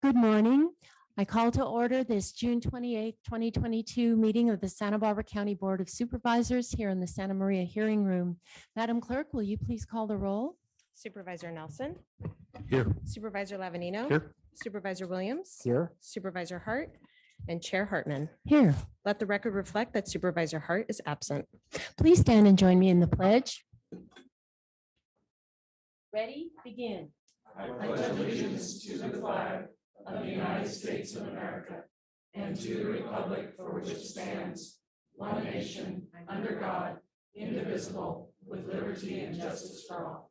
Good morning. I call to order this June 28th, 2022 meeting of the Santa Barbara County Board of Supervisors here in the Santa Maria Hearing Room. Madam Clerk, will you please call the roll? Supervisor Nelson. Here. Supervisor Lavanino. Here. Supervisor Williams. Here. Supervisor Hart and Chair Hartman. Here. Let the record reflect that Supervisor Hart is absent. Please stand and join me in the pledge. Ready? Begin. I pledge allegiance to the flag of the United States of America and to the republic for which it stands, one nation, under God, indivisible, with liberty and justice for all.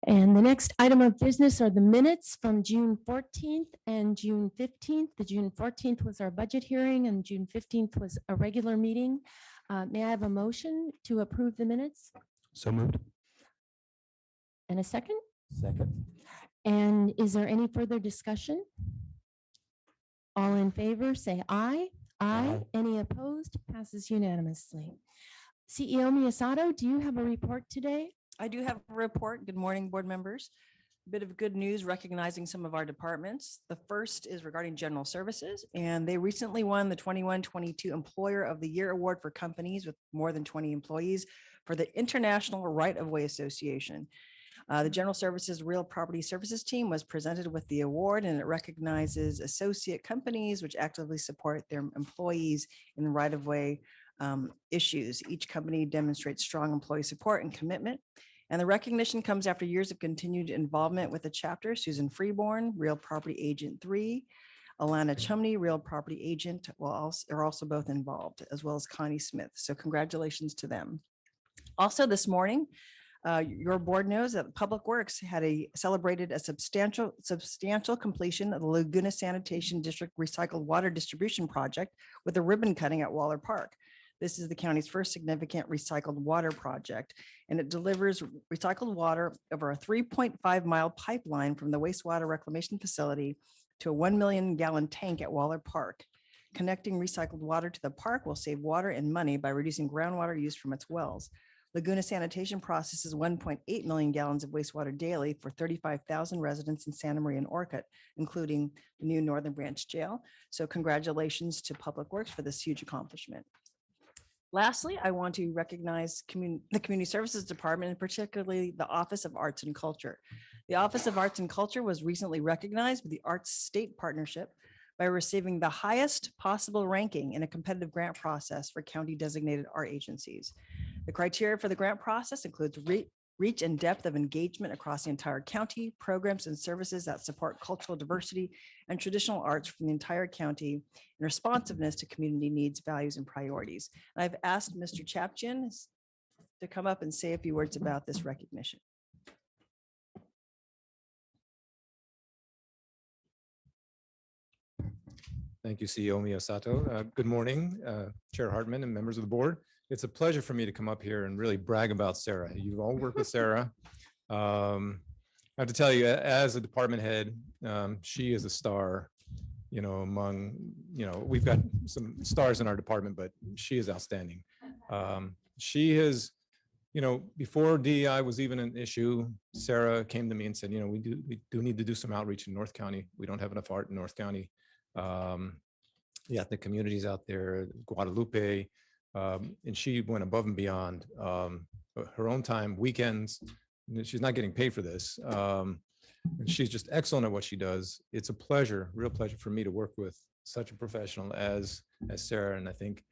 And the next item of business are the minutes from June 14th and June 15th. The June 14th was our budget hearing and June 15th was a regular meeting. May I have a motion to approve the minutes? So moved. And a second? Second. And is there any further discussion? All in favor, say aye. Aye. Aye. Any opposed? Passes unanimously. CEO Miyasato, do you have a report today? I do have a report. Good morning, board members. A bit of good news recognizing some of our departments. The first is regarding general services, and they recently won the 21-22 Employer of the Year Award for companies with more than 20 employees for the International Right-of-Way Association. The General Services Real Property Services team was presented with the award, and it recognizes associate companies which actively support their employees in right-of-way issues. Each company demonstrates strong employee support and commitment. And the recognition comes after years of continued involvement with the chapter. Susan Freeborn, Real Property Agent 3, Alana Chumney, Real Property Agent, are also both involved, as well as Connie Smith. So congratulations to them. Also this morning, your board knows that Public Works had celebrated a substantial completion of the Laguna Sanitation District Recycled Water Distribution Project with a ribbon cutting at Waller Park. This is the county's first significant recycled water project, and it delivers recycled water over a 3.5-mile pipeline from the wastewater reclamation facility to a 1 million gallon tank at Waller Park. Connecting recycled water to the park will save water and money by reducing groundwater use from its wells. Laguna Sanitation processes 1.8 million gallons of wastewater daily for 35,000 residents in Santa Maria and Orcutt, including the new Northern Branch Jail. So congratulations to Public Works for this huge accomplishment. Lastly, I want to recognize the Community Services Department, and particularly the Office of Arts and Culture. The Office of Arts and Culture was recently recognized with the Arts State Partnership by receiving the highest possible ranking in a competitive grant process for county designated art agencies. The criteria for the grant process includes reach and depth of engagement across the entire county, programs and services that support cultural diversity and traditional arts from the entire county, and responsiveness to community needs, values, and priorities. And I've asked Mr. Chapchin to come up and say a few words about this recognition. Thank you, CEO Miyasato. Good morning, Chair Hartman and members of the board. It's a pleasure for me to come up here and really brag about Sarah. You've all worked with Sarah. I have to tell you, as a department head, she is a star, among, we've got some stars in our department, but she is outstanding. She has, before DEI was even an issue, Sarah came to me and said, we do need to do some outreach in North County. We don't have enough art in North County. The ethnic communities out there, Guadalupe, and she went above and beyond her own time, weekends. She's not getting paid for this. And she's just excellent at what she does. It's a pleasure, real pleasure for me to work with such a professional as Sarah. And I think,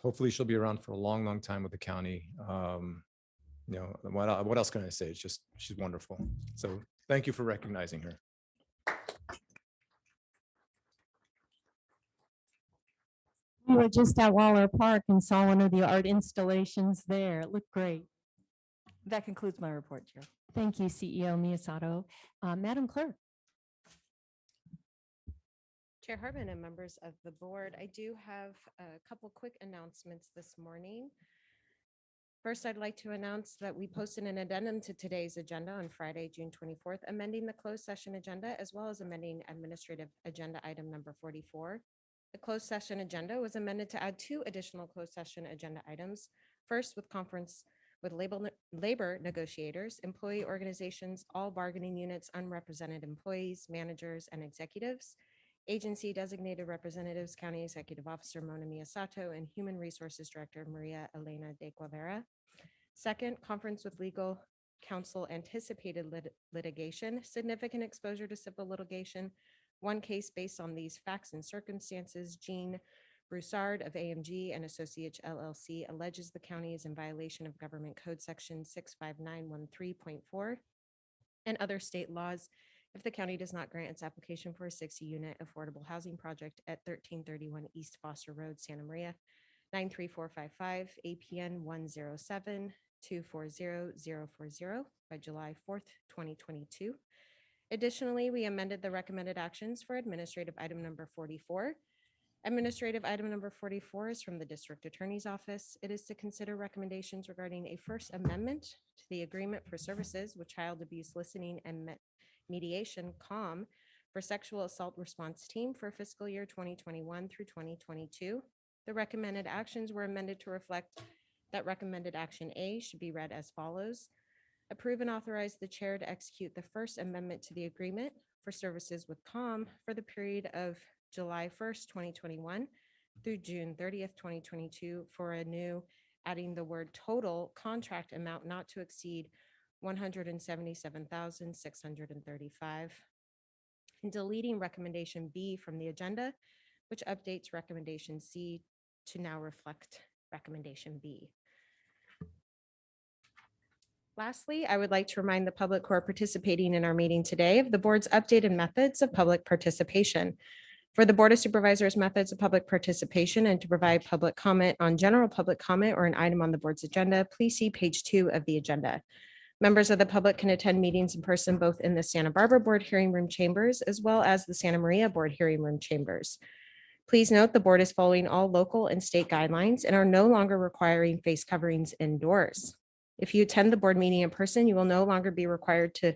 hopefully she'll be around for a long, long time with the county. What else can I say? It's just, she's wonderful. So thank you for recognizing her. We were just at Waller Park and saw one of the art installations there. It looked great. That concludes my report, Chair. Thank you, CEO Miyasato. Madam Clerk. Chair Hartman and members of the board, I do have a couple quick announcements this morning. First, I'd like to announce that we posted an addendum to today's agenda on Friday, June 24th, amending the closed session agenda as well as amending administrative agenda item number 44. The closed session agenda was amended to add 2 additional closed session agenda items. First, with conference with labor negotiators, employee organizations, all bargaining units, unrepresented employees, managers, and executives, agency designated representatives, County Executive Officer Mona Miyasato, and Human Resources Director Maria Elena de Guevara. Second, conference with legal counsel anticipated litigation, significant exposure to civil litigation. One case based on these facts and circumstances, Jean Broussard of AMG and Associates LLC alleges the county is in violation of Government Code Section 65913.4 and other state laws if the county does not grant its application for a 60-unit affordable housing project at 1331 East Foster Road, Santa Maria, 93455, APN 107-240-040 by July 4th, 2022. Additionally, we amended the recommended actions for administrative item number 44. Administrative item number 44 is from the District Attorney's Office. It is to consider recommendations regarding a First Amendment to the Agreement for Services with Child Abuse Listening and Mediation, CALM, for Sexual Assault Response Team for fiscal year 2021 through 2022. The recommended actions were amended to reflect that recommended action A should be read as follows. Approve and authorize the chair to execute the First Amendment to the Agreement for Services with CALM for the period of July 1st, 2021 through June 30th, 2022 for a new, adding the word total contract amount not to exceed $177,635. And deleting recommendation B from the agenda, which updates recommendation C to now reflect recommendation B. Lastly, I would like to remind the public who are participating in our meeting today of the board's updated methods of public participation. For the Board of Supervisors methods of public participation and to provide public comment on general public comment or an item on the board's agenda, please see page 2 of the agenda. Members of the public can attend meetings in person both in the Santa Barbara Board Hearing Room chambers as well as the Santa Maria Board Hearing Room chambers. Please note the board is following all local and state guidelines and are no longer requiring face coverings indoors. If you attend the board meeting in person, you will no longer be required to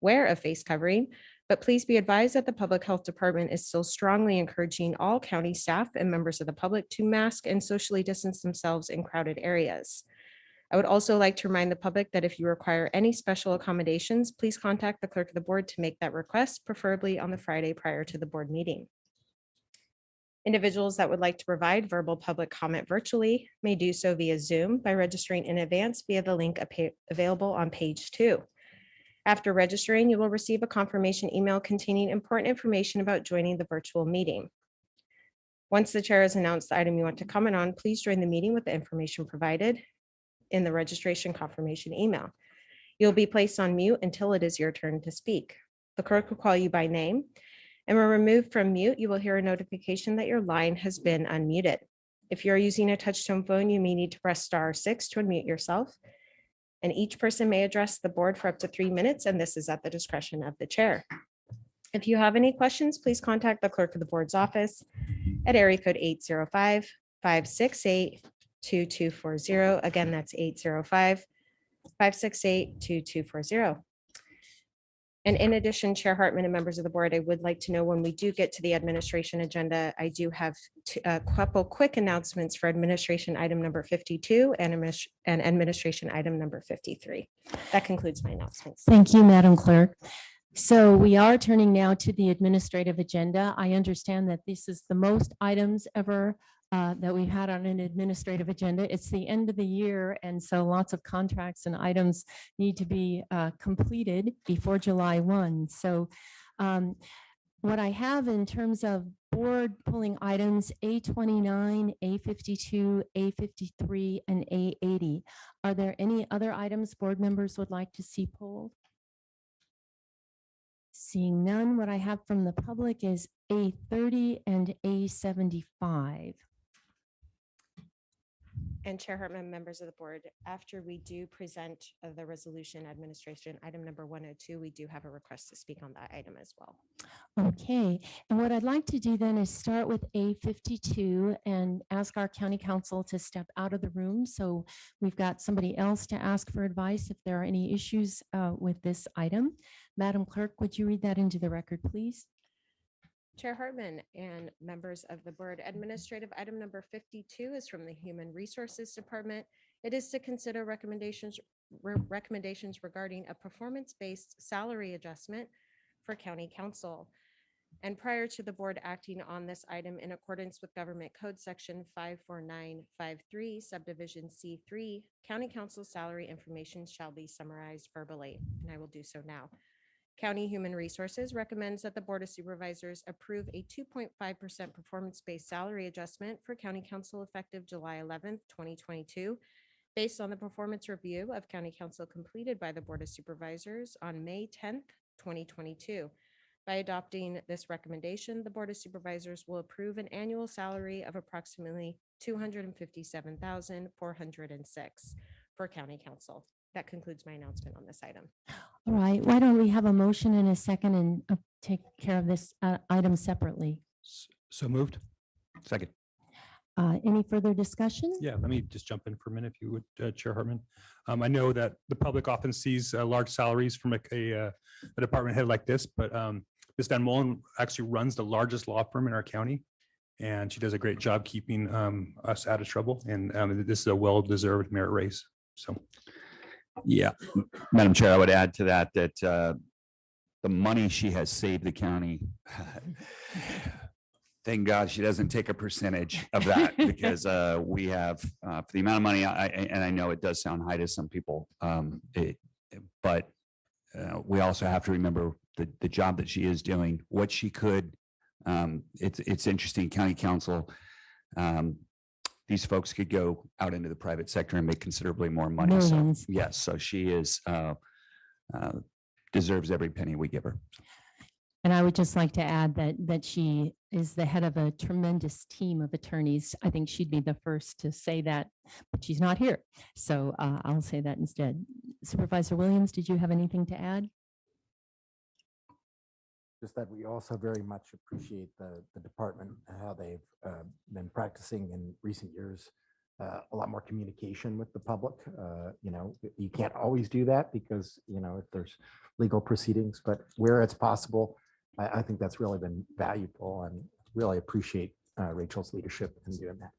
wear a face covering, but please be advised that the Public Health Department is still strongly encouraging all county staff and members of the public to mask and socially distance themselves in crowded areas. I would also like to remind the public that if you require any special accommodations, please contact the clerk of the board to make that request, preferably on the Friday prior to the board meeting. Individuals that would like to provide verbal public comment virtually may do so via Zoom by registering in advance via the link available on page 2. After registering, you will receive a confirmation email containing important information about joining the virtual meeting. Once the chair has announced the item you want to comment on, please join the meeting with the information provided in the registration confirmation email. You'll be placed on mute until it is your turn to speak. The clerk will call you by name, and when removed from mute, you will hear a notification that your line has been unmuted. If you're using a touch-tone phone, you may need to press *6 to unmute yourself. And each person may address the board for up to 3 minutes, and this is at the discretion of the chair. If you have any questions, please contact the clerk of the board's office at area code 805-568-2240. Again, that's 805-568-2240. And in addition, Chair Hartman and members of the board, I would like to know when we do get to the administration agenda, I do have a couple quick announcements for administration item number 52 and administration item number 53. That concludes my announcements. Thank you, Madam Clerk. So we are turning now to the administrative agenda. I understand that this is the most items ever that we've had on an administrative agenda. It's the end of the year, and so lots of contracts and items need to be completed before July 1. So what I have in terms of board pulling items A29, A52, A53, and A80. Are there any other items board members would like to see pulled? Seeing none, what I have from the public is A30 and A75. And Chair Hartman, members of the board, after we do present the resolution administration item number 102, we do have a request to speak on that item as well. Okay, and what I'd like to do then is start with A52 and ask our county counsel to step out of the room. So we've got somebody else to ask for advice if there are any issues with this item. Madam Clerk, would you read that into the record, please? Chair Hartman and members of the board, administrative item number 52 is from the Human Resources Department. It is to consider recommendations regarding a performance-based salary adjustment for county council. And prior to the board acting on this item in accordance with Government Code Section 54953, subdivision C3, county council salary information shall be summarized verbally, and I will do so now. County Human Resources recommends that the Board of Supervisors approve a 2.5% performance-based salary adjustment for county council effective July 11th, 2022, based on the performance review of county council completed by the Board of Supervisors on May 10th, 2022. By adopting this recommendation, the Board of Supervisors will approve an annual salary of approximately $257,406 for county council. That concludes my announcement on this item. All right, why don't we have a motion and a second and take care of this item separately? So moved. Second. Any further discussion? Yeah, let me just jump in for a minute, if you would, Chair Hartman. I know that the public often sees large salaries from a department head like this, but Ms. Van Molen actually runs the largest law firm in our county, and she does a great job keeping us out of trouble. And this is a well-deserved merit raise. So, Yeah, Madam Chair, I would add to that the money she has saved the county. Thank God she doesn't take a percentage of that, because we have for the amount of money, and I know it does sound high to some people, but we also have to remember the job that she is doing, what she could. It's interesting, county council. These folks could go out into the private sector and make considerably more money. Millions. So yes, so she is deserves every penny we give her. And I would just like to add that she is the head of a tremendous team of attorneys. I think she'd be the first to say that, but she's not here. So I'll say that instead. Supervisor Williams, did you have anything to add? Just that we also very much appreciate the department, how they've been practicing in recent years, a lot more communication with the public. You can't always do that because, if there's legal proceedings, but where it's possible, I think that's really been valuable, and really appreciate Rachel's leadership in doing that.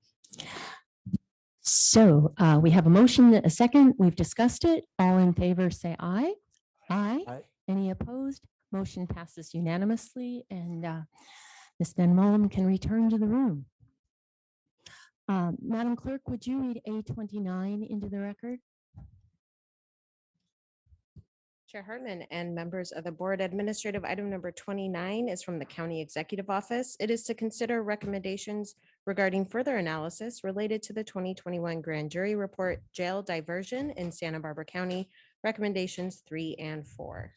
So we have a motion, a second. We've discussed it. All in favor, say aye. Aye. Aye. Any opposed? Motion passes unanimously, and Ms. Van Molen can return to the room. Madam Clerk, would you read A29 into the record? Chair Hartman and members of the board, administrative item number 29 is from the County Executive Office. It is to consider recommendations regarding further analysis related to the 2021 grand jury report, jail diversion in Santa Barbara County, recommendations 3 and 4.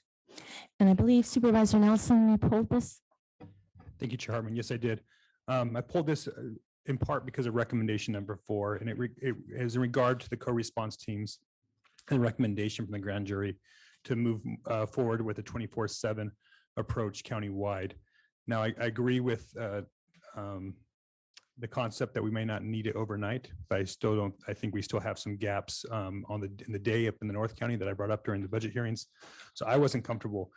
And I believe Supervisor Nelson, you pulled this. thank you, Chair Hartman. Yes, I did. I pulled this in part because of recommendation number 4, and it is in regard to the co-response teams and recommendation from the grand jury to move forward with a 24/7 approach countywide. Now, I agree with the concept that we may not need it overnight, but I think we still have some gaps in the day up in the North County that I brought up during the budget hearings. So I wasn't comfortable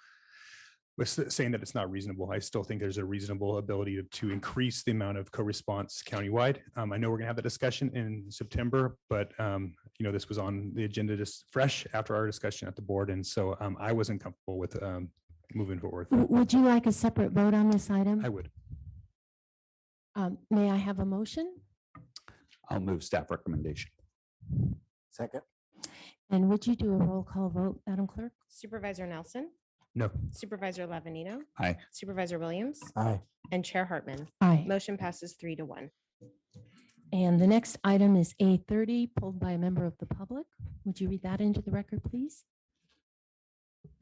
with saying that it's not reasonable. I still think there's a reasonable ability to increase the amount of co-response countywide. I know we're gonna have that discussion in September, but this was on the agenda just fresh after our discussion at the board. And so I wasn't comfortable with moving forward. Would you like a separate vote on this item? I would. May I have a motion? I'll move staff recommendation. Second. And would you do a roll call vote, Madam Clerk? Supervisor Nelson, No. Supervisor Lavanino, Aye. Supervisor Williams, Aye. and Chair Hartman. Aye. Motion passes 3-1. And the next item is A30, pulled by a member of the public. Would you read that into the record, please?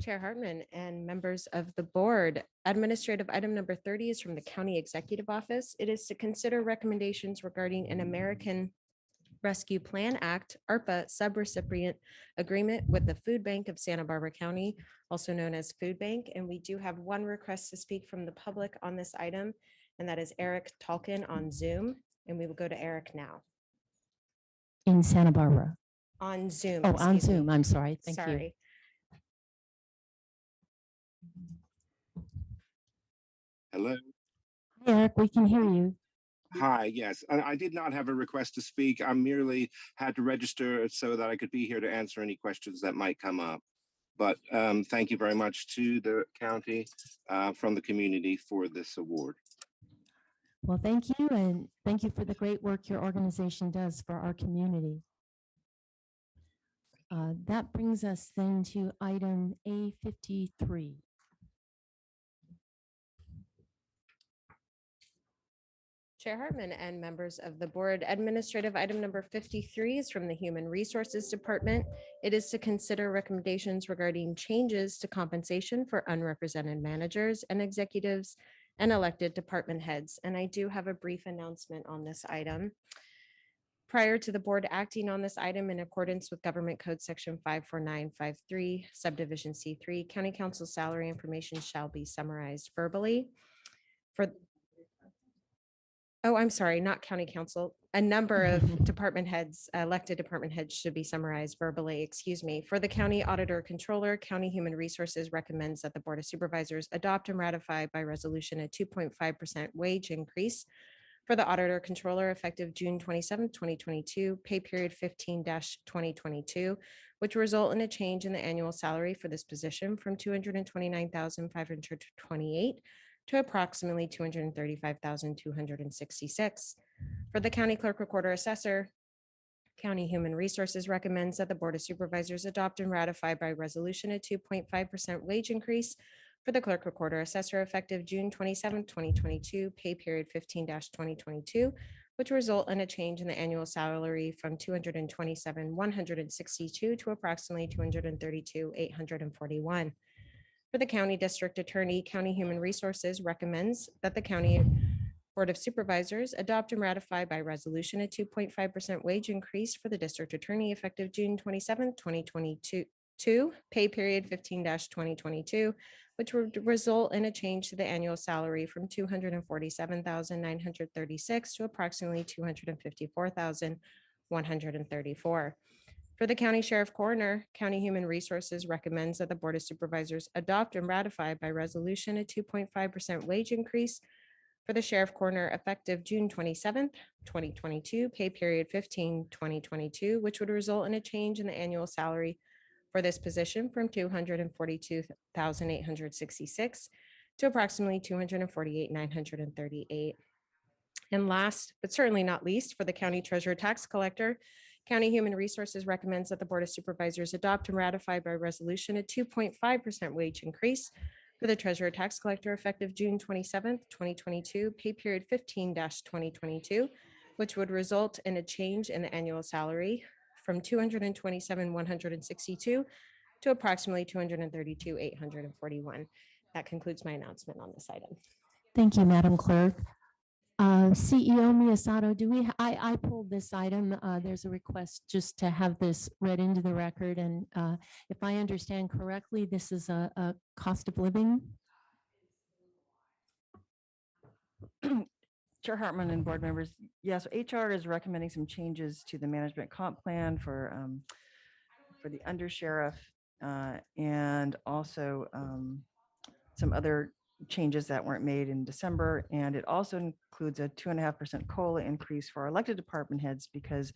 Chair Hartman and members of the board, administrative item number 30 is from the County Executive Office. It is to consider recommendations regarding an American Rescue Plan Act, ARPA subrecipient agreement with the Food Bank of Santa Barbara County, also known as Food Bank. And we do have one request to speak from the public on this item, and that is Eric Talkin on Zoom. And we will go to Eric now In Santa Barbara. on Zoom. Oh, on excuse me. Zoom. I'm sorry. Thank you. Sorry. Hello. Hi, Eric, we can hear you. Hi, yes. I did not have a request to speak. I merely had to register so that I could be here to answer any questions that might come up. But thank you very much to the county from the community for this award. Well, thank you, and thank you for the great work your organization does for our community. That brings us then to item A53. Chair Hartman and members of the board, administrative item number 53 is from the Human Resources Department. It is to consider recommendations regarding changes to compensation for unrepresented managers and executives and elected department heads. And I do have a brief announcement on this item. Prior to the board acting on this item in accordance with Government Code Section 54953, Subdivision C3, County Council salary information shall be summarized verbally. I'm sorry, not county council. A number of department heads, elected department heads should be summarized verbally, excuse me. For the county auditor controller, County Human Resources recommends that the Board of Supervisors adopt and ratify by resolution a 2.5% wage increase for the auditor controller effective June 27th, 2022, pay period 15-2022, which will result in a change in the annual salary for this position from $229,528 to approximately $235,266. For the county clerk recorder assessor, County Human Resources recommends that the Board of Supervisors adopt and ratify by resolution a 2.5% wage increase for the clerk recorder assessor effective June 27, 2022, pay period 15-2022, which will result in a change in the annual salary from $227,162 to approximately $232,841. For the county district attorney, County Human Resources recommends that the county Board of Supervisors adopt and ratify by resolution a 2.5% wage increase for the district attorney effective June 27, 2022, pay period 15-2022, which would result in a change to the annual salary from $247,936 to approximately $254,134. For the county sheriff coroner, County Human Resources recommends that the Board of Supervisors adopt and ratify by resolution a 2.5% wage increase for the sheriff coroner effective June 27th, 2022, pay period 15-2022, which would result in a change in the annual salary for this position from $242,866 to approximately $248,938. And last, but certainly not least, for the county treasurer tax collector, County Human Resources recommends that the Board of Supervisors adopt and ratify by resolution a 2.5% wage increase for the treasurer tax collector effective June 27th, 2022, pay period 15-2022, which would result in a change in the annual salary from $227,162 to approximately $232,841. That concludes my announcement on this item. Thank you, Madam Clerk. CEO Miyasato, I pulled this item. There's a request just to have this read into the record. And if I understand correctly, this is a cost of living. Chair Hartman and board members, yes, HR is recommending some changes to the management comp plan for the undersheriff and also some other changes that weren't made in December. And it also includes a 2.5% COLA increase for our elected department heads because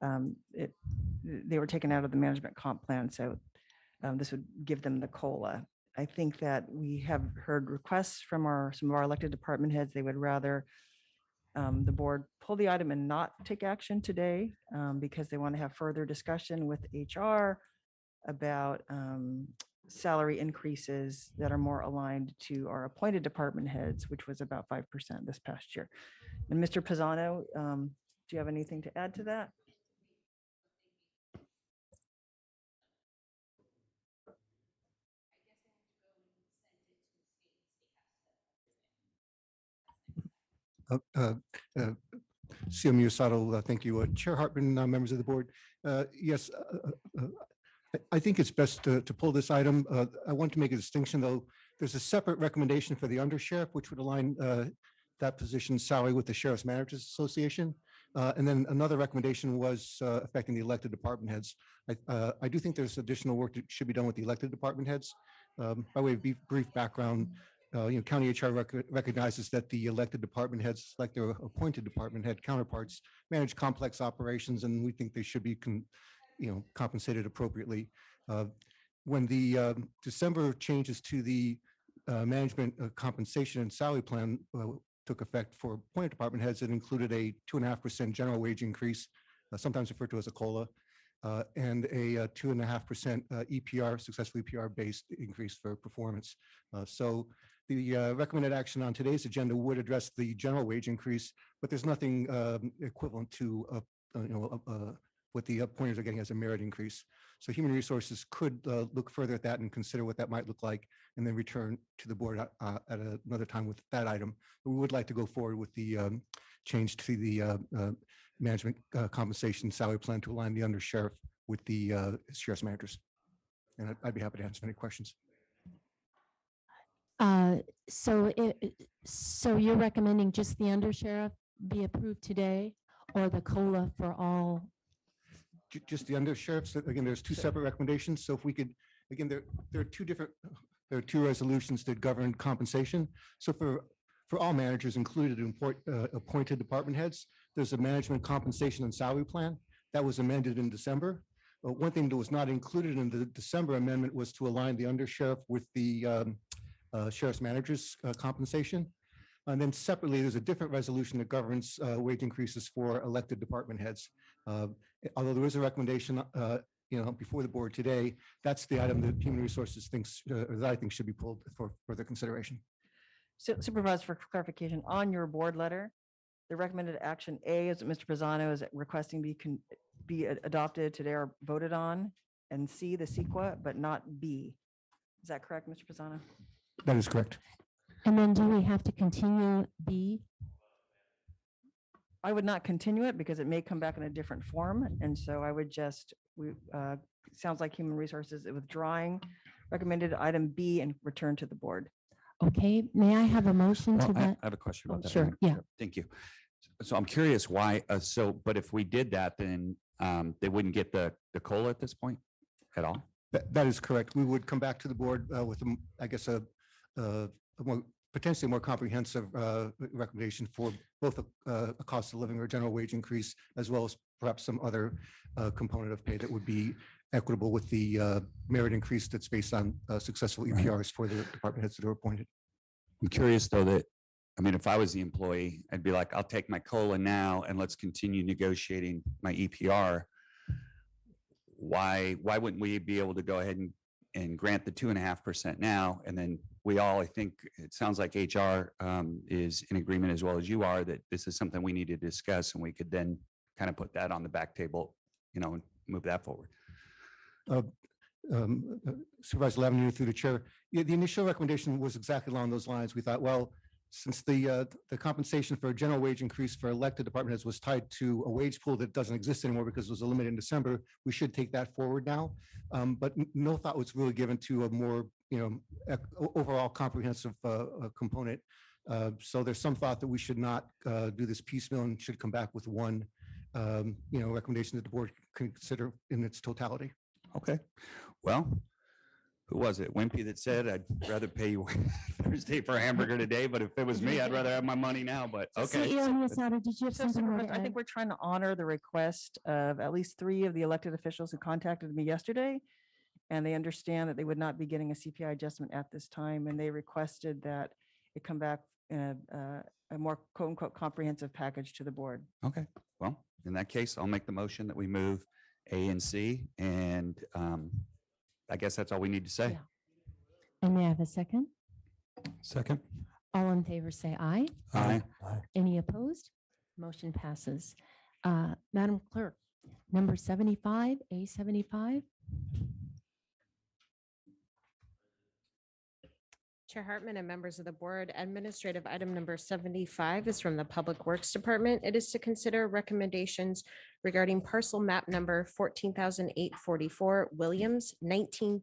they were taken out of the management comp plan. So this would give them the COLA. I think that we have heard requests from some of our elected department heads. They would rather the board pull the item and not take action today because they want to have further discussion with HR about salary increases that are more aligned to our appointed department heads, which was about 5% this past year. And Mr. Pisano, do you have anything to add to that? CEO Miyasato, thank you. Chair Hartman, members of the board. Yes, I think it's best to pull this item. I want to make a distinction, though. There's a separate recommendation for the undersheriff, which would align that position's salary with the Sheriff's Managers Association. And then another recommendation was affecting the elected department heads. I do think there's additional work that should be done with the elected department heads. By way of brief background, County HR recognizes that the elected department heads, like their appointed department head counterparts, manage complex operations, and we think they should be compensated appropriately. When the December changes to the management compensation and salary plan took effect for appointed department heads, it included a 2.5% general wage increase, sometimes referred to as a COLA, and a 2.5% EPR, successful EPR-based increase for performance. So the recommended action on today's agenda would address the general wage increase, but there's nothing equivalent to what the appointers are getting as a merit increase. So Human Resources could look further at that and consider what that might look like, and then return to the board at another time with that item. But we would like to go forward with the change to the management compensation salary plan to align the undersheriff with the sheriff's managers. And I'd be happy to answer any questions. So you're recommending just the undersheriff be approved today, or the COLA for all? Just the undersheriffs. Again, there's two separate recommendations. So if we could, again, there are two resolutions that govern compensation. So for all managers included in appointed department heads, there's a management compensation and salary plan that was amended in December. One thing that was not included in the December amendment was to align the undersheriff with the sheriff's manager's compensation. And then separately, there's a different resolution that governs wage increases for elected department heads. Although there is a recommendation before the board today, that's the item that Human Resources thinks, that I think should be pulled for further consideration. So Supervisor, for clarification, on your board letter, the recommended action A is that Mr. Pisano is requesting be adopted today or voted on, and C, the CEQA, but not B. Is that correct, Mr. Pisano? That is correct. And then do we have to continue B? I would not continue it because it may come back in a different form. And so I would sounds like Human Resources is withdrawing recommended item B and return to the board. Okay, may I have a motion to Well, I that? have a question about that. Sure, yeah. Thank you. So I'm curious why, but if we did that, then they wouldn't get the COLA at this point at all? That is correct. We would come back to the board with, I guess, a potentially more comprehensive recommendation for both a cost of living or general wage increase, as well as perhaps some other component of pay that would be equitable with the merit increase that's based on successful EPRs for the department heads that are appointed. I'm curious though that, I mean, if I was the employee, I'd be like, I'll take my COLA now and let's continue negotiating my EPR. Why wouldn't we be able to go ahead and grant the 2.5% now? And then I think it sounds like HR is in agreement as well as you are, that this is something we need to discuss, and we could then kind of put that on the back table, and move that forward. Supervisor Lavender, through the chair, the initial recommendation was exactly along those lines. We thought, well, since the compensation for a general wage increase for elected department heads was tied to a wage pool that doesn't exist anymore because it was eliminated in December, we should take that forward now. But no thought was really given to a more, overall comprehensive component. So there's some thought that we should not do this piecemeal and should come back with one, recommendation that the board can consider in its totality. Okay. Well, who was it? Wimpy that said, I'd rather pay you Thursday for a hamburger today, but if it was me, I'd rather have my money now, but okay. CEO Miyasato, did you have So something more to Supervisor, I add? think we're trying to honor the request of at least 3 of the elected officials who contacted me yesterday. And they understand that they would not be getting a CPI adjustment at this time. And they requested that it come back in a more quote unquote comprehensive package to the board. Okay. Well, in that case, I'll make the motion that we move A and C, and I guess that's all we need to say. Yeah. And may I have a second? Second. All in favor, say aye. Aye. Any opposed? Motion passes. Madam Clerk, number 75, A75. Chair Hartman and members of the board, administrative item number 75 is from the Public Works Department. It is to consider recommendations regarding parcel map number 14,844 Williams 19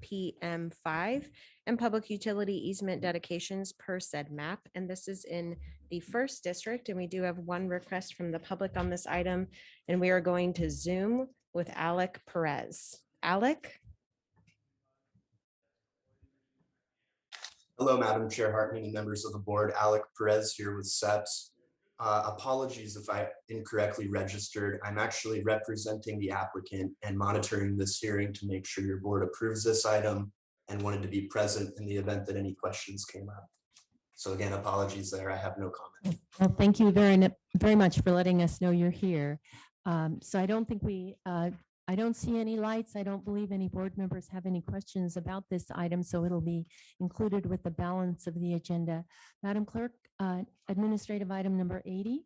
TPM5 and public utility easement dedications per said map. And this is in the 1st district. And we do have one request from the public on this item. And we are going to Zoom with Alec Perez. Alec? Hello, Madam Chair Hartman and members of the board. Alec Perez here with SEPS. Apologies if I incorrectly registered. I'm actually representing the applicant and monitoring this hearing to make sure your board approves this item and wanted to be present in the event that any questions came up. So again, apologies there. I have no comment. Well, thank you very much for letting us know you're here. So I don't think I don't see any lights. I don't believe any board members have any questions about this item, so it'll be included with the balance of the agenda. Madam Clerk, administrative item number 80.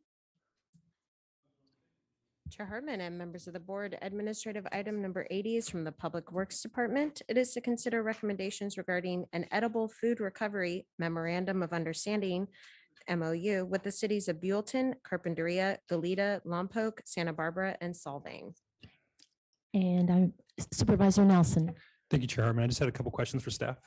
Chair Hartman and members of the board, administrative item number 80 is from the Public Works Department. It is to consider recommendations regarding an edible food recovery memorandum of understanding MOU with the cities of Buellton, Carpinteria, Goleta, Lompoc, Santa Barbara, and Solvang. And I'm Supervisor Nelson. Thank you, Chair Hartman. I just had a couple questions for staff.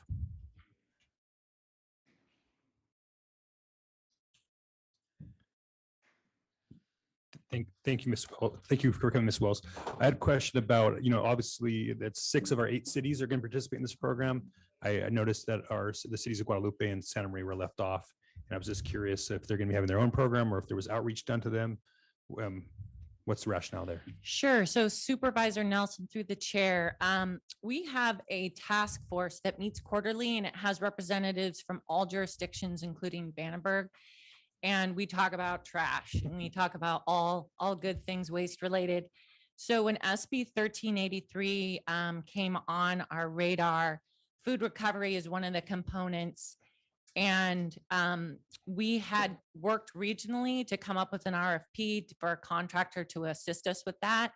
Thank you, Ms. Thank you for coming, Ms. Wells. I had a question about, obviously that 6 of our 8 cities are going to participate in this program. I noticed that the cities of Guadalupe and Santa Maria were left off. And I was just curious if they're going to be having their own program or if there was outreach done to them. What's the rationale there? Sure. So Supervisor Nelson, through the chair, we have a task force that meets quarterly and it has representatives from all jurisdictions, including Vandenberg. And we talk about trash and we talk about all good things waste related. So when SB 1383 came on our radar, food recovery is one of the components. And we had worked regionally to come up with an RFP for a contractor to assist us with that.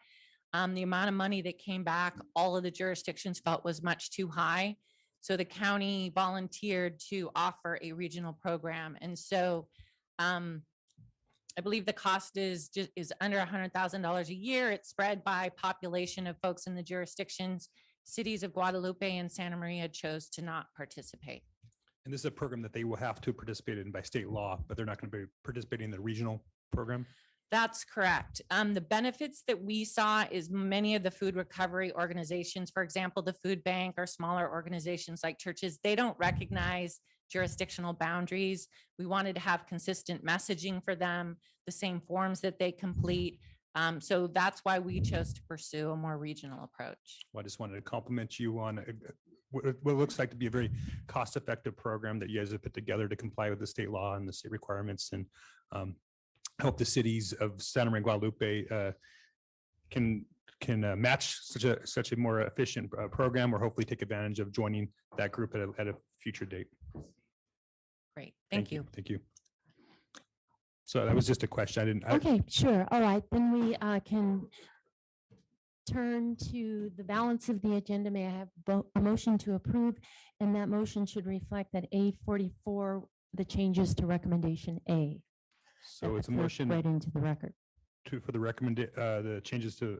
The amount of money that came back, all of the jurisdictions felt was much too high. So the county volunteered to offer a regional program. And so I believe the cost is under $100,000 a year. It's spread by population of folks in the jurisdictions. Cities of Guadalupe and Santa Maria chose to not participate. And this is a program that they will have to participate in by state law, but they're not going to be participating in the regional program. That's correct. The benefits that we saw is many of the food recovery organizations, for example, the food bank or smaller organizations like churches, they don't recognize jurisdictional boundaries. We wanted to have consistent messaging for them, the same forms that they complete. So that's why we chose to pursue a more regional approach. Well, I just wanted to compliment you on what looks like to be a very cost-effective program that you guys have put together to comply with the state law and the state requirements. And I hope the cities of Santa Maria and Guadalupe can match such a more efficient program, or hopefully take advantage of joining that group at a future date. Great, thank you. Thank you. So that was just a question. Okay, sure. All right, then we can turn to the balance of the agenda. May I have a motion to approve? And that motion should reflect that A44, the changes to recommendation A. So it's a motion right into the record for the changes to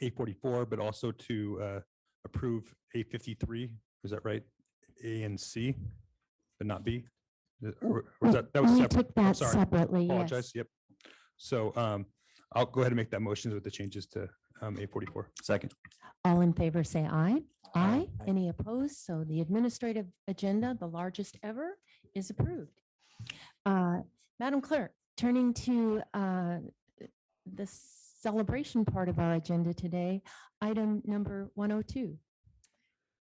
A44, but also to approve A53. Is that right? A and C, but not B. Or was that was we separate? took that separately. Apologize. Yes. Yep. So I'll go ahead and make that motion with the changes to A44. Second. All in favor, say aye. Aye. Aye. Any opposed? So the administrative agenda, the largest ever, is approved. Madam Clerk, turning to the celebration part of our agenda today, item number 102.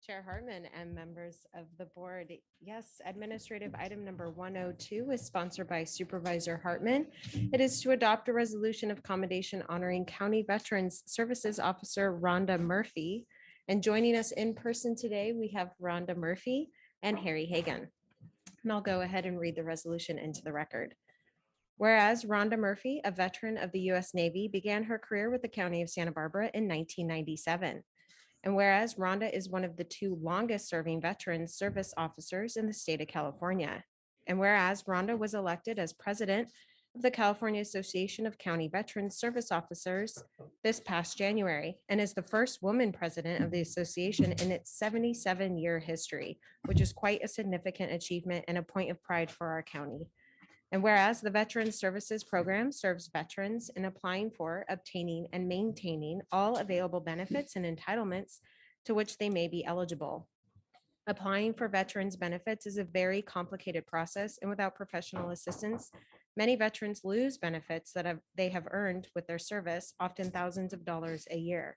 Chair Hartman and members of the board. Yes, administrative item number 102 is sponsored by Supervisor Hartman. It is to adopt a resolution of commendation honoring County Veterans Services Officer Rhonda Murphy. And joining us in person today, we have Rhonda Murphy and Harry Hagan. And I'll go ahead and read the resolution into the record. Whereas Rhonda Murphy, a veteran of the U.S. Navy, began her career with the County of Santa Barbara in 1997. And whereas Rhonda is one of the 2 longest serving veteran service officers in the state of California. And whereas Rhonda was elected as president of the California Association of County Veteran Service Officers this past January, and is the first woman president of the association in its 77-year history, which is quite a significant achievement and a point of pride for our county. And whereas the Veteran Services Program serves veterans in applying for, obtaining, and maintaining all available benefits and entitlements to which they may be eligible. Applying for veterans benefits is a very complicated process, and without professional assistance, many veterans lose benefits that they have earned with their service, often thousands of dollars a year.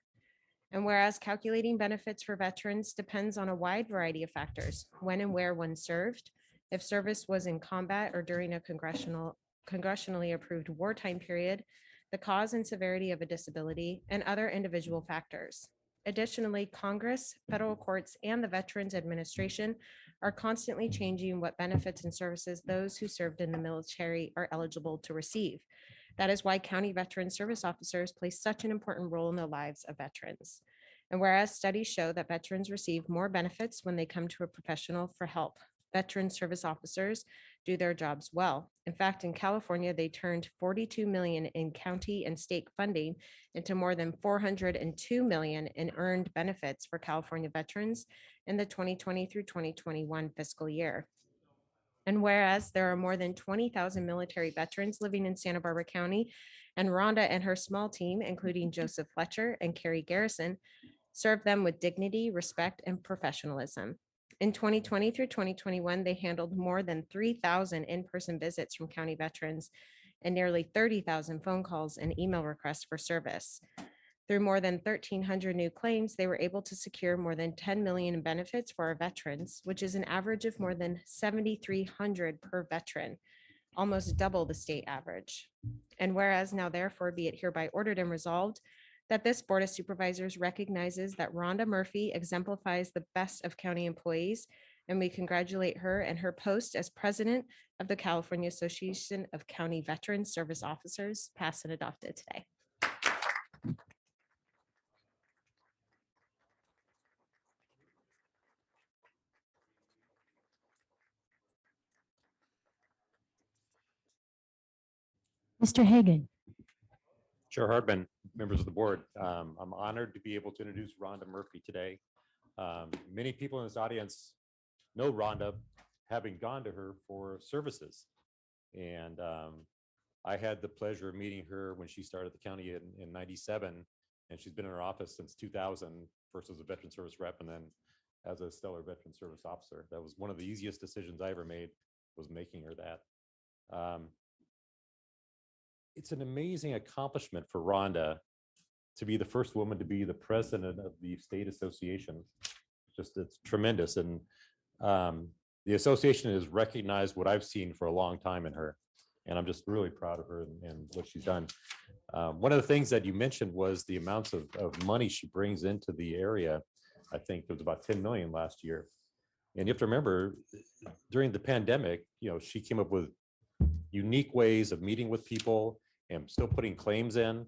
And whereas calculating benefits for veterans depends on a wide variety of factors, when and where one served, if service was in combat or during a congressionally approved wartime period, the cause and severity of a disability, and other individual factors. Additionally, Congress, federal courts, and the Veterans Administration are constantly changing what benefits and services those who served in the military are eligible to receive. That is why county veteran service officers play such an important role in the lives of veterans. And whereas studies show that veterans receive more benefits when they come to a professional for help, veteran service officers do their jobs well. In fact, in California, they turned 42 million in county and state funding into more than 402 million in earned benefits for California veterans in the 2020 through 2021 fiscal year. And whereas there are more than 20,000 military veterans living in Santa Barbara County, and Rhonda and her small team, including Joseph Fletcher and Carrie Garrison, serve them with dignity, respect, and professionalism. In 2020 through 2021, they handled more than 3,000 in-person visits from county veterans and nearly 30,000 phone calls and email requests for service. Through more than 1,300 new claims, they were able to secure more than 10 million in benefits for our veterans, which is an average of more than 7,300 per veteran, almost double the state average. And whereas now therefore be it hereby ordered and resolved that this Board of Supervisors recognizes that Rhonda Murphy exemplifies the best of county employees, and we congratulate her and her post as president of the California Association of County Veteran Service Officers, passed and adopted today. Mr. Hagan. Chair Hardman, members of the board, I'm honored to be able to introduce Rhonda Murphy today. Many people in this audience know Rhonda, having gone to her for services. And I had the pleasure of meeting her when she started the county in 97, and she's been in her office since 2000, first as a veteran service rep and then as a stellar veteran service officer. That was one of the easiest decisions I ever made, was making her that. It's an amazing accomplishment for Rhonda to be the first woman to be the president of the state association. It's tremendous. And the association has recognized what I've seen for a long time in her. And I'm just really proud of her and what she's done. One of the things that you mentioned was the amounts of money she brings into the area. I think it was about 10 million last year. And you have to remember, during the pandemic, she came up with unique ways of meeting with people and still putting claims in.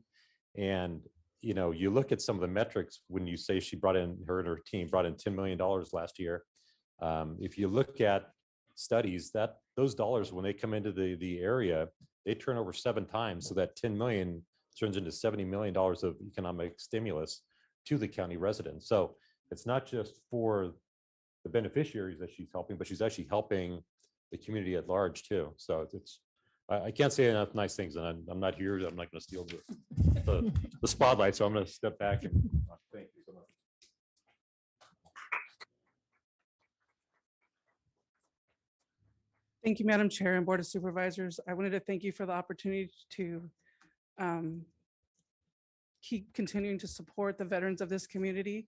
And, you look at some of the metrics when you say her and her team brought in $10 million last year. If you look at studies, that those dollars, when they come into the area, they turn over 7 times. So that 10 million turns into $70 million of economic stimulus to the county residents. So it's not just for the beneficiaries that she's helping, but she's actually helping the community at large too. So I can't say enough nice things, and I'm not here. I'm not going to steal the spotlight, so I'm going to step back and thank you so much. Thank you, Madam Chair and Board of Supervisors. I wanted to thank you for the opportunity to keep continuing to support the veterans of this community.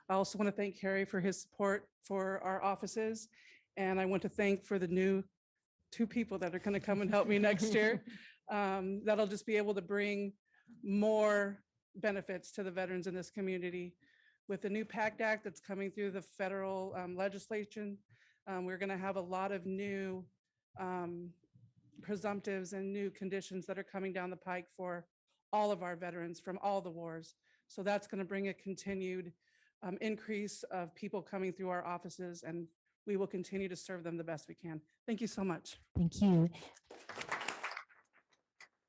I also want to thank Harry for his support for our offices. And I want to thank for the new 2 people that are going to come and help me next year. That'll just be able to bring more benefits to the veterans in this community. With the new PACT Act that's coming through the federal legislation, we're going to have a lot of new presumptives and new conditions that are coming down the pike for all of our veterans from all the wars. So that's going to bring a continued increase of people coming through our offices, and we will continue to serve them the best we can. Thank you so much. Thank you.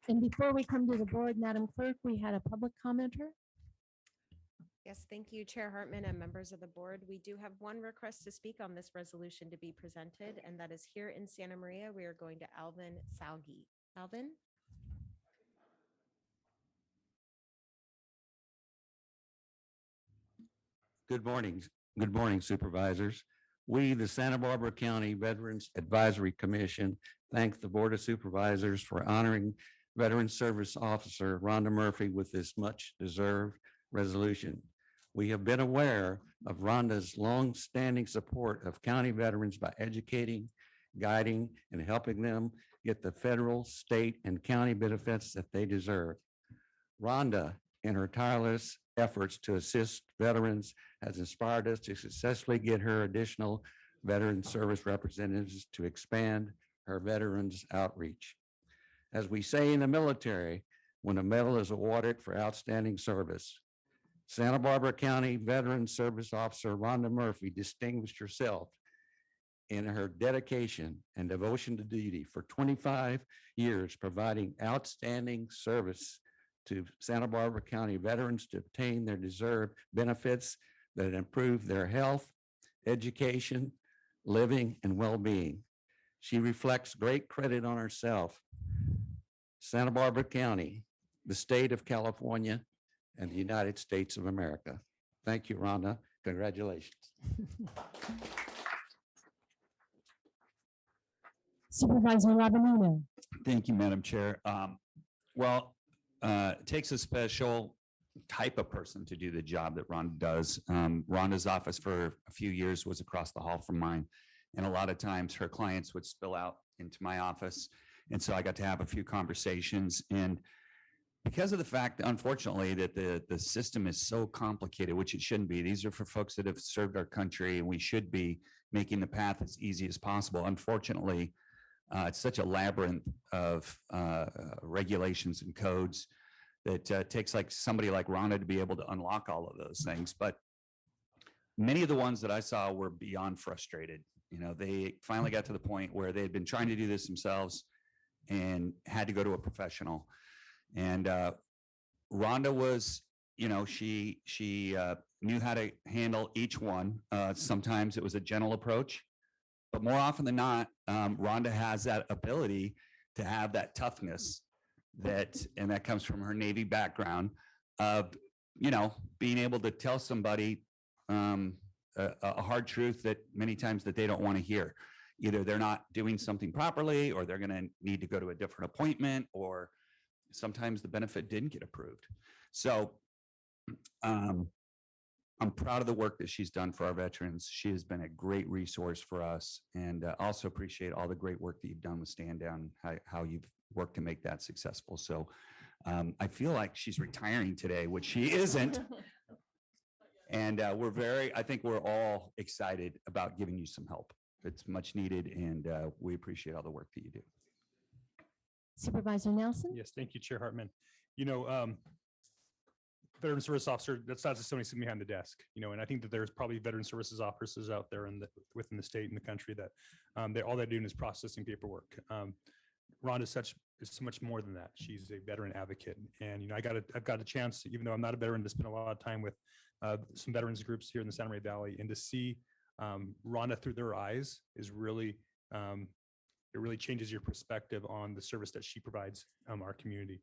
And before we come to the board, Madam Clerk, we had a public commenter. Yes, thank you, Chair Hartman and members of the board. We do have one request to speak on this resolution to be presented, and that is here in Santa Maria. We are going to Alvin Salgi. Alvin? Good morning. Good morning, supervisors. We, the Santa Barbara County Veterans Advisory Commission, thank the Board of Supervisors for honoring Veteran Service Officer Rhonda Murphy with this much-deserved resolution. We have been aware of Rhonda's long-standing support of county veterans by educating, guiding, and helping them get the federal, state, and county benefits that they deserve. Rhonda, in her tireless efforts to assist veterans, has inspired us to successfully get her additional veteran service representatives to expand her veterans outreach. As we say in the military, when a medal is awarded for outstanding service, Santa Barbara County Veteran Service Officer Rhonda Murphy distinguished herself in her dedication and devotion to duty for 25 years, providing outstanding service to Santa Barbara County veterans to obtain their deserved benefits that improve their health, education, living, and well-being. She reflects great credit on herself, Santa Barbara County, the state of California, and the United States of America. Thank you, Rhonda. Congratulations. Supervisor Labanino. Thank you, Madam Chair. It takes a special type of person to do the job that Rhonda does. Rhonda's office for a few years was across the hall from mine. And a lot of times her clients would spill out into my office. And so I got to have a few conversations. And because of the fact, unfortunately, that the system is so complicated, which it shouldn't be. These are for folks that have served our country, and we should be making the path as easy as possible. Unfortunately, it's such a labyrinth of regulations and codes that takes like somebody like Rhonda to be able to unlock all of those things. But many of the ones that I saw were beyond frustrated. You know, they finally got to the point where they had been trying to do this themselves and had to go to a professional. And Rhonda was, you know, she knew how to handle each one. Sometimes it was a gentle approach, but more often than not, Rhonda has that ability to have that toughness and that comes from her Navy background of, you know, being able to tell somebody a hard truth that many times that they don't want to hear. Either they're not doing something properly, or they're going to need to go to a different appointment, or sometimes the benefit didn't get approved. So I'm proud of the work that she's done for our veterans. She has been a great resource for us, and also appreciate all the great work that you've done with Stand Down, how you've worked to make that successful. So I feel like she's retiring today, which she isn't. And I think we're all excited about giving you some help. It's much needed, and we appreciate all the work that you do. Supervisor Nelson? Yes, thank you, Chair Hartman. You know, Veteran Service Officer, that's not just somebody sitting behind the desk, you know, and I think that there's probably Veteran Services Officers out there within the state and the country that all they're doing is processing paperwork. Rhonda is so much more than that. She's a veteran advocate. And, you know, I've got a chance, even though I'm not a veteran, to spend a lot of time with some veterans groups here in the Santa Maria Valley, and to see Rhonda through their eyes is really, it really changes your perspective on the service that she provides our community.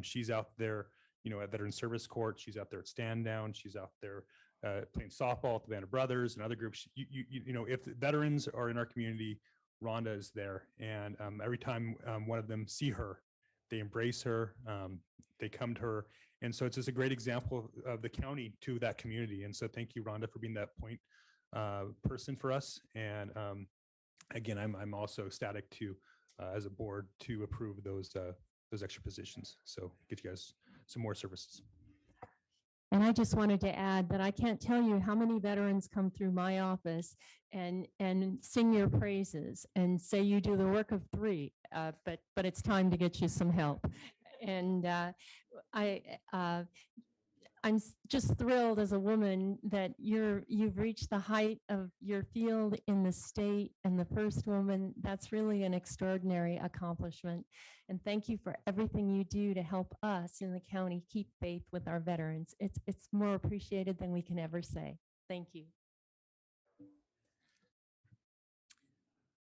She's out there, you know, at Veteran Service Court. She's out there at Stand Down. She's out there playing softball at the Band of Brothers and other groups. You know, if the veterans are in our community, Rhonda is there. And every time one of them see her, they embrace her, they come to her. And so it's just a great example of the county to that community. And so thank you, Rhonda, for being that point person for us. And again, I'm also ecstatic to, as a board, to approve those extra positions. So get you guys some more services. And I just wanted to add that I can't tell you how many veterans come through my office and sing your praises and say you do the work of three, but it's time to get you some help. And I'm just thrilled as a woman that you've reached the height of your field in the state, and the first woman. That's really an extraordinary accomplishment. And thank you for everything you do to help us in the county keep faith with our veterans. It's more appreciated than we can ever say. Thank you.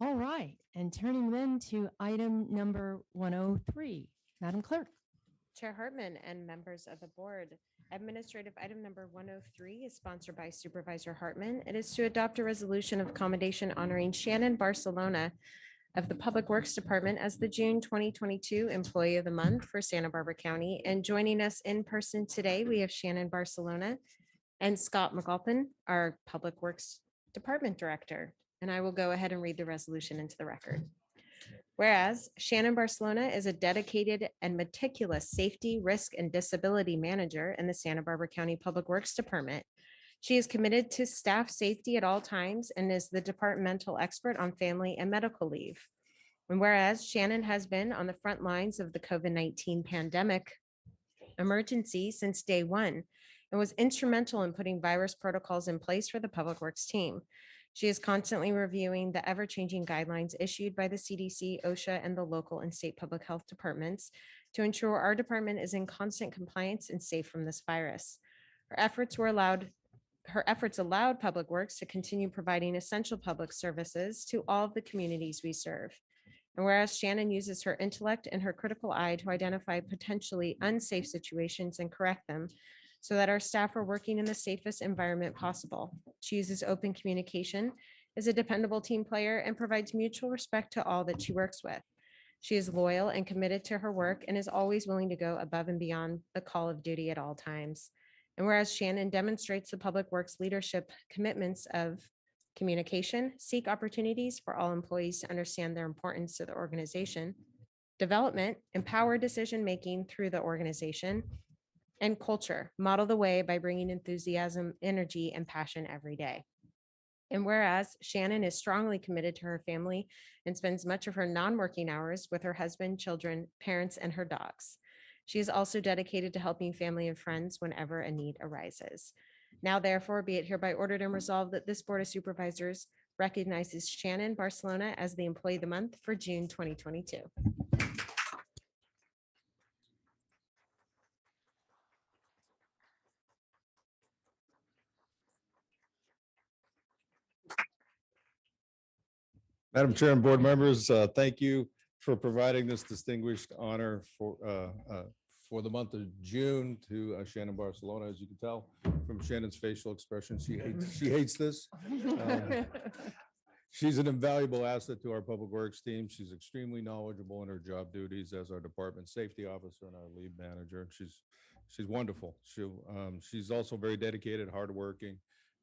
All right, and turning then to item number 103, Madam Clerk. Chair Hartman and members of the board, Administrative item number 103 is sponsored by Supervisor Hartman. It is to adopt a resolution of commendation honoring Shannon Barcelona of the Public Works Department as the June 2022 Employee of the Month for Santa Barbara County. And joining us in person today, we have Shannon Barcelona and Scott McAlpin, our Public Works Department Director. And I will go ahead and read the resolution into the record. Whereas Shannon Barcelona is a dedicated and meticulous safety, risk, and disability manager in the Santa Barbara County Public Works Department. She is committed to staff safety at all times and is the departmental expert on family and medical leave. And whereas Shannon has been on the front lines of the COVID-19 pandemic emergency since day one and was instrumental in putting virus protocols in place for the Public Works team. She is constantly reviewing the ever-changing guidelines issued by the CDC, OSHA, and the local and state public health departments to ensure our department is in constant compliance and safe from this virus. Her efforts allowed Public Works to continue providing essential public services to all of the communities we serve. And whereas Shannon uses her intellect and her critical eye to identify potentially unsafe situations and correct them, so that our staff are working in the safest environment possible. She uses open communication, is a dependable team player, and provides mutual respect to all that she works with. She is loyal and committed to her work and is always willing to go above and beyond the call of duty at all times. And whereas Shannon demonstrates the Public Works leadership commitments of communication, seek opportunities for all employees to understand their importance to the organization, development, empower decision-making through the organization, and culture, model the way by bringing enthusiasm, energy, and passion every day. And whereas Shannon is strongly committed to her family and spends much of her non-working hours with her husband, children, parents, and her dogs. She is also dedicated to helping family and friends whenever a need arises. Now, therefore, be it hereby ordered and resolved that this Board of Supervisors recognizes Shannon Barcelona as the Employee of the Month for June 2022. Madam Chair and board members, thank you for providing this distinguished honor for the month of June to Shannon Barcelona. As you can tell from Shannon's facial expression, she hates this. She's an invaluable asset to our Public Works team. She's extremely knowledgeable in her job duties as our department safety officer and our lead manager. She's wonderful. She's also very dedicated, hardworking,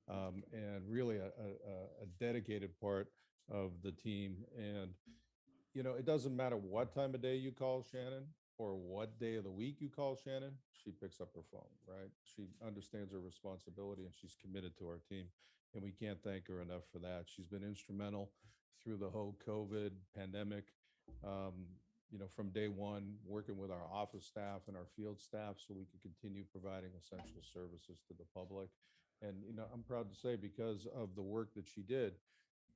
and really a dedicated part of the team. And you know, it doesn't matter what time of day you call Shannon or what day of the week you call Shannon, she picks up her phone, right? She understands her responsibility and she's committed to our team. And we can't thank her enough for that. She's been instrumental through the whole COVID pandemic, you know, from day one, working with our office staff and our field staff so we can continue providing essential services to the public. And, you know, I'm proud to say because of the work that she did,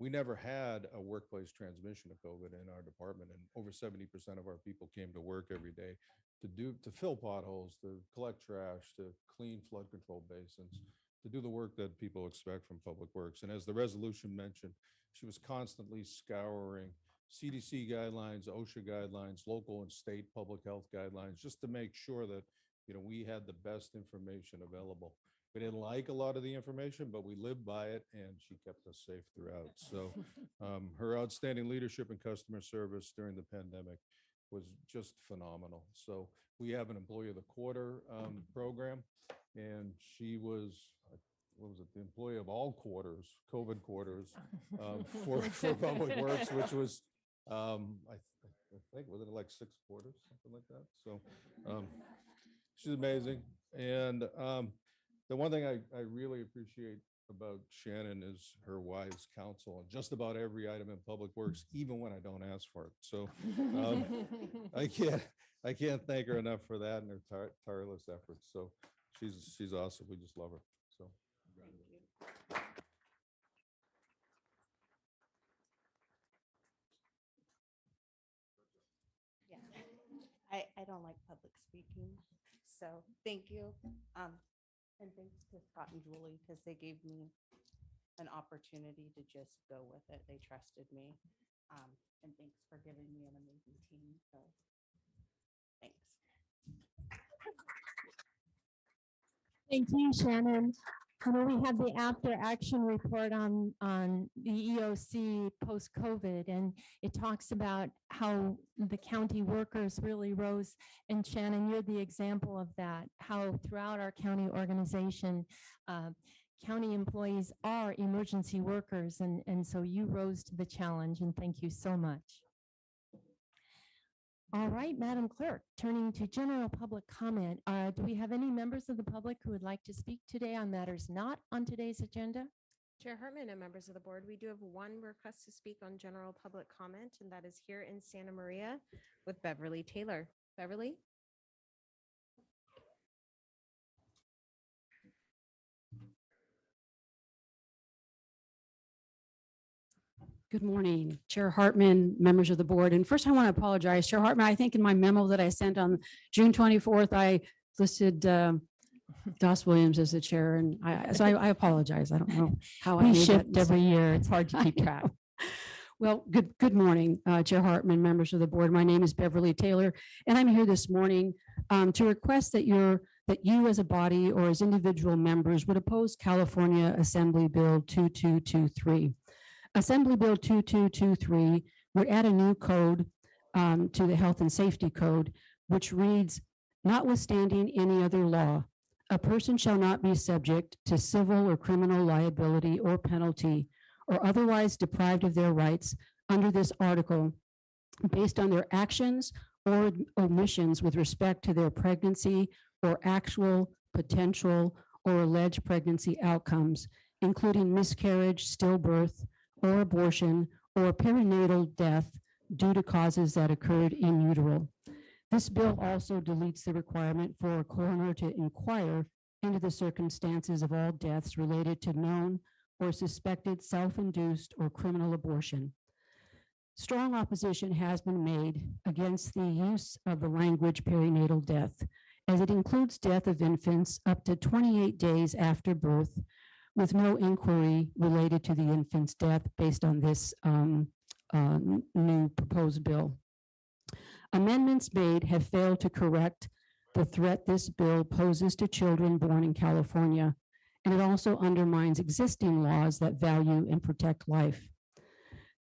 we never had a workplace transmission of COVID in our department, and over 70% of our people came to work every day to fill potholes, to collect trash, to clean flood control basins, to do the work that people expect from Public Works. And as the resolution mentioned, she was constantly scouring CDC guidelines, OSHA guidelines, local and state public health guidelines, just to make sure that, you know, we had the best information available. We didn't like a lot of the information, but we lived by it and she kept us safe throughout. So her outstanding leadership and customer service during the pandemic was just phenomenal. So we have an Employee of the Quarter program, and she was, what was it, the Employee of all quarters, COVID quarters for Public Works, which was, I think, was it like 6 quarters, something like that? So she's amazing. And the one thing I really appreciate about Shannon is her wise counsel on just about every item in Public Works, even when I don't ask for it. So I can't thank her enough for that and her tireless efforts. So she's awesome. We just love her. So yeah, I don't like public speaking, so thank you. And thanks to Scott and Julie because they gave me an opportunity to just go with it. They trusted me. And thanks for giving me an amazing team. So thanks. Thank you, Shannon. I know we have the after action report on the EOC post-COVID, and it talks about how the county workers really rose. And Shannon, you're the example of that, how throughout our county organization, county employees are emergency workers. And so you rose to the challenge, and thank you so much. All right, Madam Clerk, turning to general public comment. Do we have any members of the public who would like to speak today on matters not on today's agenda? Chair Hartman and members of the board, we do have one request to speak on general public comment, and that is here in Santa Maria with Beverly Taylor. Beverly? Good morning, Chair Hartman, members of the board. And first I want to apologize, Chair Hartman, I think in my memo that I sent on June 24th, I listed Doss Williams as the chair, and I apologize. I don't know how I We made that shift every mistake. year. It's hard to keep track. Well, good morning, Chair Hartman, members of the board. My name is Beverly Taylor, and I'm here this morning to request that you as a body or as individual members would oppose California Assembly Bill 2223. Assembly Bill 2223 would add a new code to the Health and Safety Code, which reads, notwithstanding any other law, a person shall not be subject to civil or criminal liability or penalty or otherwise deprived of their rights under this article based on their actions or omissions with respect to their pregnancy or actual, potential, or alleged pregnancy outcomes, including miscarriage, stillbirth, or abortion, or perinatal death due to causes that occurred in utero. This bill also deletes the requirement for a coroner to inquire into the circumstances of all deaths related to known or suspected self-induced or criminal abortion. Strong opposition has been made against the use of the language perinatal death, as it includes death of infants up to 28 days after birth, with no inquiry related to the infant's death based on this new proposed bill. Amendments made have failed to correct the threat this bill poses to children born in California, and it also undermines existing laws that value and protect life.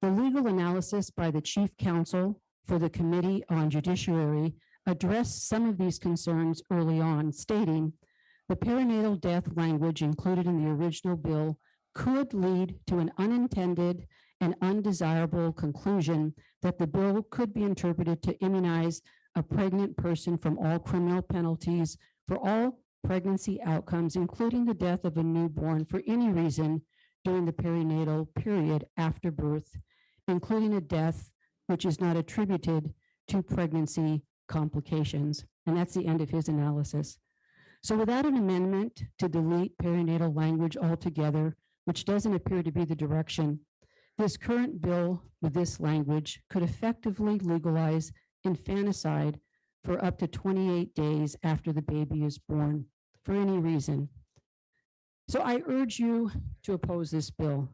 The legal analysis by the Chief Counsel for the Committee on Judiciary addressed some of these concerns early on, stating, the perinatal death language included in the original bill could lead to an unintended and undesirable conclusion that the bill could be interpreted to immunize a pregnant person from all criminal penalties for all pregnancy outcomes, including the death of a newborn for any reason during the perinatal period after birth, including a death which is not attributed to pregnancy complications. And that's the end of his analysis. So without an amendment to delete perinatal language altogether, which doesn't appear to be the direction, this current bill with this language could effectively legalize infanticide for up to 28 days after the baby is born for any reason. So I urge you to oppose this bill,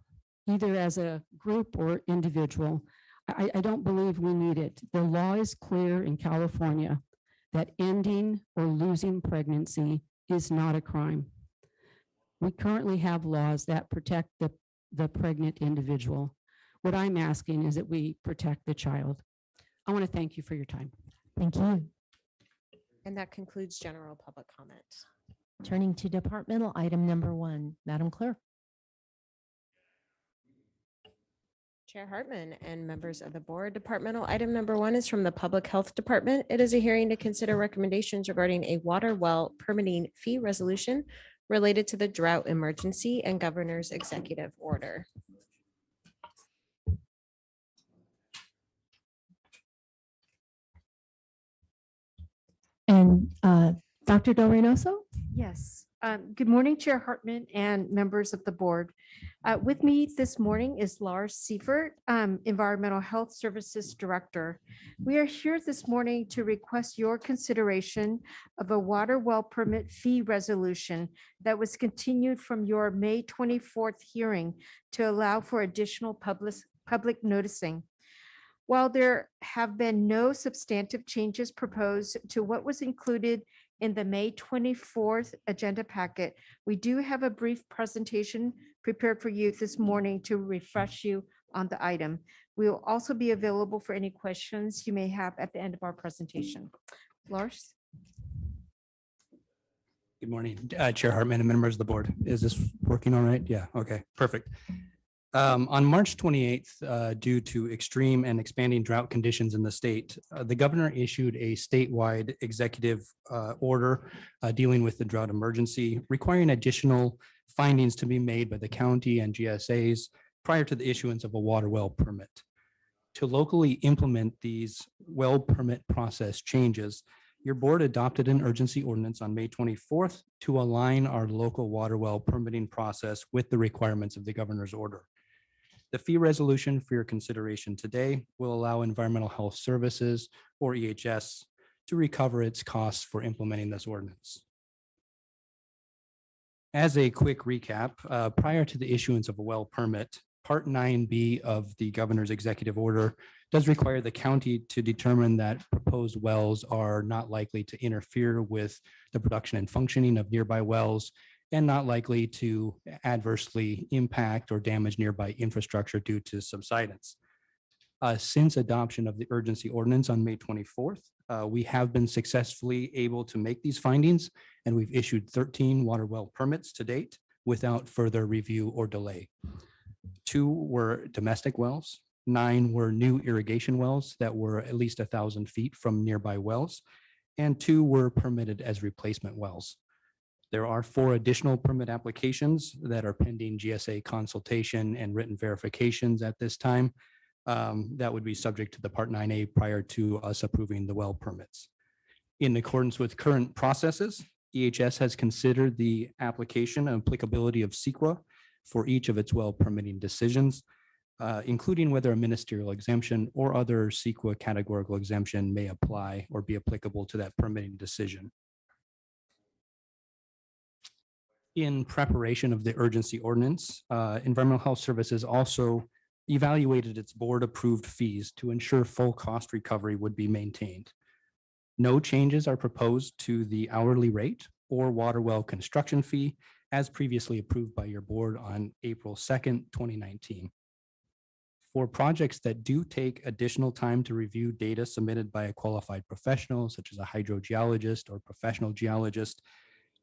either as a group or individual. I don't believe we need it. The law is clear in California that ending or losing pregnancy is not a crime. We currently have laws that protect the pregnant individual. What I'm asking is that we protect the child. I want to thank you for your time. Thank you. And that concludes general public comment. Turning to departmental item number 1, Madam Clerk. Chair Hartman and members of the board, departmental item number 1 is from the Public Health Department. It is a hearing to consider recommendations regarding a water well permitting fee resolution related to the drought emergency and governor's executive order. And Dr. Del Reynoso? Yes. Good morning, Chair Hartman and members of the board. With me this morning is Lars Seifert, Environmental Health Services Director. We are here this morning to request your consideration of a water well permit fee resolution that was continued from your May 24th hearing to allow for additional public noticing. While there have been no substantive changes proposed to what was included in the May 24th agenda packet. We do have a brief presentation prepared for you this morning to refresh you on the item. We will also be available for any questions you may have at the end of our presentation. Lars? Good morning, Chair Hartman and members of the board. Is this working all right? Yeah, okay, perfect. On March 28th, due to extreme and expanding drought conditions in the state, the governor issued a statewide executive order dealing with the drought emergency, requiring additional findings to be made by the county and GSAs prior to the issuance of a water well permit. To locally implement these well permit process changes, your board adopted an urgency ordinance on May 24th to align our local water well permitting process with the requirements of the governor's order. The fee resolution for your consideration today will allow Environmental Health Services, or EHS, to recover its costs for implementing this ordinance. As a quick recap, prior to the issuance of a well permit, Part 9B of the governor's executive order does require the county to determine that proposed wells are not likely to interfere with the production and functioning of nearby wells and not likely to adversely impact or damage nearby infrastructure due to subsidence. Since adoption of the urgency ordinance on May 24th, we have been successfully able to make these findings, and we've issued 13 water well permits to date without further review or delay. 2 were domestic wells, 9 were new irrigation wells that were at least 1,000 feet from nearby wells, and 2 were permitted as replacement wells. There are 4 additional permit applications that are pending GSA consultation and written verifications at this time. That would be subject to the Part 9A prior to us approving the well permits. In accordance with current processes, EHS has considered the application and applicability of CEQA for each of its well permitting decisions, including whether a ministerial exemption or other CEQA categorical exemption may apply or be applicable to that permitting decision. In preparation of the urgency ordinance, Environmental Health Services also evaluated its board-approved fees to ensure full cost recovery would be maintained. No changes are proposed to the hourly rate or water well construction fee as previously approved by your board on April 2nd, 2019. For projects that do take additional time to review data submitted by a qualified professional, such as a hydrogeologist or professional geologist,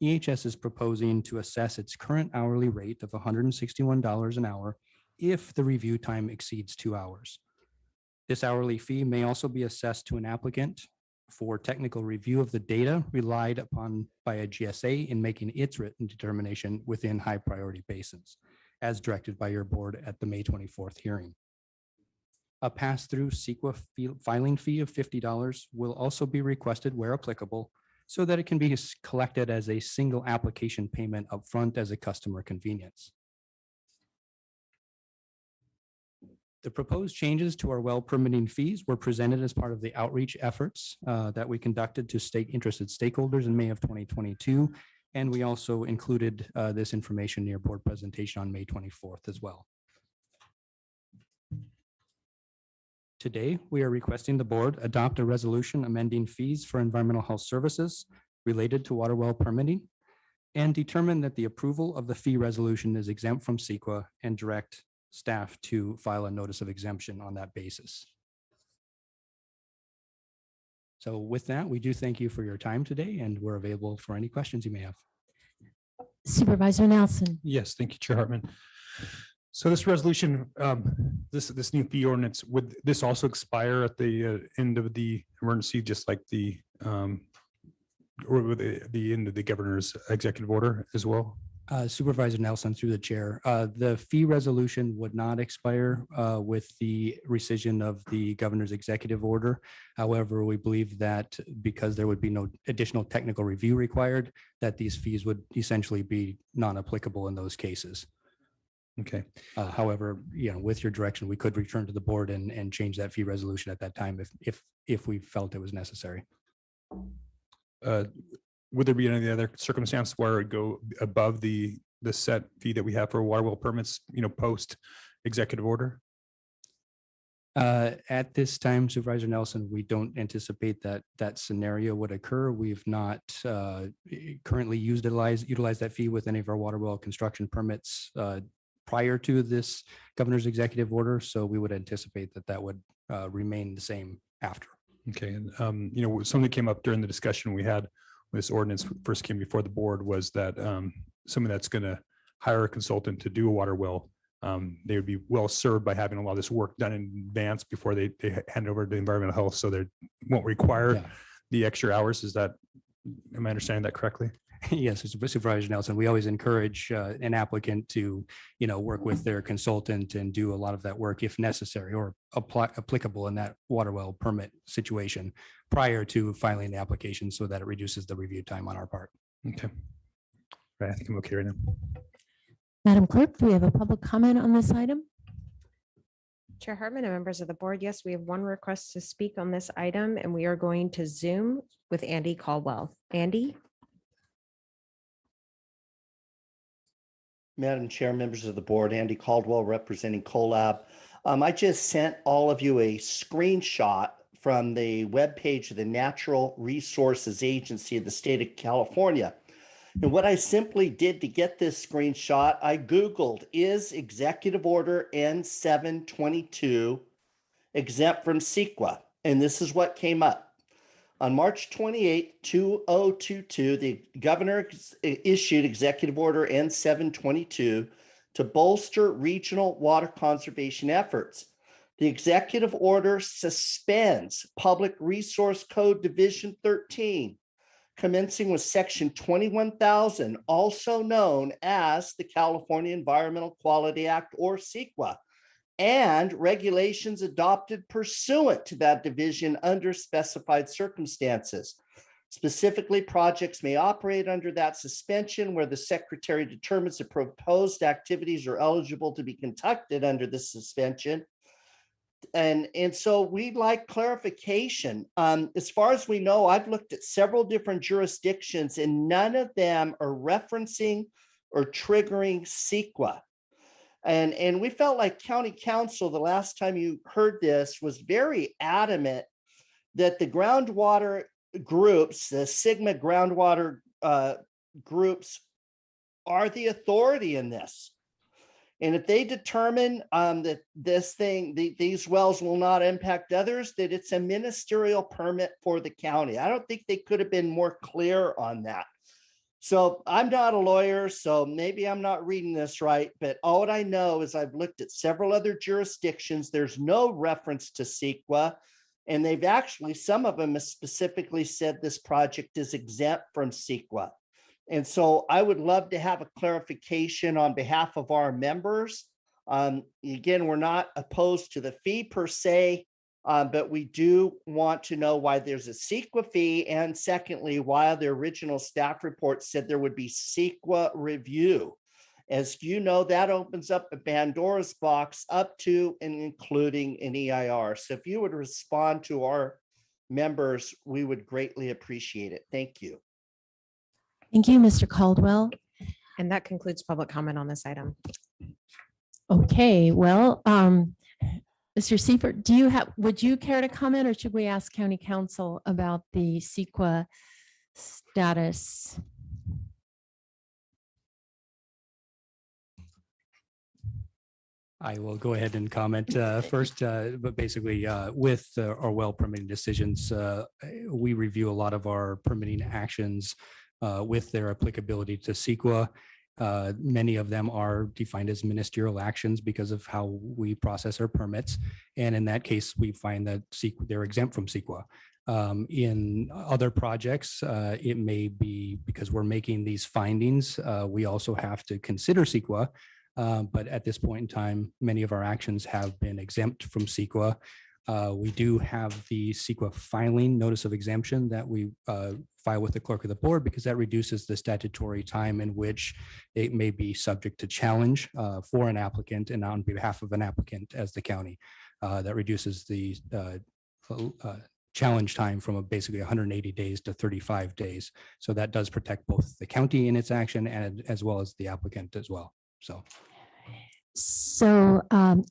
EHS is proposing to assess its current hourly rate of $161 an hour if the review time exceeds 2 hours. This hourly fee may also be assessed to an applicant for technical review of the data relied upon by a GSA in making its written determination within high priority basins, as directed by your board at the May 24th hearing. A pass-through CEQA filing fee of $50 will also be requested where applicable, so that it can be collected as a single application payment upfront as a customer convenience. The proposed changes to our well permitting fees were presented as part of the outreach efforts that we conducted to interested stakeholders in May of 2022. And we also included this information in your board presentation on May 24th as well. Today, we are requesting the board adopt a resolution amending fees for environmental health services related to water well permitting and determine that the approval of the fee resolution is exempt from CEQA and direct staff to file a notice of exemption on that basis. So with that, we do thank you for your time today, and we're available for any questions you may have. Supervisor Nelson. Yes, thank you, Chair Hartman. So this resolution, this new fee ordinance, would this also expire at the end of the emergency, just like the or with the end of the governor's executive order as well? Supervisor Nelson, through the chair, the fee resolution would not expire with the rescission of the governor's executive order. However, we believe that because there would be no additional technical review required, that these fees would essentially be non-applicable in those cases. Okay. However, with your direction, we could return to the board and change that fee resolution at that time if we felt it was necessary. Would there be any other circumstance where it would go above the set fee that we have for water well permits, post executive order? At this time, Supervisor Nelson, we don't anticipate that that scenario would occur. We've not currently utilized that fee with any of our water well construction permits prior to this governor's executive order. So we would anticipate that that would remain the same after. Okay, and something that came up during the discussion we had when this ordinance first came before the board was that someone that's going to hire a consultant to do a water well, they would be well served by having a lot of this work done in advance before they hand over to environmental health, so they won't require the extra hours. Am I understanding that correctly? Yes, Supervisor Nelson, we always encourage an applicant to, work with their consultant and do a lot of that work if necessary or applicable in that water well permit situation prior to filing the application so that it reduces the review time on our part. Okay. Right, I think I'm okay right now. Madam Clerk, do we have a public comment on this item? Chair Hartman and members of the board, yes, we have one request to speak on this item, and we are going to Zoom with Andy Caldwell. Andy? Madam Chair, members of the board, Andy Caldwell representing CoLab. I just sent all of you a screenshot from the webpage of the Natural Resources Agency of the state of California. And what I simply did to get this screenshot, I Googled, is Executive Order N722 exempt from CEQA? And this is what came up. On March 28, 2022, the governor issued Executive Order N722 to bolster regional water conservation efforts. The executive order suspends Public Resource Code Division 13, commencing with Section 21,000, also known as the California Environmental Quality Act, or CEQA, and regulations adopted pursuant to that division under specified circumstances. Specifically, projects may operate under that suspension where the secretary determines the proposed activities are eligible to be conducted under the suspension. And so we'd like clarification. As far as we know, I've looked at several different jurisdictions and none of them are referencing or triggering CEQA. And we felt like county council, the last time you heard this, was very adamant that the groundwater groups, the Sigma groundwater groups, are the authority in this. And if they determine that these wells will not impact others, that it's a ministerial permit for the county. I don't think they could have been more clear on that. So I'm not a lawyer, so maybe I'm not reading this right, but all I know is I've looked at several other jurisdictions. There's no reference to CEQA, and they've actually, some of them have specifically said this project is exempt from CEQA. And so I would love to have a clarification on behalf of our members. Again, we're not opposed to the fee per se, but we do want to know why there's a CEQA fee. And secondly, why the original staff report said there would be CEQA review. As you know, that opens up a Pandora's box up to and including an EIR. So if you would respond to our members, we would greatly appreciate it. Thank you. Thank you, Mr. Caldwell. And that concludes public comment on this item. Okay, well, Mr. Seifert, would you care to comment, or should we ask County Council about the CEQA status? I will go ahead and comment first, but basically with our well permitting decisions, we review a lot of our permitting actions with their applicability to CEQA. Many of them are defined as ministerial actions because of how we process our permits. And in that case, we find that they're exempt from CEQA. In other projects, it may be because we're making these findings, we also have to consider CEQA. But at this point in time, many of our actions have been exempt from CEQA. We do have the CEQA filing notice of exemption that we file with the clerk of the board because that reduces the statutory time in which it may be subject to challenge for an applicant and on behalf of an applicant as the county. That reduces the challenge time from basically 180 days to 35 days. So that does protect both the county in its action and as well as the applicant as well. So. So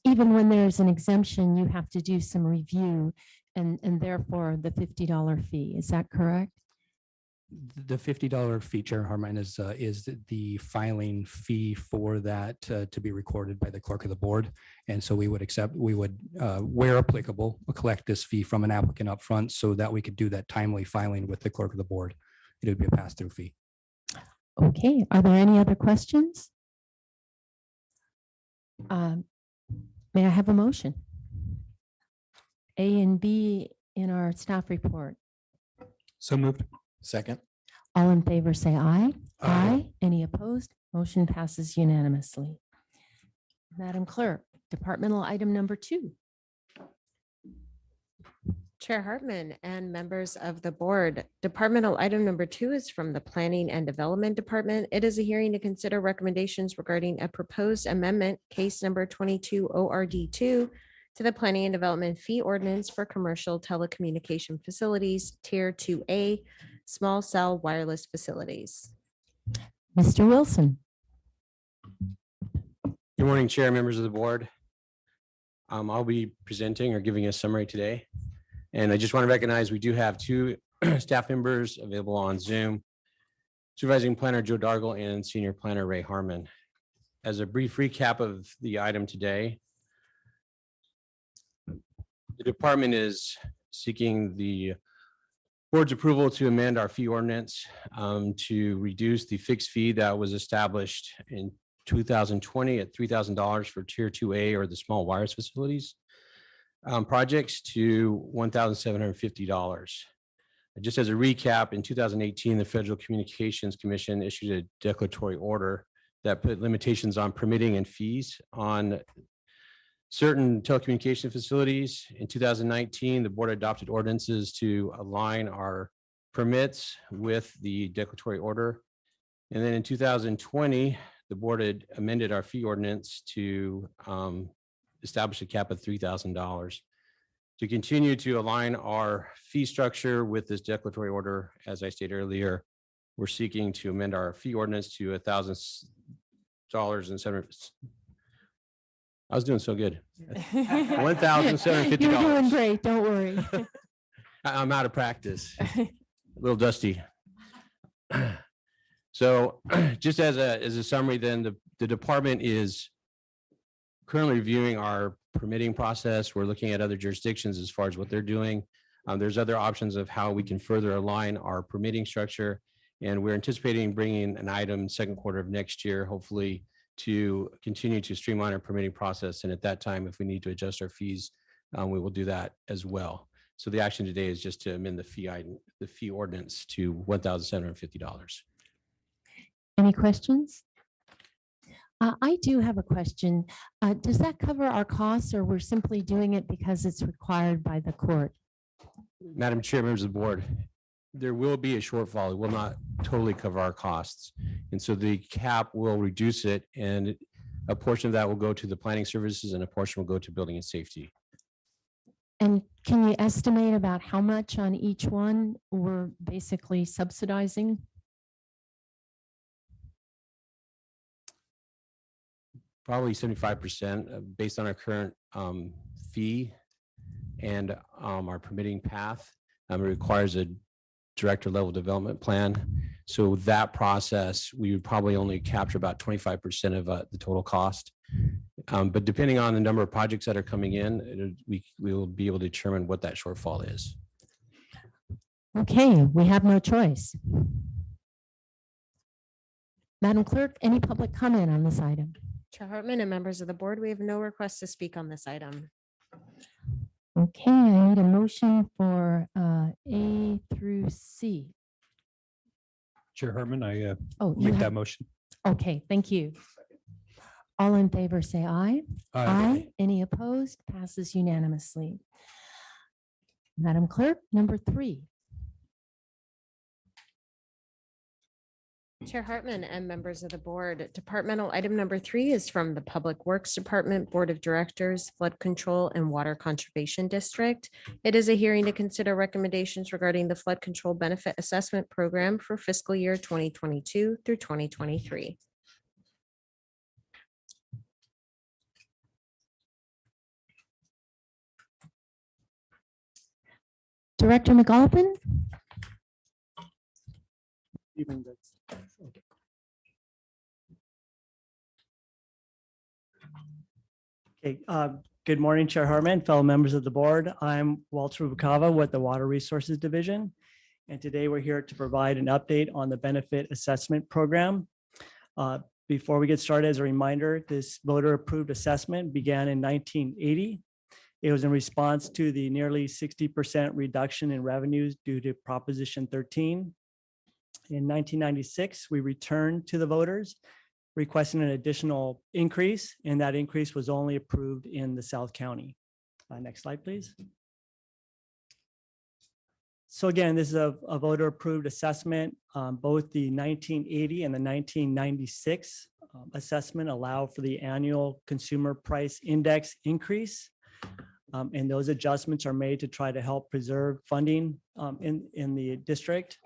even when there's an exemption, you have to do some review and therefore the $50 fee. Is that correct? The $50 fee, Chair Hartman, is the filing fee for that to be recorded by the clerk of the board. And so we would where applicable, collect this fee from an applicant upfront so that we could do that timely filing with the clerk of the board. It would be a pass-through fee. Okay, are there any other questions? May I have a motion? A and B in our staff report. So moved. Second. All in favor, say aye. Aye. Any opposed? Motion passes unanimously. Madam Clerk, departmental item number 2. Chair Hartman and members of the board, departmental item number 2 is from the Planning and Development Department. It is a hearing to consider recommendations regarding a proposed amendment, case number 22 ORD2, to the Planning and Development Fee Ordinance for Commercial Telecommunication Facilities, Tier 2A, Small Cell Wireless Facilities. Mr. Wilson. Good morning, Chair, members of the board. I'll be presenting or giving a summary today. And I just want to recognize we do have 2 staff members available on Zoom, Supervising Planner Joe Dargle and Senior Planner Ray Harmon. As a brief recap of the item today, the department is seeking the board's approval to amend our fee ordinance to reduce the fixed fee that was established in 2020 at $3,000 for Tier 2A or the small wireless facilities projects to $1,750. Just as a recap, in 2018, the Federal Communications Commission issued a declaratory order that put limitations on permitting and fees on certain telecommunication facilities. In 2019, the board adopted ordinances to align our permits with the declaratory order. And then in 2020, the board had amended our fee ordinance to establish a cap of $3,000. To continue to align our fee structure with this declaratory order, as I stated earlier, we're seeking to amend our fee ordinance to $1,000 I was doing so good. $1,750. You're doing great. Don't worry. I'm out of practice. A little dusty. So just as a summary, then the department is currently reviewing our permitting process. We're looking at other jurisdictions as far as what they're doing. There's other options of how we can further align our permitting structure. And we're anticipating bringing an item second quarter of next year, hopefully, to continue to streamline our permitting process. And at that time, if we need to adjust our fees, we will do that as well. So the action today is just to amend the fee ordinance to $1,750. Any questions? I do have a question. Does that cover our costs or we're simply doing it because it's required by the court? Madam Chair, members of the board, there will be a shortfall. It will not totally cover our costs. And so the cap will reduce it, and a portion of that will go to the planning services and a portion will go to building and safety. And can you estimate about how much on each one we're basically subsidizing? Probably 75% based on our current fee and our permitting path. It requires a director level development plan. So that process, we would probably only capture about 25% of the total cost. But depending on the number of projects that are coming in, we will be able to determine what that shortfall is. Okay, we have no choice. Madam Clerk, any public comment on this item? Chair Hartman and members of the board, we have no requests to speak on this item. Okay, I need a motion for A through C. Chair Hartman, I you make have- that motion. Okay, thank you. All in favor, say aye. Aye. Any opposed? Passes unanimously. Madam Clerk, number 3. Chair Hartman and members of the board, departmental item number 3 is from the Public Works Department, Board of Directors, Flood Control and Water Conservation District. It is a hearing to consider recommendations regarding the Flood Control Benefit Assessment Program for fiscal year 2022 through 2023. Director McAlpin? Okay, good morning, Chair Hartman, fellow members of the board. I'm Walter Bukava with the Water Resources Division. And today we're here to provide an update on the benefit assessment program. Before we get started, as a reminder, this voter approved assessment began in 1980. It was in response to the nearly 60% reduction in revenues due to Proposition 13. In 1996, we returned to the voters requesting an additional increase, and that increase was only approved in the South County. Next slide, please. So again, this is a voter approved assessment. Both the 1980 and the 1996 assessment allow for the annual consumer price index increase. And those adjustments are made to try to help preserve funding in the district.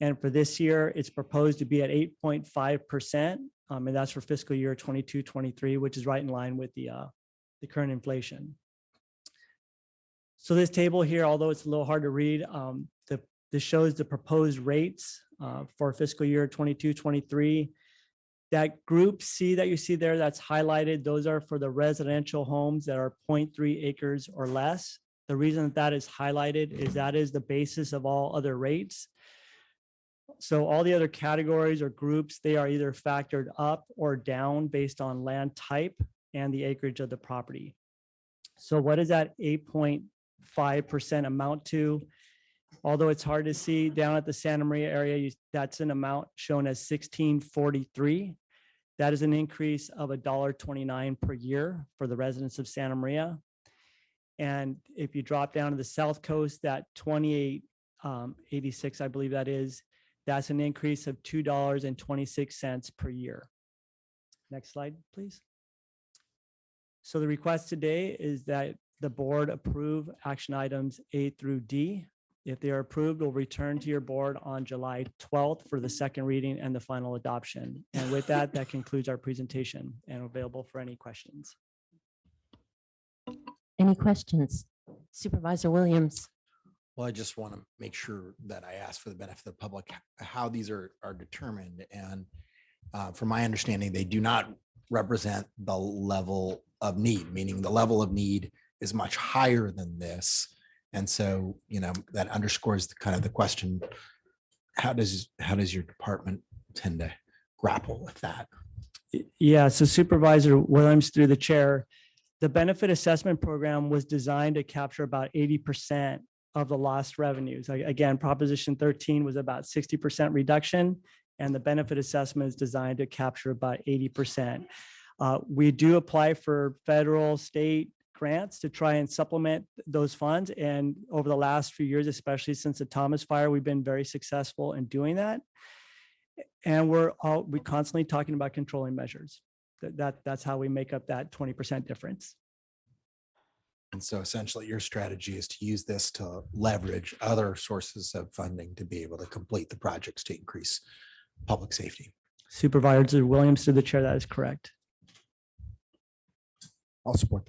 And for this year, it's proposed to be at 8.5%. And that's for fiscal year 22-23, which is right in line with the current inflation. So this table here, although it's a little hard to read, this shows the proposed rates for fiscal year 22-23. That group C that you see there that's highlighted, those are for the residential homes that are 0.3 acres or less. The reason that is highlighted is that is the basis of all other rates. So all the other categories or groups, they are either factored up or down based on land type and the acreage of the property. So what does that 8.5% amount to? Although it's hard to see down at the Santa Maria area, that's an amount shown as 1643. That is an increase of $1.29 per year for the residents of Santa Maria. And if you drop down to the South Coast, that 2886, I believe that is, that's an increase of $2.26 per year. Next slide, please. So the request today is that the board approve action items A through D. If they are approved, we'll return to your board on July 12th for the second reading and the final adoption. And with that, that concludes our presentation and available for any questions. Any questions? Supervisor Williams? Well, I just want to make sure that I ask for the benefit of the public how these are determined. And from my understanding, they do not represent the level of need, meaning the level of need is much higher than this. And so, you know, that underscores the kind of the question, how does your department tend to grapple with that? Yeah, so Supervisor Williams, through the chair, the benefit assessment program was designed to capture about 80% of the lost revenues. Again, Proposition 13 was about 60% reduction, and the benefit assessment is designed to capture about 80%. We do apply for federal, state grants to try and supplement those funds. And over the last few years, especially since the Thomas fire, we've been very successful in doing that. And we're constantly talking about controlling measures. That's how we make up that 20% difference. And so essentially your strategy is to use this to leverage other sources of funding to be able to complete the projects to increase public safety. Supervisor Williams, through the chair, that is correct. I'll support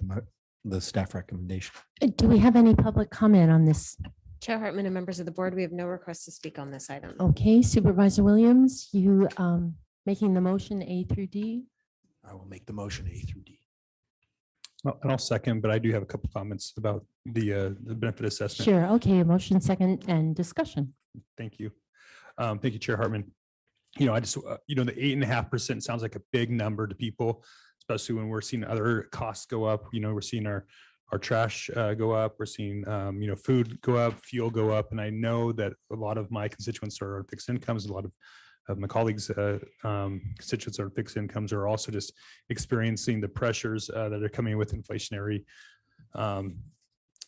the staff recommendation. Do we have any public comment on this? Chair Hartman and members of the board, we have no requests to speak on this item. Okay, Supervisor Williams, you making the motion A through D? I will make the motion A through D. And I'll second, but I do have a couple comments about the benefit assessment. Sure. Okay, a motion second and discussion. Thank you. Thank you, Chair Hartman. You know, I just, you know, the 8.5% sounds like a big number to people, especially when we're seeing other costs go up. You know, we're seeing our trash go up. We're seeing, you know, food go up, fuel go up. And I know that a lot of my constituents are fixed incomes. A lot of my colleagues' constituents are fixed incomes are also just experiencing the pressures that are coming with inflationary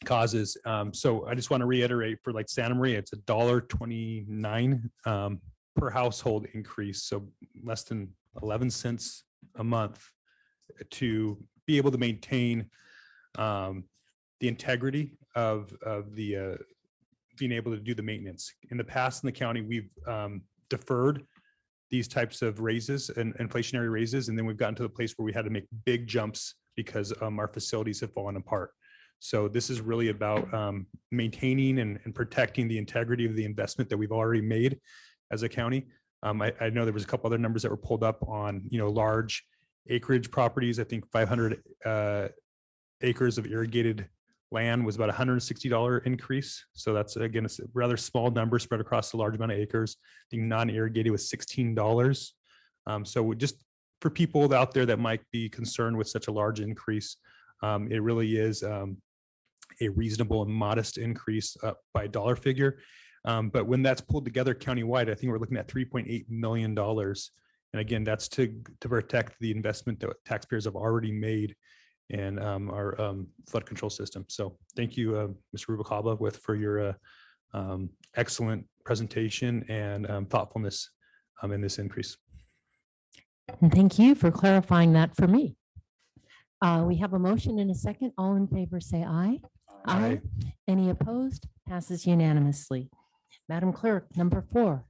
causes. So I just want to reiterate for like Santa Maria, it's $1.29 per household increase. So less than 11 cents a month to be able to maintain the integrity of the being able to do the maintenance. In the past in the county, we've deferred these types of raises and inflationary raises, and then we've gotten to the place where we had to make big jumps because our facilities have fallen apart. So this is really about maintaining and protecting the integrity of the investment that we've already made as a county. I know there was a couple other numbers that were pulled up on, large acreage properties. I think 500 acres of irrigated land was about $160 increase. So that's, again, it's a rather small number spread across a large amount of acres. I think non-irrigated was $16. So just for people out there that might be concerned with such a large increase, it really is a reasonable and modest increase by dollar figure. But when that's pulled together countywide, I think we're looking at $3.8 million. And again, that's to protect the investment that taxpayers have already made in our flood control system. So thank you, Mr. Rubalcaba, for your excellent presentation and thoughtfulness in this increase. And thank you for clarifying that for me. We have a motion and a second. All in favor, say aye. Aye. Any opposed? Passes unanimously. Madam Clerk, number 4.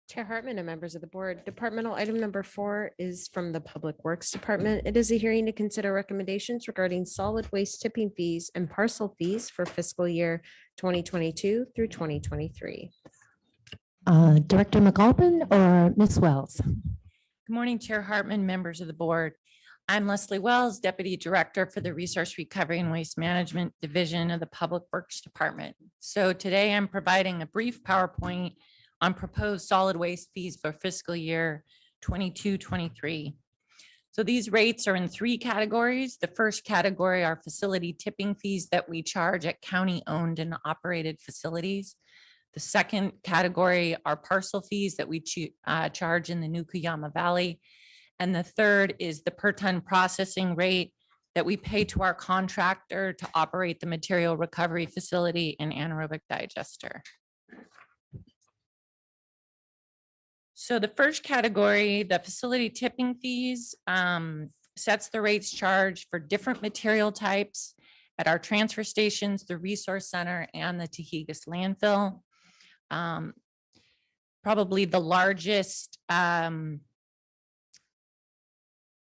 Chair Hartman and members of the board, departmental item number 4 is from the Public Works Department. It is a hearing to consider recommendations regarding solid waste tipping fees and parcel fees for fiscal year 2022 through 2023. Director McAlpin or Ms. Wells? Good morning, Chair Hartman, members of the board. I'm Leslie Wells, Deputy Director for the Resource Recovery and Waste Management Division of the Public Works Department. So today I'm providing a brief PowerPoint on proposed solid waste fees for fiscal year 22-23. So these rates are in 3 categories. The first category are facility tipping fees that we charge at county-owned and operated facilities. The second category are parcel fees that we charge in the New Cuyama Valley. And the third is the per ton processing rate that we pay to our contractor to operate the material recovery facility and anaerobic digester. So the first category, the facility tipping fees, sets the rates charged for different material types at our transfer stations, the resource center, and the Tahigas landfill. Probably the largest,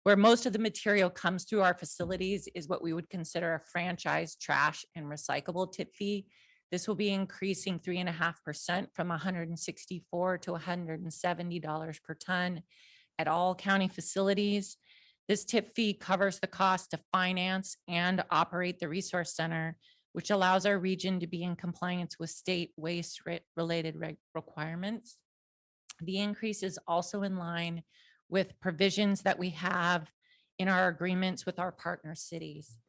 where most of the material comes through our facilities, is what we would consider a franchise trash and recyclable tip fee. This will be increasing 3.5% from $164 to $170 per ton at all county facilities. This tip fee covers the cost to finance and operate the resource center, which allows our region to be in compliance with state waste related requirements. The increase is also in line with provisions that we have in our agreements with our partner cities.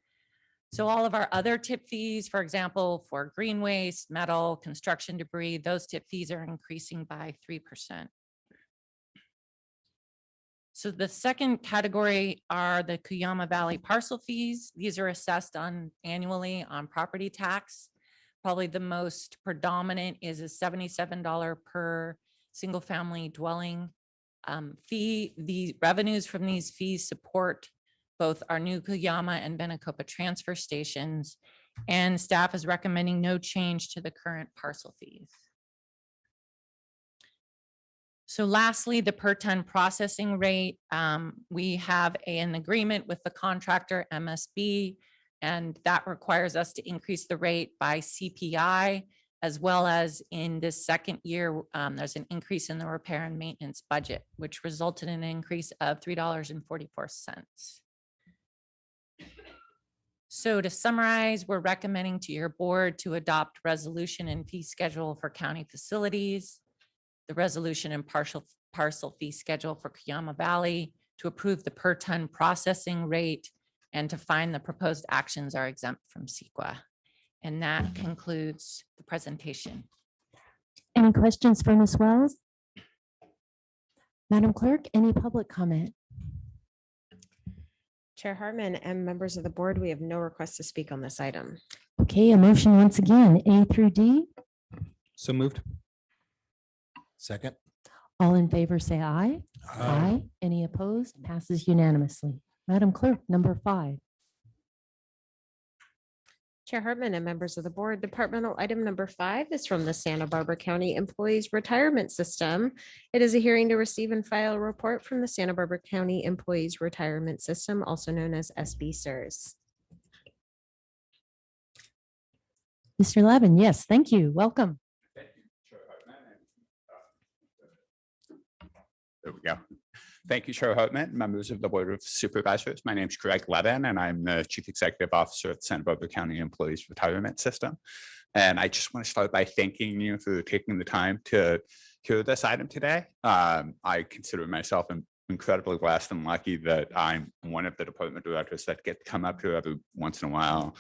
So all of our other tip fees, for example, for green waste, metal, construction debris, those tip fees are increasing by 3%. So the second category are the Cuyama Valley parcel fees. These are assessed annually on property tax. Probably the most predominant is a $77 per single family dwelling fee. The revenues from these fees support both our New Cuyama and Benecopa transfer stations, and staff is recommending no change to the current parcel fees. So lastly, the per ton processing rate, we have an agreement with the contractor MSB, and that requires us to increase the rate by CPI, as well as in this second year, there's an increase in the repair and maintenance budget, which resulted in an increase of $3.44. So to summarize, we're recommending to your board to adopt resolution and fee schedule for county facilities, the resolution and parcel fee schedule for Cuyama Valley, to approve the per ton processing rate, and to find the proposed actions are exempt from CEQA. And that concludes the presentation. Any questions for Ms. Wells? Madam Clerk, any public comment? Chair Hartman and members of the board, we have no requests to speak on this item. Okay, a motion once again, A through D. So moved. Second. All in favor, say aye. Aye. Any opposed? Passes unanimously. Madam Clerk, number 5. Chair Hartman and members of the board, departmental item number 5 is from the Santa Barbara County Employees Retirement System. It is a hearing to receive and file a report from the Santa Barbara County Employees Retirement System, also known as SBSERS. Mr. Levin, yes, thank you. Welcome. There we go. Thank you, Chair Hartman, members of the Board of Supervisors. My name is Greg Levin, and I'm the Chief Executive Officer of the Santa Barbara County Employees Retirement System. And I just want to start by thanking you for taking the time to hear this item today. I consider myself incredibly blessed and lucky that I'm one of the department directors that get to come up here every once in a while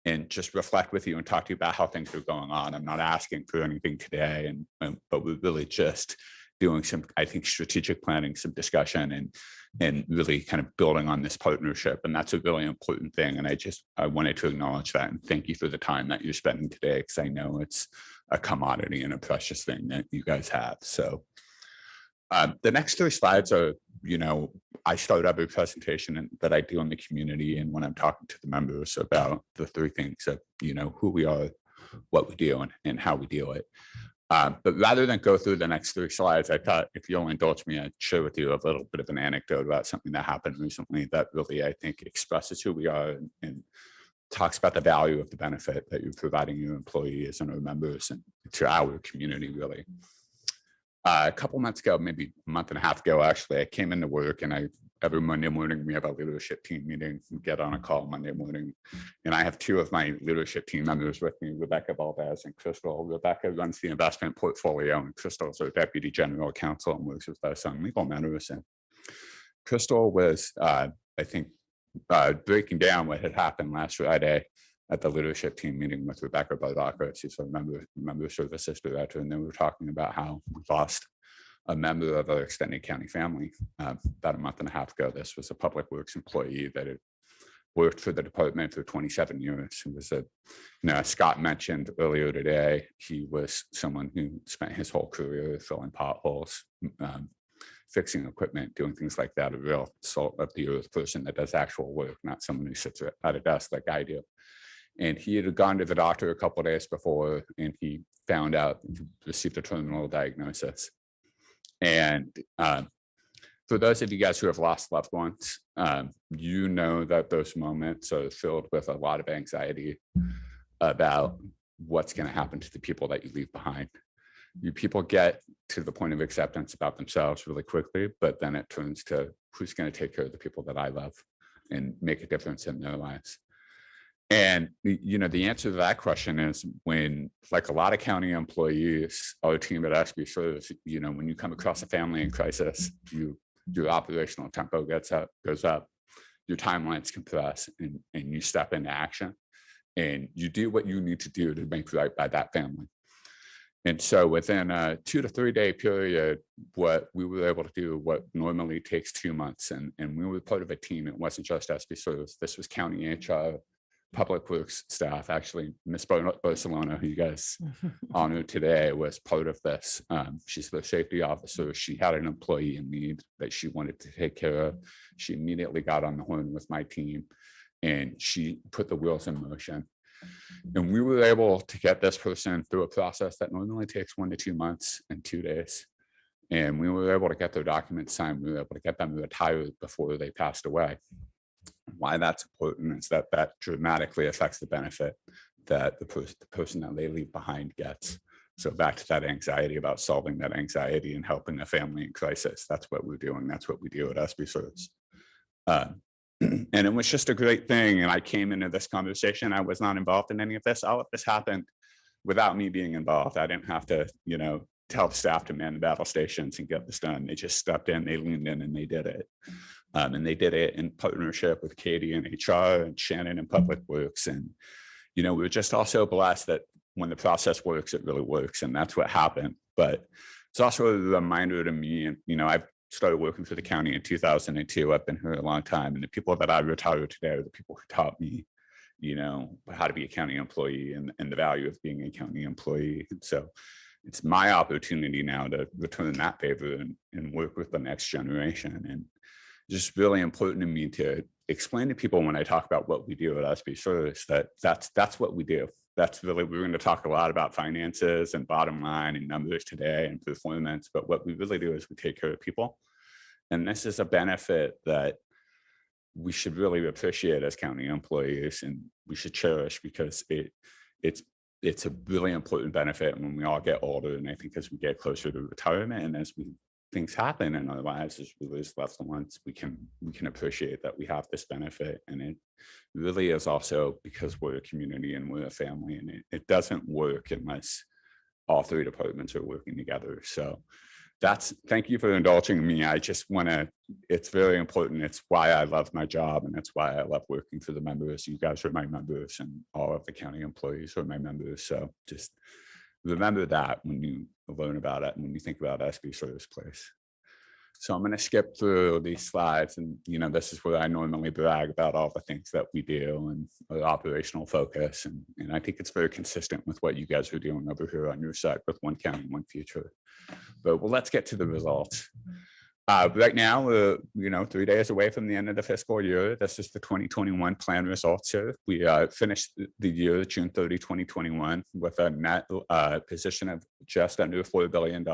and just reflect with you and talk to you about how things are going on. I'm not asking for anything today, but we're really just doing some, I think, strategic planning, some discussion, and really kind of building on this partnership. And that's a really important thing. And I wanted to acknowledge that and thank you for the time that you're spending today, because I know it's a commodity and a precious thing that you guys have. So the next 3 slides are, I start every presentation that I do in the community, and when I'm talking to the members about the 3 things of, who we are, what we do, and how we do it. But rather than go through the next 3 slides, I thought if you'll indulge me, I'd share with you a little bit of an anecdote about something that happened recently that really, I think, expresses who we are and talks about the value of the benefit that you're providing your employees and our members and to our community, really. A couple months ago, maybe a month and a half ago, actually, I came into work, and every Monday morning we have a leadership team meeting. We get on a call Monday morning, and I have 2 of my leadership team members with me, Rebecca Valdez and Crystal. Rebecca runs the investment portfolio, and Crystal is our deputy general counsel and works with us on legal matters. And Crystal was, I think, breaking down what had happened last Friday at the leadership team meeting with Rebecca Bardaca. She's a member services director, and then we were talking about how we lost a member of our extended county family about a month and a half ago. This was a public works employee that had worked for the department for 27 years. He was as Scott mentioned earlier today, he was someone who spent his whole career filling potholes, fixing equipment, doing things like that, a real salt of the earth person that does actual work, not someone who sits at a desk like I do. And he had gone to the doctor a couple of days before, and he found out, he received a terminal diagnosis. And for those of you guys who have lost loved ones, you know that those moments are filled with a lot of anxiety about what's going to happen to the people that you leave behind. You people get to the point of acceptance about themselves really quickly, but then it turns to who's going to take care of the people that I love and make a difference in their lives. And, the answer to that question is when, like a lot of county employees, our team at SBSERS, when you come across a family in crisis, your operational tempo goes up, your timelines compress, and you step into action, and you do what you need to do to make right by that family. And so within a 2 to 3 day period, what we were able to do, what normally takes 2 months, and we were part of a team. It wasn't just SBSERS. This was county HR, public works staff. Actually, Miss Barcelona, who you guys honored today, was part of this. She's the safety officer. She had an employee in need that she wanted to take care of. She immediately got on the horn with my team, and she put the wheels in motion. And we were able to get this person through a process that normally takes 1 to 2 months and 2 days. And we were able to get their documents signed. We were able to get them retired before they passed away. Why that's important is that dramatically affects the benefit that the person that they leave behind gets. So back to that anxiety, about solving that anxiety and helping a family in crisis. That's what we're doing. That's what we do at SBSERS. And it was just a great thing. And I came into this conversation. I was not involved in any of this. All of this happened without me being involved. I didn't have to, tell the staff to man the battle stations and get this done. They just stepped in, they leaned in, and they did it. And they did it in partnership with Katie and HR and Shannon and Public Works. And, we were just also blessed that when the process works, it really works. And that's what happened. But it's also a reminder to me, and, I've started working for the county in 2002. I've been here a long time. And the people that I retired today are the people who taught me, how to be a county employee and the value of being a county employee. And so it's my opportunity now to return that favor and work with the next generation. just really important to me to explain to people when I talk about what we do at SB Service that that's what we do. That's really, we're going to talk a lot about finances and bottom line and numbers today and performance, but what we really do is we take care of people. And this is a benefit that we should really appreciate as county employees, and we should cherish, because it's a really important benefit when we all get older. And I think as we get closer to retirement and as things happen in our lives, as we lose loved ones, we can appreciate that we have this benefit. And it really is also because we're a community and we're a family, and it doesn't work unless all three departments are working together. So thank you for indulging me. I just want to, it's very important. It's why I love my job, and it's why I love working for the members. You guys are my members, and all of the county employees are my members. So just remember that when you learn about it and when you think about SB Service Place. So I'm going to skip through these slides, and this is where I normally brag about all the things that we do and our operational focus. And I think it's very consistent with what you guys are doing over here on your side with One County, One Future. But let's get to the results. Right now, we're 3 days away from the end of the fiscal year. This is the 2021 plan results here. We finished the year June 30, 2021 with a net position of just under $4 billion.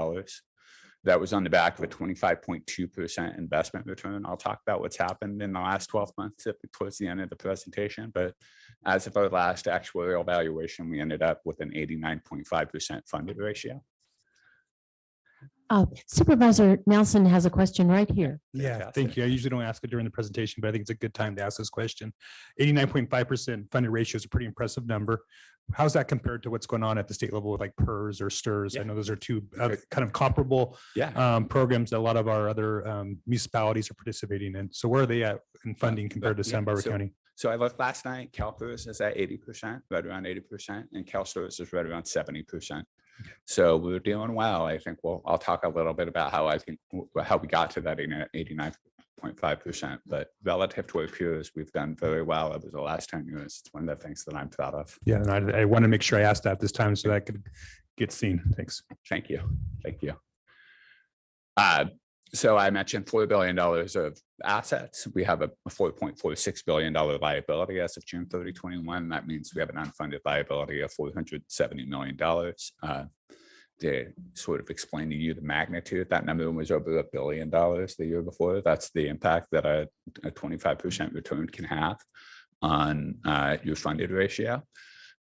That was on the back of a 25.2% investment return. I'll talk about what's happened in the last 12 months towards the end of the presentation. But as of our last actuarial valuation, we ended up with an 89.5% funded ratio. Supervisor Nelson has a question right here. Yeah, thank you. I usually don't ask it during the presentation, but I think it's a good time to ask this question. 89.5% funded ratio is a pretty impressive number. How's that compared to what's going on at the state level with like PERS or STIRS? I know those are two kind of comparable programs that a lot of our other municipalities are participating in. So where are they at in funding compared to Santa Barbara County? So I looked last night, CalPERS is at 80%, right around 80%, and CalSTIRS is right around 70%. So we're doing well. I think I'll talk a little bit about how we got to that 89.5%, but relative to our peers, we've done very well over the last 10 years. It's one of the things that I'm proud of. Yeah, and I want to make sure I asked that this time so that could get seen. Thanks. Thank you. Thank you. So I mentioned $4 billion of assets. We have a $4.46 billion liability as of June 30, 2021. That means we have an unfunded liability of $470 million. To sort of explain to you the magnitude, that number was over $1 billion the year before. That's the impact that a 25% return can have on your funded ratio.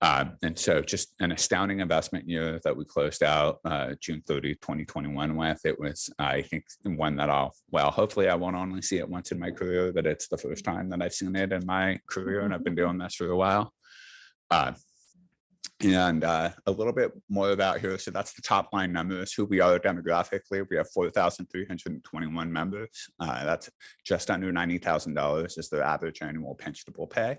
And so just an astounding investment year that we closed out June 30, 2021 with. It was, I think, one that hopefully I won't only see it once in my career, but it's the first time that I've seen it in my career, and I've been doing this for a while. And a little bit more about here. So that's the top line numbers, who we are demographically. We have 4,321 members. That's just under $90,000 is their average annual pensionable pay.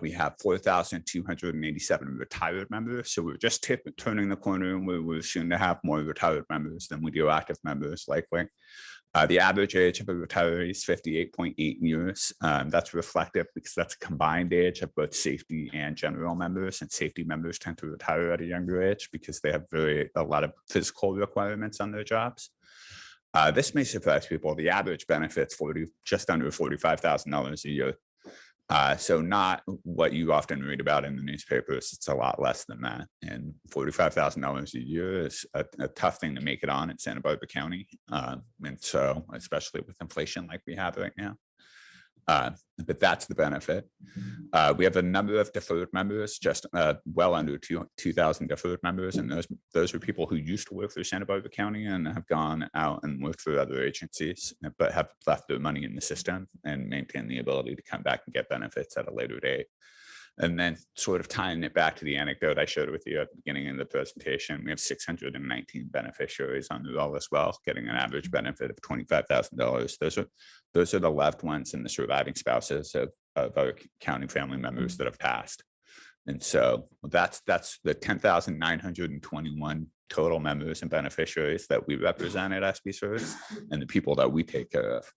We have 4,287 retired members. So we're just turning the corner, and we're soon to have more retired members than we do active members, likely. The average age of a retiree is 58.8 years. That's reflective because that's a combined age of both safety and general members, and safety members tend to retire at a younger age because they have a lot of physical requirements on their jobs. This may surprise people. The average benefit's just under $45,000 a year. So not what you often read about in the newspapers. It's a lot less than that. And $45,000 a year is a tough thing to make it on in Santa Barbara County. And so, especially with inflation like we have right now. But that's the benefit. We have a number of deferred members, just well under 2,000 deferred members. And those are people who used to work for Santa Barbara County and have gone out and worked for other agencies, but have left their money in the system and maintain the ability to come back and get benefits at a later date. And then sort of tying it back to the anecdote I showed with you at the beginning of the presentation, we have 619 beneficiaries on the roll as well, getting an average benefit of $25,000. Those are the loved ones and the surviving spouses of our county family members that have passed. And so that's the 10,921 total members and beneficiaries that we represent at SB Service and the people that we take care of.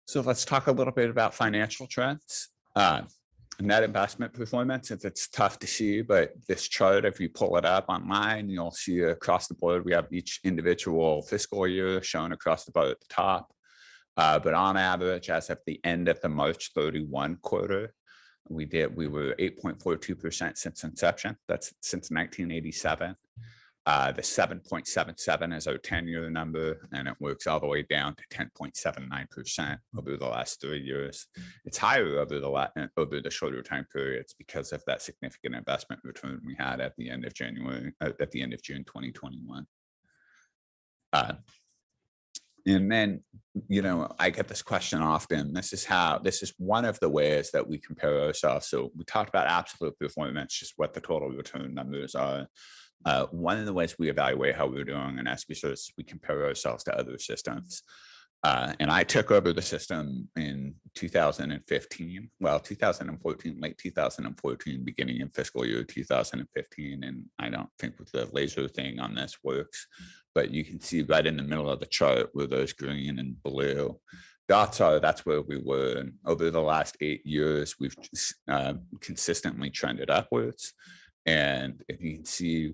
So let's talk a little bit about financial trends. net investment performance, it's tough to see, but this chart, if you pull it up online, you'll see across the board, we have each individual fiscal year shown across the board at the top. But on average, as of the end of the March 31 quarter, we were 8.42% since inception. That's since 1987. The 7.77 is our 10-year number, and it works all the way down to 10.79% over the last 3 years. It's higher over the shorter time periods because of that significant investment return we had at the end of June 2021. And then, I get this question often. This is one of the ways that we compare ourselves. So we talked about absolute performance, just what the total return numbers are. One of the ways we evaluate how we're doing in SB is we compare ourselves to other systems. And I took over the system in 2015, well, 2014, late 2014, beginning in fiscal year 2015. And I don't think the laser thing on this works, but you can see right in the middle of the chart where those green and blue dots are, that's where we were. And over the last 8 years, we've consistently trended upwards. And if you can see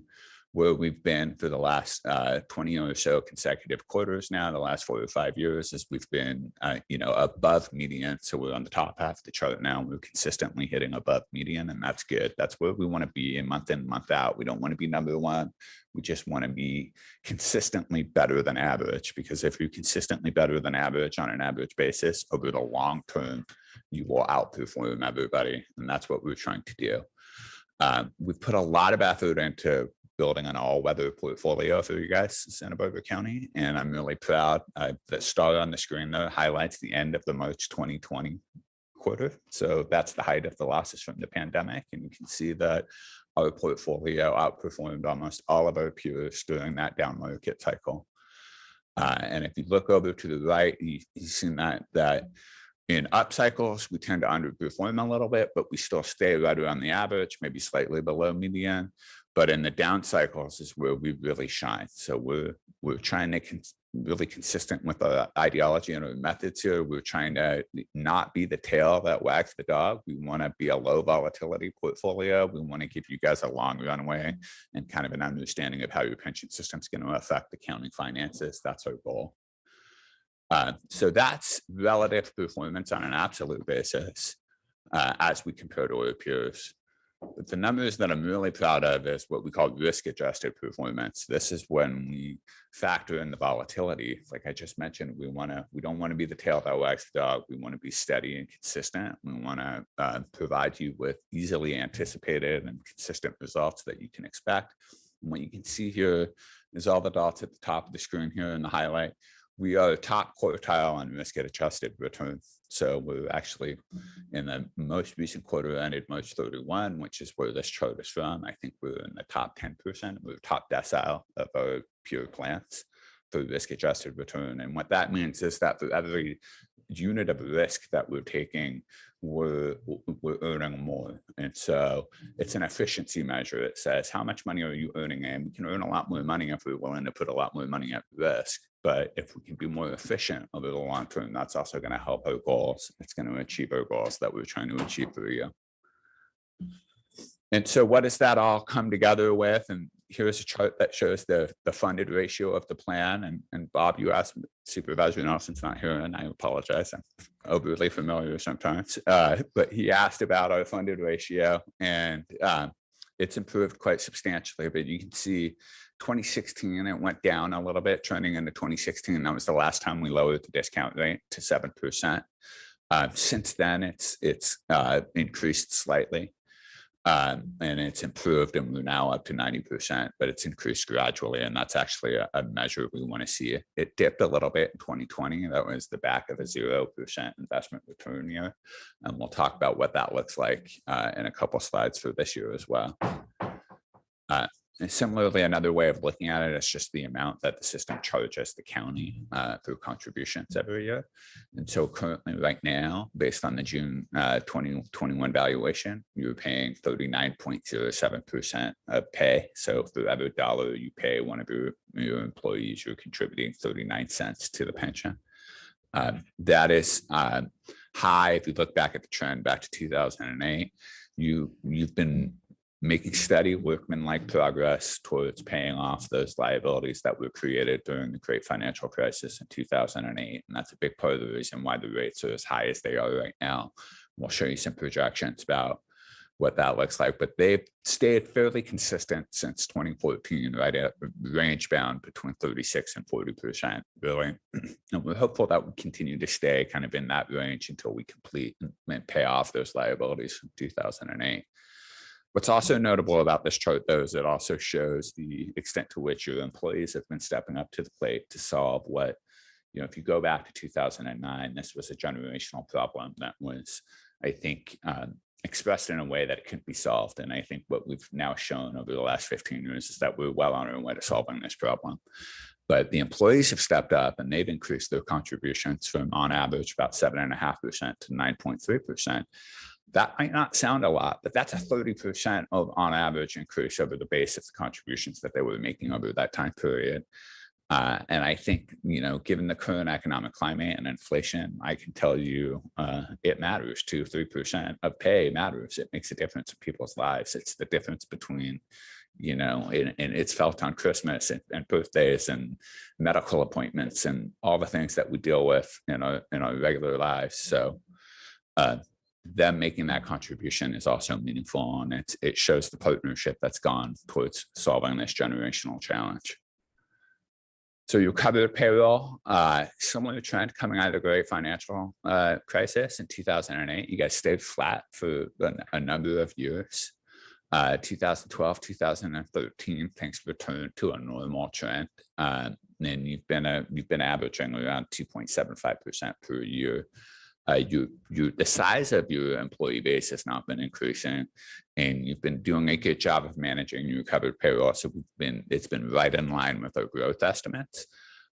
where we've been for the last 20 or so consecutive quarters now, the last 4 or 5 years, is we've been, above median. So we're on the top half of the chart now. We're consistently hitting above median, and that's good. That's where we want to be in, month out. We don't want to be number one. We just want to be consistently better than average, because if you're consistently better than average on an average basis over the long term, you will outperform everybody. And that's what we're trying to do. We've put a lot of effort into building an all-weather portfolio for you guys in Santa Barbara County, and I'm really proud. The star on the screen there highlights the end of the March 2020 quarter. So that's the height of the losses from the pandemic, and you can see that our portfolio outperformed almost all of our peers during that down market cycle. And if you look over to the right, you've seen that in up cycles, we tend to underperform a little bit, but we still stay right around the average, maybe slightly below median. But in the down cycles is where we really shine. So we're trying to really consistent with our ideology and our methods here. We're trying to not be the tail that wags the dog. We want to be a low volatility portfolio. We want to give you guys a long runway and kind of an understanding of how your pension system is going to affect the county finances. That's our goal. So that's relative performance on an absolute basis as we compare to our peers. But the numbers that I'm really proud of is what we call risk-adjusted performance. This is when we factor in the volatility. Like I just mentioned, we don't want to be the tail that wags the dog. We want to be steady and consistent. We want to provide you with easily anticipated and consistent results that you can expect. And what you can see here is all the dots at the top of the screen here in the highlight. We are top quartile on risk-adjusted return. So we're actually in the most recent quarter ended March 31, which is where this chart is from. I think we're in the top 10%. We're top decile of our pure plans for risk-adjusted return. And what that means is that for every unit of risk that we're taking, we're earning more. And so it's an efficiency measure. It says, how much money are you earning? And we can earn a lot more money if we're willing to put a lot more money at risk. But if we can be more efficient over the long term, that's also going to help our goals. It's going to achieve our goals that we're trying to achieve for you. And so what does that all come together with? And here's a chart that shows the funded ratio of the plan. And Bob, you asked Supervisor Nelson's not here, and I apologize. I'm overly familiar sometimes. But he asked about our funded ratio, and it's improved quite substantially. But you can see 2016, it went down a little bit, trending into 2016. That was the last time we lowered the discount rate to 7%. Since then, it's increased slightly. And it's improved, and we're now up to 90%, but it's increased gradually. And that's actually a measure we want to see. It dipped a little bit in 2020. That was the back of a 0% investment return year. And we'll talk about what that looks like in a couple slides for this year as well. And similarly, another way of looking at it is just the amount that the system charges the county through contributions every year. And so currently right now, based on the June 2021 valuation, you're paying 39.07% of pay. So for every dollar you pay one of your employees, you're contributing 39 cents to the pension. That is high. If you look back at the trend back to 2008, you've been making steady workmanlike progress towards paying off those liabilities that were created during the great financial crisis in 2008. And that's a big part of the reason why the rates are as high as they are right now. We'll show you some projections about what that looks like, but they've stayed fairly consistent since 2014, right at range bound between 36 and 40%, really. And we're hopeful that will continue to stay kind of in that range until we complete and pay off those liabilities from 2008. What's also notable about this chart, though, is it also shows the extent to which your employees have been stepping up to the plate to solve what, if you go back to 2009, this was a generational problem that was, I think, expressed in a way that it could be solved. And I think what we've now shown over the last 15 years is that we're well on our way to solving this problem. But the employees have stepped up and they've increased their contributions from on average about 7.5% to 9.3%. That might not sound a lot, but that's a 30% of on average increase over the base of the contributions that they were making over that time period. And I think, given the current economic climate and inflation, I can tell you it matters. 2-3% of pay matters. It makes a difference in people's lives. It's the difference between, and it's felt on Christmas and birthdays and medical appointments and all the things that we deal with in our regular lives. So them making that contribution is also meaningful, and it shows the partnership that's gone towards solving this generational challenge. So you covered payroll, similar trend coming out of the great financial crisis in 2008. You guys stayed flat for a number of years. 2012, 2013, things returned to a normal trend. And you've been averaging around 2.75% per year. The size of your employee base has not been increasing, and you've been doing a good job of managing your covered payroll. So it's been right in line with our growth estimates.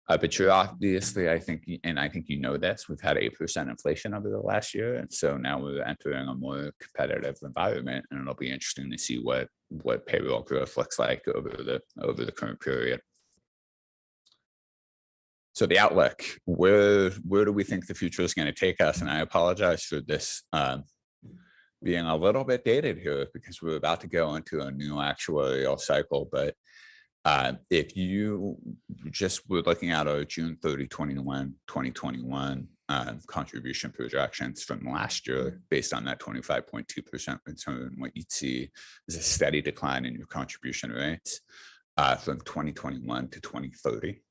But you're obviously, I think you know this, we've had 8% inflation over the last year. And so now we're entering a more competitive environment, and it'll be interesting to see what payroll growth looks like over the current period. So the outlook, where do we think the future is going to take us? And I apologize for this being a little bit dated here because we're about to go into a new actuarial cycle. But if you just were looking at our June 30, 2021 contribution projections from last year, based on that 25.2% return, what you'd see is a steady decline in your contribution rates from 2021 to 2030.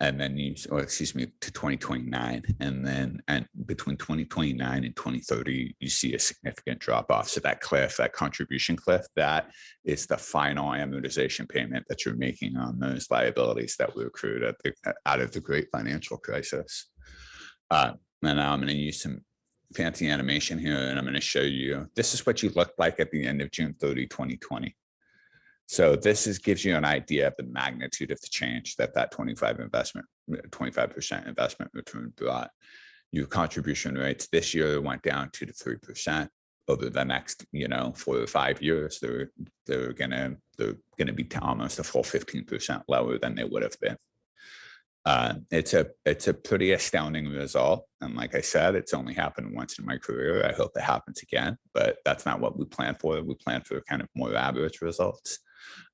And then to 2029. And then between 2029 and 2030, you see a significant drop off. So that cliff, that contribution cliff, that is the final amortization payment that you're making on those liabilities that were accrued out of the great financial crisis. And now I'm going to use some fancy animation here, and I'm going to show you, this is what you looked like at the end of June 30, 2020. So this gives you an idea of the magnitude of the change that 25% investment return brought. Your contribution rates this year went down 2 to 3%. Over the next 4 or 5 years, they're gonna be almost a full 15% lower than they would have been. It's a pretty astounding result, and like I said, it's only happened once in my career. I hope it happens again, but that's not what we plan for. We plan for kind of more average results.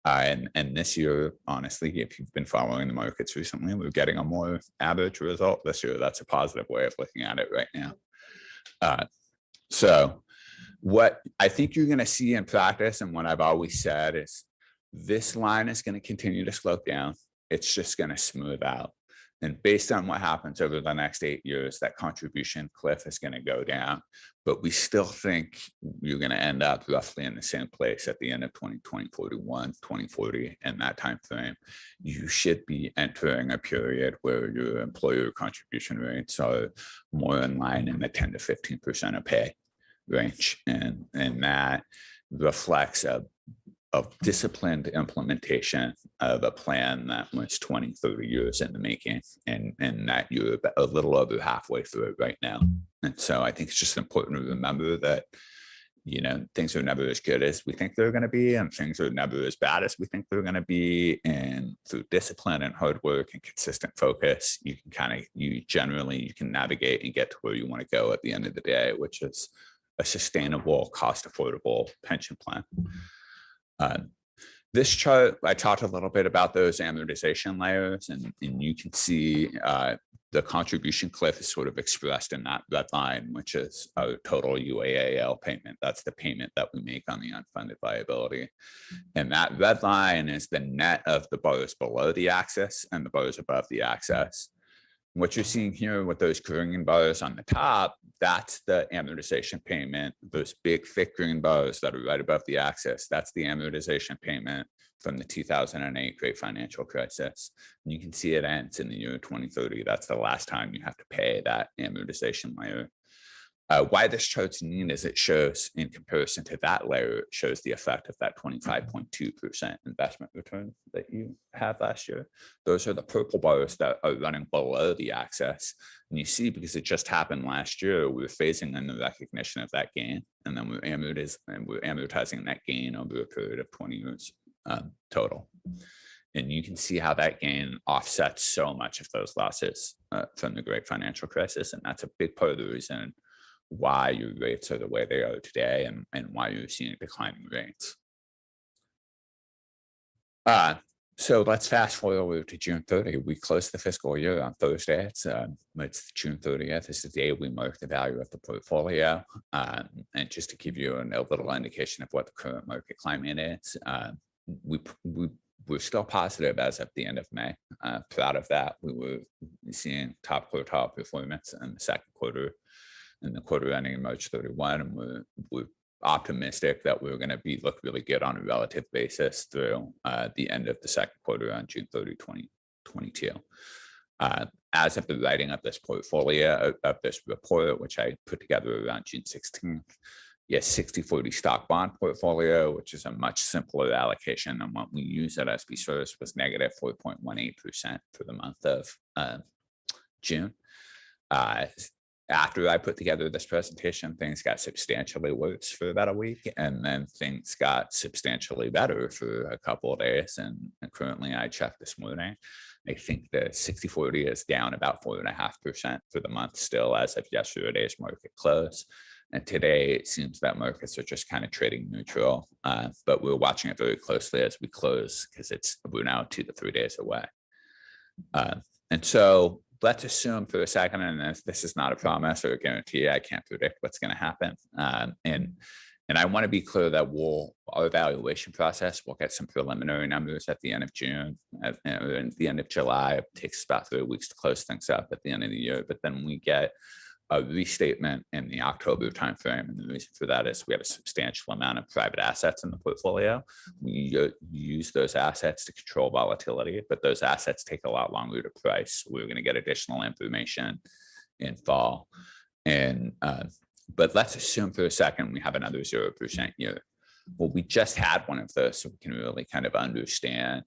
And this year, honestly, if you've been following the markets recently, we're getting a more average result this year. That's a positive way of looking at it right now. So what I think you're going to see in practice, and what I've always said, is this line is going to continue to slope down. It's just going to smooth out. And based on what happens over the next 8 years, that contribution cliff is going to go down. But we still think you're going to end up roughly in the same place at the end of 2041, 2040, in that time frame. You should be entering a period where your employer contribution rates are more in line in the 10 to 15% of pay range. And that reflects a disciplined implementation of a plan that was 20, 30 years in the making, and that you're a little over halfway through it right now. And so I think it's just important to remember that things are never as good as we think they're going to be, and things are never as bad as we think they're going to be. And through discipline and hard work and consistent focus, you can navigate and get to where you want to go at the end of the day, which is a sustainable, cost affordable pension plan. This chart, I talked a little bit about those amortization layers, and you can see the contribution cliff is sort of expressed in that red line, which is a total UAAL payment. That's the payment that we make on the unfunded liability. And that red line is the net of the bars below the axis and the bars above the axis. What you're seeing here with those green bars on the top, that's the amortization payment. Those big thick green bars that are right above the axis, that's the amortization payment from the 2008 great financial crisis. And you can see it ends in the year 2030. That's the last time you have to pay that amortization layer. Why this chart's neat is it shows, in comparison to that layer, it shows the effect of that 25.2% investment return that you had last year. Those are the purple bars that are running below the axis. And you see, because it just happened last year, we were phasing in the recognition of that gain, and then we're amortizing that gain over a period of 20 years total. And you can see how that gain offsets so much of those losses from the great financial crisis. And that's a big part of the reason why your rates are the way they are today, and why you're seeing declining rates. So let's fast forward to June 30. We closed the fiscal year on Thursday. It's June 30th. This is the day we mark the value of the portfolio. And just to give you a little indication of what the current market climate is, we're still positive as of the end of May. Proud of that. We were seeing top quartile performance in the second quarter, in the quarter ending March 31, and we're optimistic that we're going to look really good on a relative basis through the end of the second quarter on June 30, 2022. As of the writing of this portfolio, of this report, which I put together around June 16th, yes, 60/40 stock bond portfolio, which is a much simpler allocation than what we use at SB Service, was negative 4.18% for the month of June. After I put together this presentation, things got substantially worse for about a week, and then things got substantially better for a couple of days. And currently, I checked this morning, I think the 60/40 is down about 4.5% for the month still as of yesterday's market close. And today, it seems that markets are just kind of trading neutral, but we're watching it very closely as we close, because we're now 2 to 3 days away. And so let's assume for a second, and this is not a promise or a guarantee, I can't predict what's going to happen. And I want to be clear that our evaluation process, we'll get some preliminary numbers at the end of June, at the end of July. It takes about 3 weeks to close things up at the end of the year, but then we get a restatement in the October timeframe. And the reason for that is we have a substantial amount of private assets in the portfolio. We use those assets to control volatility, but those assets take a lot longer to price. We're going to get additional information in fall. And but let's assume for a second we have another 0% year. Well, we just had one of those, so we can really kind of understand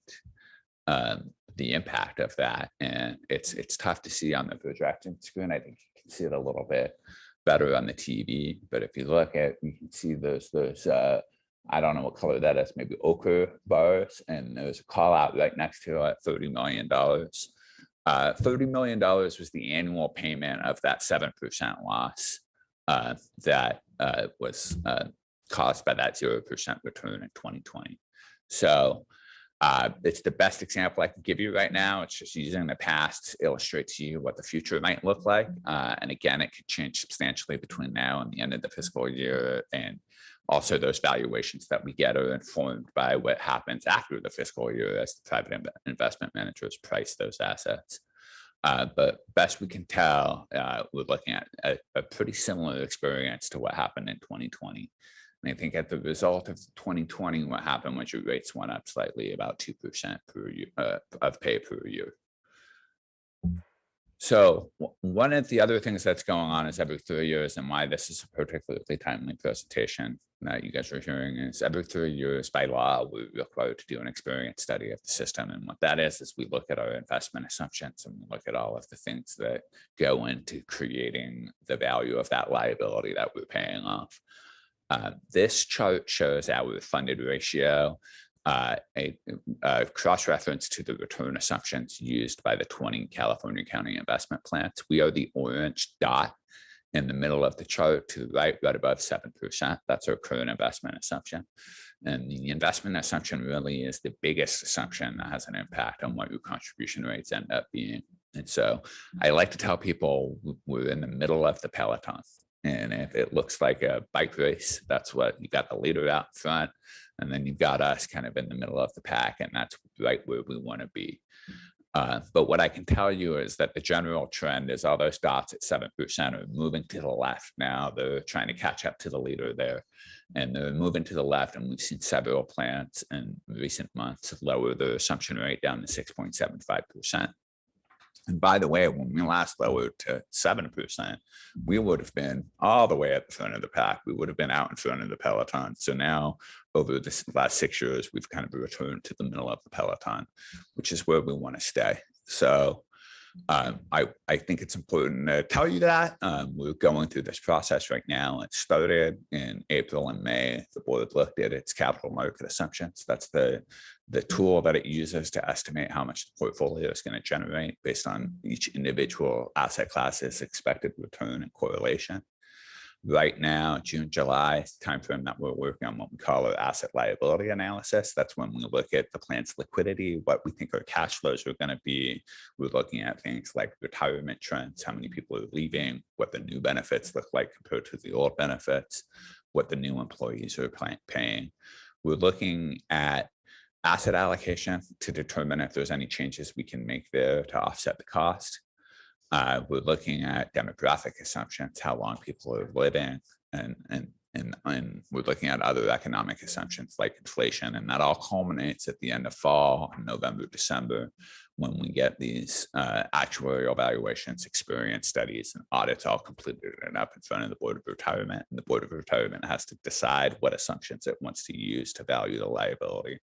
the impact of that. And it's tough to see on the projection screen. I think you can see it a little bit better on the TV, but if you look at, you can see those I don't know what color that is, maybe ochre bars, and there's a call out right next to it, $30 million. $30 million was the annual payment of that 7% loss that was caused by that 0% return in 2020. So it's the best example I can give you right now. It's just using the past to illustrate to you what the future might look like. And again, it could change substantially between now and the end of the fiscal year. And also those valuations that we get are informed by what happens after the fiscal year as the private investment managers price those assets. But best we can tell, we're looking at a pretty similar experience to what happened in 2020. And I think at the result of 2020, what happened was your rates went up slightly, about 2% per year of pay per year. So one of the other things that's going on is every 3 years, and why this is a particularly timely presentation that you guys are hearing, is every 3 years by law, we're required to do an experience study of the system. And what that is we look at our investment assumptions and we look at all of the things that go into creating the value of that liability that we're paying off. This chart shows our funded ratio, a cross-reference to the return assumptions used by the 20 California County investment plans. We are the orange dot in the middle of the chart to the right above 7%. That's our current investment assumption. And the investment assumption really is the biggest assumption that has an impact on what your contribution rates end up being. And so I like to tell people we're in the middle of the peloton. And if it looks like a bike race, that's what you got the leader out front. And then you've got us kind of in the middle of the pack. And that's right where we want to be. But what I can tell you is that the general trend is all those dots at 7% are moving to the left now. They're trying to catch up to the leader there. And they're moving to the left. And we've seen several plans in recent months lower the assumption rate down to 6.75%. And by the way, when we last lowered to 7%, we would have been all the way at the front of the pack. We would have been out in front of the peloton. So now over the last 6 years, we've kind of returned to the middle of the peloton, which is where we want to stay. So I think it's important to tell you that we're going through this process right now. It started in April and May. The board looked at its capital market assumptions. That's the tool that it uses to estimate how much the portfolio is going to generate based on each individual asset class's expected return and correlation. Right now, June, July timeframe that we're working on what we call our asset liability analysis. That's when we look at the plan's liquidity, what we think our cash flows are going to be. We're looking at things like retirement trends, how many people are leaving, what the new benefits look like compared to the old benefits, what the new employees are paying. We're looking at asset allocation to determine if there's any changes we can make there to offset the cost. We're looking at demographic assumptions, how long people are living, and we're looking at other economic assumptions like inflation, and that all culminates at the end of fall, November, December, when we get these actuarial evaluations, experience studies, and audits all completed and up in front of the Board of Retirement. And the Board of Retirement has to decide what assumptions it wants to use to value the liability.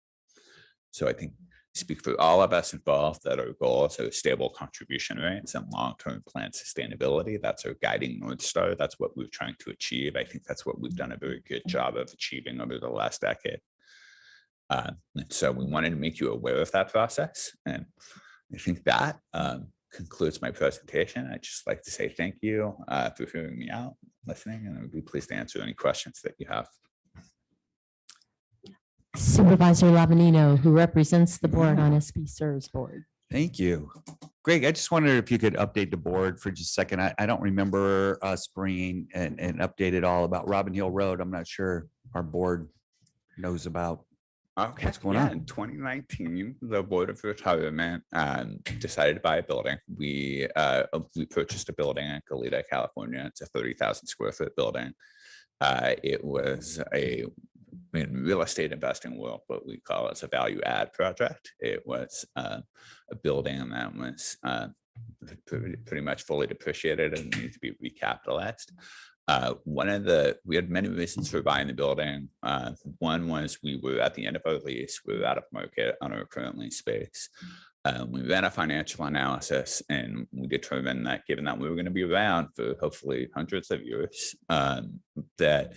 So I think speak for all of us involved that our goals are stable contribution rates and long-term plan sustainability. That's our guiding North Star. That's what we're trying to achieve. I think that's what we've done a very good job of achieving over the last decade. And so we wanted to make you aware of that process. And I think that concludes my presentation. I'd just like to say thank you for hearing me out, listening, and I would be pleased to answer any questions that you have. Supervisor Lavanino, who represents the board on SB Serves Board. Thank you. Greg, I just wondered if you could update the board for just a second. I don't remember us bringing an update at all about Robin Hill Road. I'm not sure our board knows about what's going on. In 2019, the Board of Retirement decided to buy a building. We purchased a building in Goleta, California. It's a 30,000 square foot building. It was in real estate investing world, what we call as a value add project. It was a building that was pretty much fully depreciated and needed to be recapitalized. We had many reasons for buying the building. One was we were at the end of our lease. We were out of market on our current lease space. We ran a financial analysis and we determined that given that we were going to be around for hopefully hundreds of years, that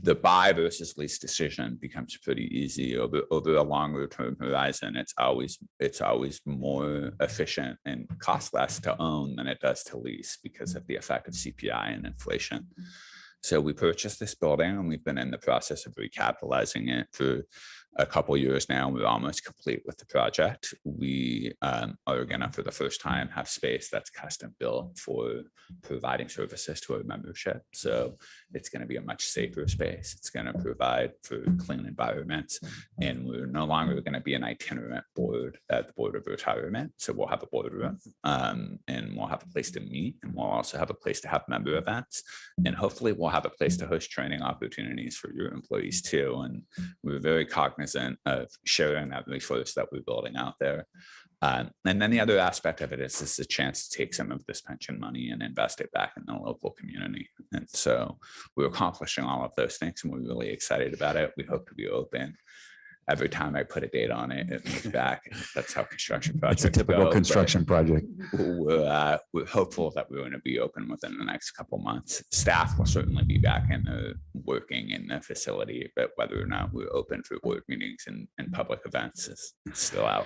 the buy versus lease decision becomes pretty easy over a longer term horizon. It's always more efficient and cost less to own than it does to lease because of the effect of CPI and inflation. So we purchased this building and we've been in the process of recapitalizing it for a couple of years now. We're almost complete with the project. We are going to, for the first time, have space that's custom built for providing services to our membership. So it's going to be a much safer space. It's going to provide for clean environments. And we're no longer going to be an itinerant board at the Board of Retirement. So we'll have a boardroom and we'll have a place to meet. And we'll also have a place to have member events. And hopefully we'll have a place to host training opportunities for your employees too. And we're very cognizant of sharing that resource that we're building out there. And then the other aspect of it is this is a chance to take some of this pension money and invest it back in the local community. And so we're accomplishing all of those things and we're really excited about it. We hope to be open every time I put a date on it, it moves back. That's how construction projects It's a typical go, but construction project. we're hopeful that we're going to be open within the next couple months. Staff will certainly be back in the working in the facility, but whether or not we're open for board meetings and public events is still out.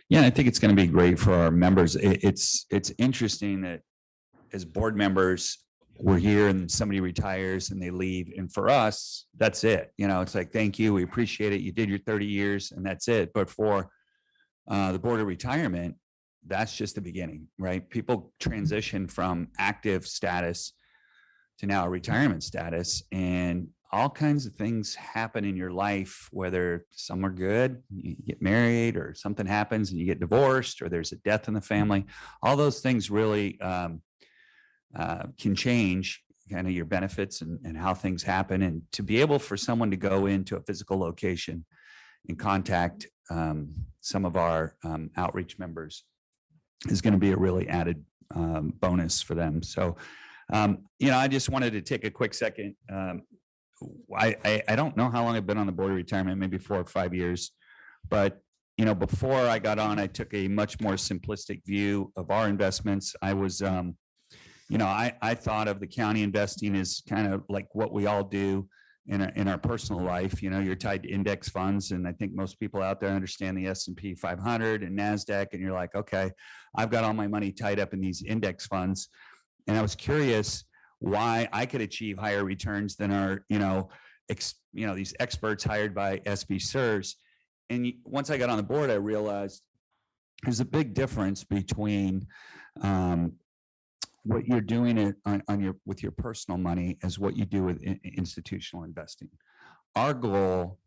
Yeah, I think it's going to be great for our members. It's interesting that as board members, we're here and somebody retires and they leave. And for us, that's it. You know, it's like, thank you. We appreciate it. You did your 30 years and that's it. But for the board of retirement, that's just the beginning, right? People transition from active status to now retirement status, and all kinds of things happen in your life, whether some are good, you get married, or something happens and you get divorced, or there's a death in the family. All those things really can change kind of your benefits and how things happen. And to be able for someone to go into a physical location and contact some of our outreach members is going to be a really added bonus for them. So, I just wanted to take a quick second. I don't know how long I've been on the board of retirement, maybe 4 or 5 years, but before I got on, I took a much more simplistic view of our investments. I was I thought of the county investing as kind of like what we all do in our personal life. You're tied to index funds, and I think most people out there understand the S&P 500 and NASDAQ, and you're like, okay, I've got all my money tied up in these index funds. And I was curious why I could achieve higher returns than our, these experts hired by SB SIRS. And once I got on the board, I realized there's a big difference between what you're doing with your personal money as what you do with institutional investing. Our goal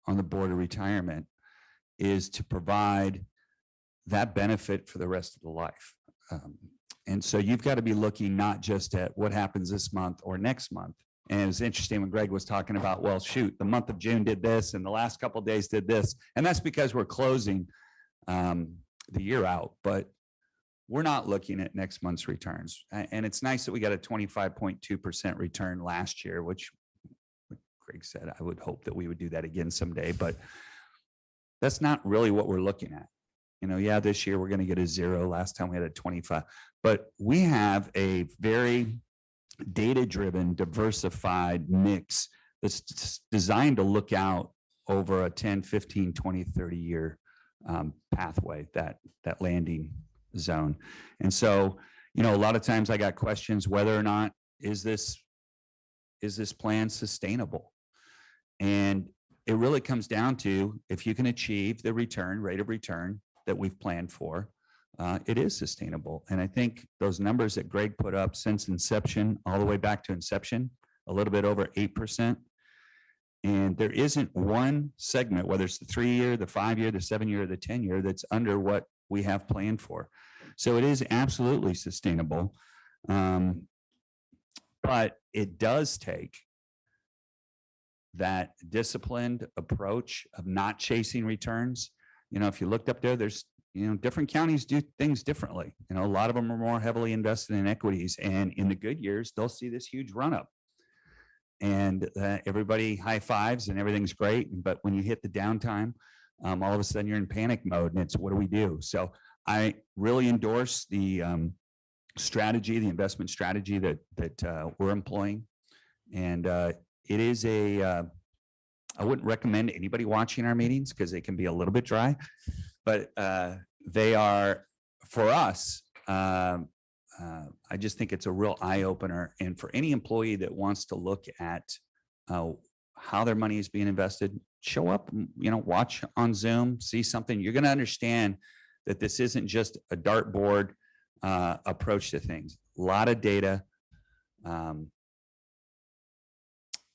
on the board of retirement is to provide that benefit for the rest of the life. And so you've got to be looking not just at what happens this month or next month. And it was interesting when Greg was talking about, well, shoot, the month of June did this and the last couple of days did this. And that's because we're closing the year out. But we're not looking at next month's returns. And it's nice that we got a 25.2% return last year, which Greg said, I would hope that we would do that again someday, but that's not really what we're looking at. This year we're going to get a 0. Last time we had a 25, but we have a very data-driven, diversified mix that's designed to look out over a 10, 15, 20, 30 year pathway, that landing zone. And so, a lot of times I got questions whether or not is this plan sustainable? And it really comes down to if you can achieve the rate of return that we've planned for, it is sustainable. And I think those numbers that Greg put up since inception, all the way back to inception, a little bit over 8%. And there isn't one segment, whether it's the 3-year, the 5-year, the 7-year, or the 10-year, that's under what we have planned for. So it is absolutely sustainable. But it does take that disciplined approach of not chasing returns. If you looked up there, there's, different counties do things differently. A lot of them are more heavily invested in equities, and in the good years, they'll see this huge run up. And everybody high fives and everything's great. But when you hit the downtime, all of a sudden you're in panic mode, and it's, what do we do? So I really endorse the strategy, the investment strategy that we're employing. And it is I wouldn't recommend anybody watching our meetings because they can be a little bit dry, but they are, for us, I just think it's a real eye opener. And for any employee that wants to look at how their money is being invested, show up, watch on Zoom, see something. You're going to understand that this isn't just a dartboard approach to things. A lot of data,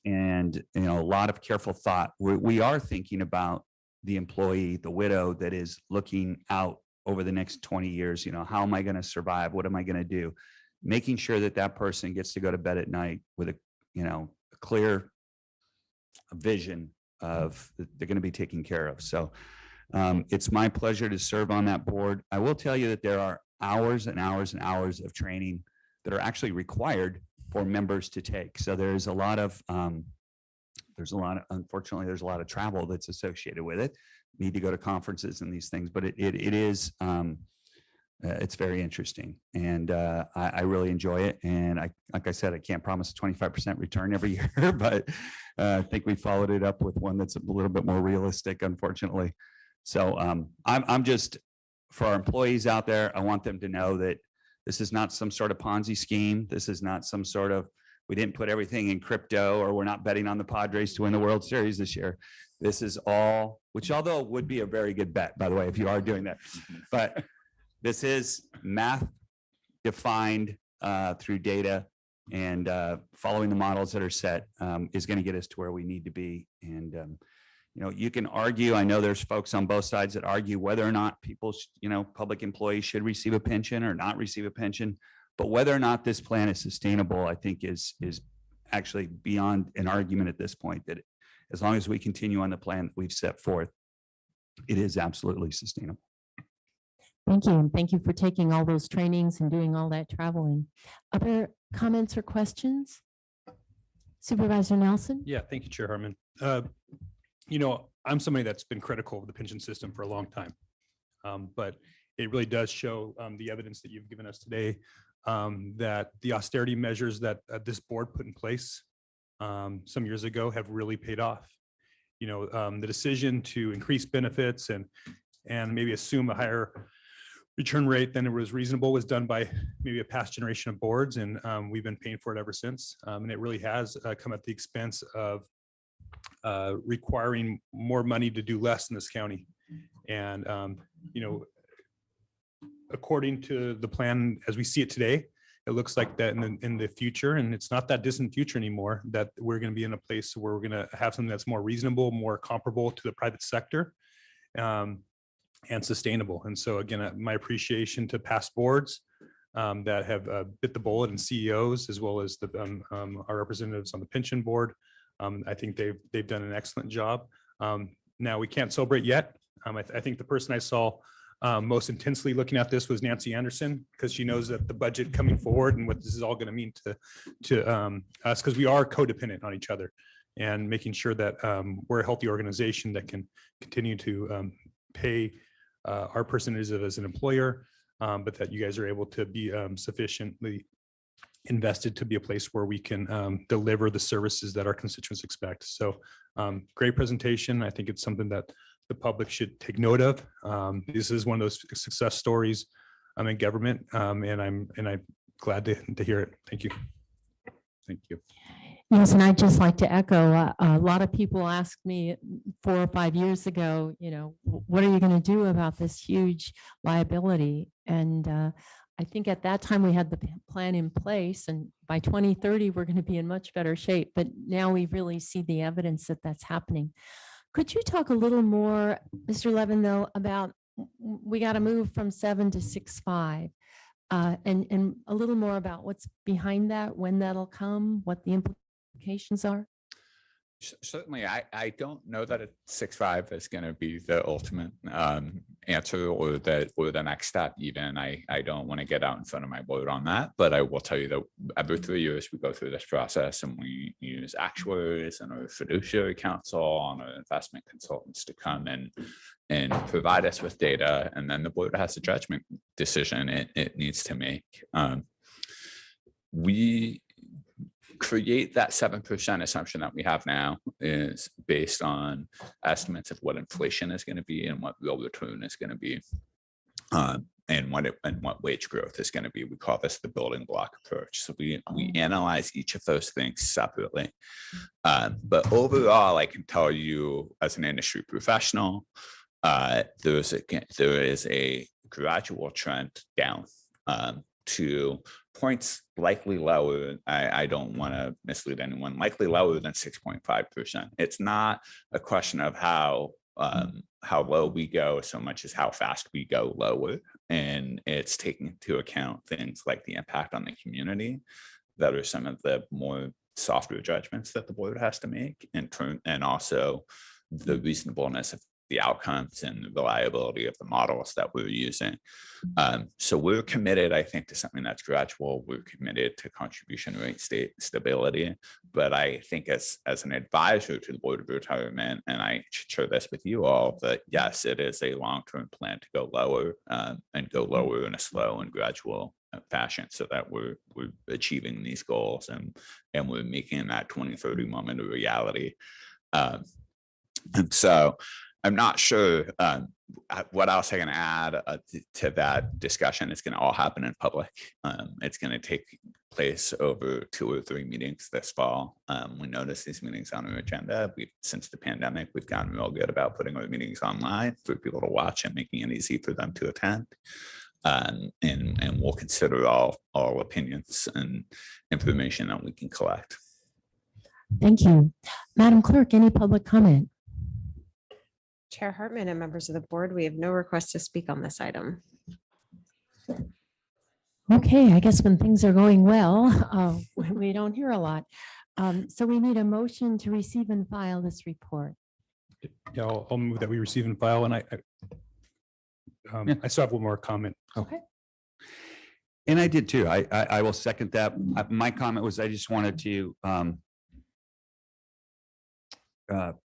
and a lot of careful thought. We are thinking about the employee, the widow that is looking out over the next 20 years. How am I going to survive? What am I going to do? Making sure that that person gets to go to bed at night with a clear vision of that they're going to be taken care of. So it's my pleasure to serve on that board. I will tell you that there are hours and hours and hours of training that are actually required for members to take. So there's a lot of unfortunately, there's a lot of travel that's associated with it. Need to go to conferences and these things, but it is, it's very interesting, and I really enjoy it. And like I said, I can't promise a 25% return every year, but I think we followed it up with one that's a little bit more realistic, unfortunately. So I'm just, for our employees out there, I want them to know that this is not some sort of Ponzi scheme. This is not some sort of, we didn't put everything in crypto, or we're not betting on the Padres to win the World Series this year. This is all, which although would be a very good bet, by the way, if you are doing that, but this is math defined through data, and following the models that are set is going to get us to where we need to be. And you can argue, I know there's folks on both sides that argue whether or not people, public employees should receive a pension or not receive a pension, but whether or not this plan is sustainable, I think is actually beyond an argument at this point, that as long as we continue on the plan that we've set forth, it is absolutely sustainable. Thank you. And thank you for taking all those trainings and doing all that traveling. Other comments or questions? Supervisor Nelson? Yeah, thank you, Chair Hartman. I'm somebody that's been critical of the pension system for a long time. But it really does show the evidence that you've given us today, that the austerity measures that this board put in place some years ago have really paid off. The decision to increase benefits and maybe assume a higher return rate than it was reasonable was done by maybe a past generation of boards, and we've been paying for it ever since. And it really has come at the expense of requiring more money to do less in this county. And according to the plan as we see it today, it looks like that in the future, and it's not that distant future anymore, that we're going to be in a place where we're going to have something that's more reasonable, more comparable to the private sector, and sustainable. And so again, my appreciation to past boards that have bit the bullet, and CEOs, as well as our representatives on the pension board. I think they've done an excellent job. Now we can't celebrate yet. I think the person I saw most intensely looking at this was Nancy Anderson, because she knows that the budget coming forward and what this is all going to mean to us, because we are codependent on each other, and making sure that we're a healthy organization that can continue to pay our percentages as an employer, but that you guys are able to be sufficiently invested to be a place where we can deliver the services that our constituents expect. So great presentation. I think it's something that the public should take note of. This is one of those success stories in government, and I'm glad to hear it. Thank you. Thank you. Yes, and I'd just like to echo, a lot of people asked me 4 or 5 years ago, what are you going to do about this huge liability? And I think at that time we had the plan in place, and by 2030, we're going to be in much better shape. But now we really see the evidence that that's happening. Could you talk a little more, Mr. Levin, though, about we got to move from 7 to 6.5, and a little more about what's behind that, when that'll come, what the implications are? Certainly, I don't know that a 6.5 is going to be the ultimate answer, or the next step even. I don't want to get out in front of my board on that, but I will tell you that every 3 years we go through this process, and we use actuaries and our fiduciary counsel and our investment consultants to come and provide us with data, and then the board has a judgment decision it needs to make. We create that 7% assumption that we have now is based on estimates of what inflation is going to be and what real return is going to be, and what wage growth is going to be. We call this the building block approach. So we analyze each of those things separately. But overall, I can tell you as an industry professional, there is a gradual trend down to points likely lower. I don't want to mislead anyone, likely lower than 6.5%. It's not a question of how low we go so much as how fast we go lower. And it's taking into account things like the impact on the community that are some of the more softer judgments that the board has to make, and also the reasonableness of the outcomes and the reliability of the models that we're using. So we're committed, I think, to something that's gradual. We're committed to contribution rate stability. But I think as an advisor to the Board of Retirement, and I share this with you all, that yes, it is a long-term plan to go lower and go lower in a slow and gradual fashion so that we're achieving these goals and we're making that 2030 moment a reality. And so I'm not sure what else I can add to that discussion. It's going to all happen in public. It's going to take place over 2 or 3 meetings this fall. We notice these meetings on our agenda. Since the pandemic, we've gotten real good about putting our meetings online for people to watch and making it easy for them to attend. And we'll consider all opinions and information that we can collect. Thank you. Madam Clerk, any public comment? Chair Hartman and members of the board, we have no request to speak on this item. Okay, I guess when things are going well, we don't hear a lot. So we need a motion to receive and file this report. Yeah, I'll move that we receive and file, and I still have one more comment. Okay. And I did too. I will second that. My comment was I just wanted to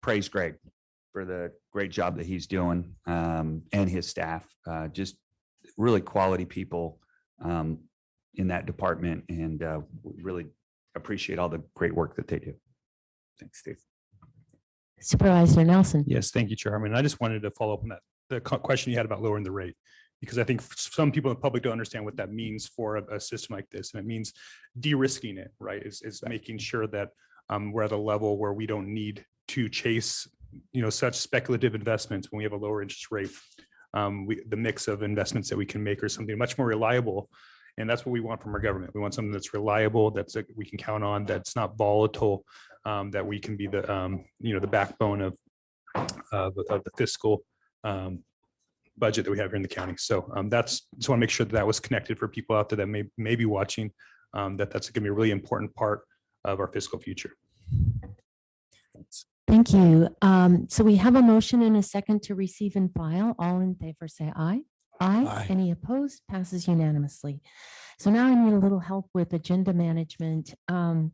praise Greg for the great job that he's doing and his staff. Just really quality people in that department, and we really appreciate all the great work that they do. Thanks, Steve. Supervisor Nelson. Yes, thank you, Chairman. I just wanted to follow up on the question you had about lowering the rate, because I think some people in the public don't understand what that means for a system like this. And it means de-risking it, right? It's making sure that we're at a level where we don't need to chase, such speculative investments when we have a lower interest rate. The mix of investments that we can make are something much more reliable. And that's what we want from our government. We want something that's reliable, we can count on, that's not volatile, that we can be the backbone of the fiscal budget that we have here in the county. So just want to make sure that was connected for people out there that may be watching, that's going to be a really important part of our fiscal future. Thank you. So we have a motion and a second to receive and file. All in favor, say aye. Aye. Any opposed? Passes unanimously. So now I need a little help with agenda management. The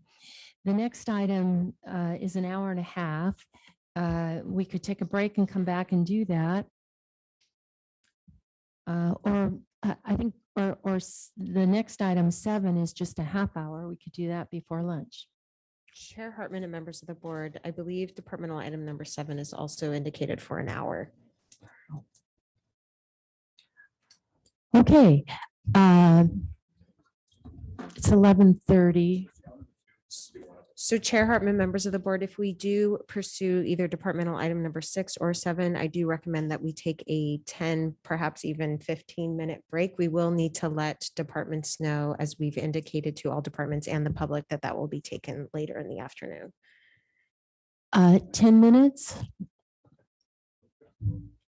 next item is an hour and a half. We could take a break and come back and do that. Or the next item 7 is just a half hour. We could do that before lunch. Chair Hartman and members of the board, I believe departmental item number 7 is also indicated for an hour. Okay. It's 11:30. So Chair Hartman, members of the board, if we do pursue either departmental item number 6 or 7, I do recommend that we take a 10, perhaps even 15-minute break. We will need to let departments know, as we've indicated to all departments and the public, that will be taken later in the afternoon. 10 minutes.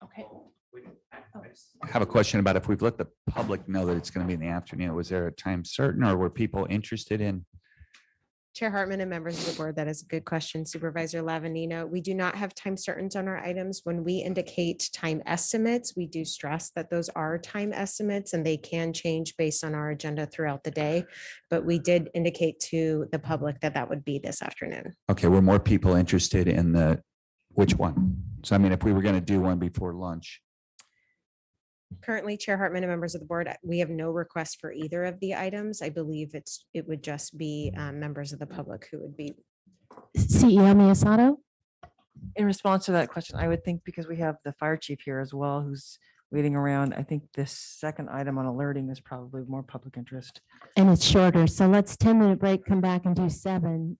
Okay. I have a question about if we've let the public know that it's going to be in the afternoon. Was there a time certain, or were people interested in? Chair Hartman and members of the board, that is a good question. Supervisor Lavanino, we do not have time certain on our items. When we indicate time estimates, we do stress that those are time estimates and they can change based on our agenda throughout the day. But we did indicate to the public that would be this afternoon. Okay, were more people interested in which one? So I mean, if we were going to do one before lunch. Currently, Chair Hartman and members of the board, we have no request for either of the items. I believe it would just be members of the public who would be. CEO Miyasato. In response to that question, I would think because we have the fire chief here as well, who's waiting around, I think this second item on alerting is probably more public interest. And it's shorter. So let's 10-minute break, come back and do 7.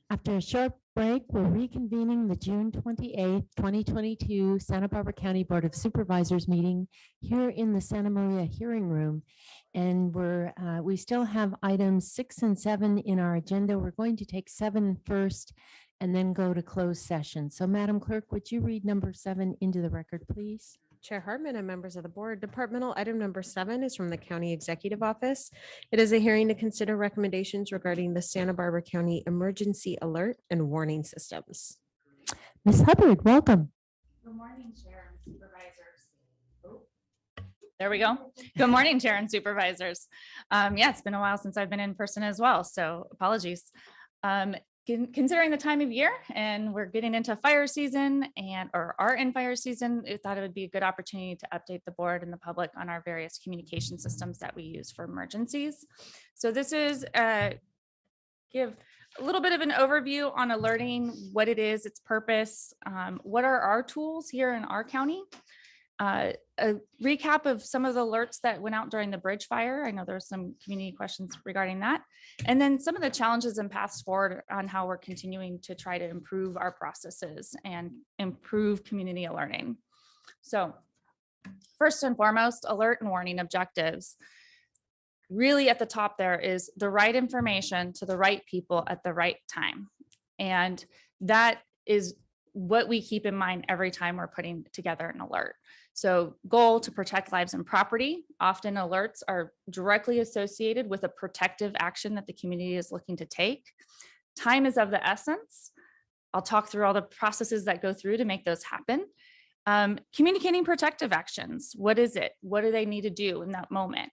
After a short break, we're reconvening the June 28th, 2022 Santa Barbara County Board of Supervisors meeting here in the Santa Maria hearing room. And we still have items 6 and 7 in our agenda. We're going to take 7 first and then go to closed session. So Madam Clerk, would you read number 7 into the record, please? Chair Hartman and members of the board, departmental item number 7 is from the County Executive Office. It is a hearing to consider recommendations regarding the Santa Barbara County Emergency Alert and Warning Systems. Ms. Hubbard, welcome. Good morning, Chair and Supervisors. There we go. Good morning, Chair and Supervisors. Yeah, it's been a while since I've been in person as well, so apologies. Considering the time of year and we're getting into fire season or are in fire season, I thought it would be a good opportunity to update the board and the public on our various communication systems that we use for emergencies. So this is give a little bit of an overview on alerting, what it is, its purpose, what are our tools here in our county. A recap of some of the alerts that went out during the bridge fire. I know there's some community questions regarding that. And then some of the challenges and paths forward on how we're continuing to try to improve our processes and improve community alerting. So first and foremost, alert and warning objectives. Really at the top there is the right information to the right people at the right time. And that is what we keep in mind every time we're putting together an alert. So goal to protect lives and property. Often alerts are directly associated with a protective action that the community is looking to take. Time is of the essence. I'll talk through all the processes that go through to make those happen. Communicating protective actions. What is it? What do they need to do in that moment?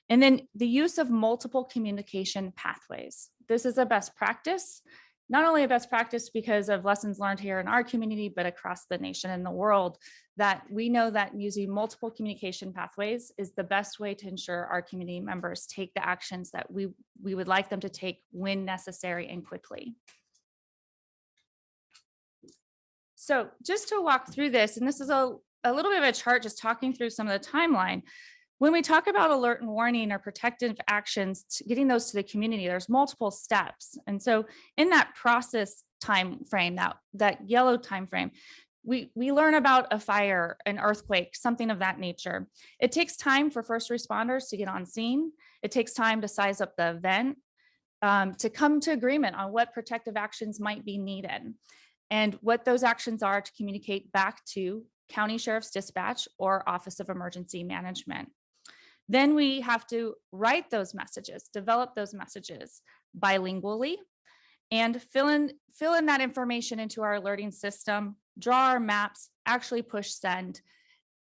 And then the use of multiple communication pathways. This is a best practice. Not only a best practice because of lessons learned here in our community, but across the nation and the world, that we know that using multiple communication pathways is the best way to ensure our community members take the actions that we would like them to take when necessary and quickly. So just to walk through this, and this is a little bit of a chart just talking through some of the timeline. When we talk about alert and warning or protective actions, getting those to the community, there's multiple steps. And so in that process time frame, that yellow time frame, we learn about a fire, an earthquake, something of that nature. It takes time for first responders to get on scene. It takes time to size up the event, to come to agreement on what protective actions might be needed and what those actions are to communicate back to County Sheriff's Dispatch or Office of Emergency Management. Then we have to write those messages, develop those messages bilingually, and fill in that information into our alerting system, draw our maps, actually push send,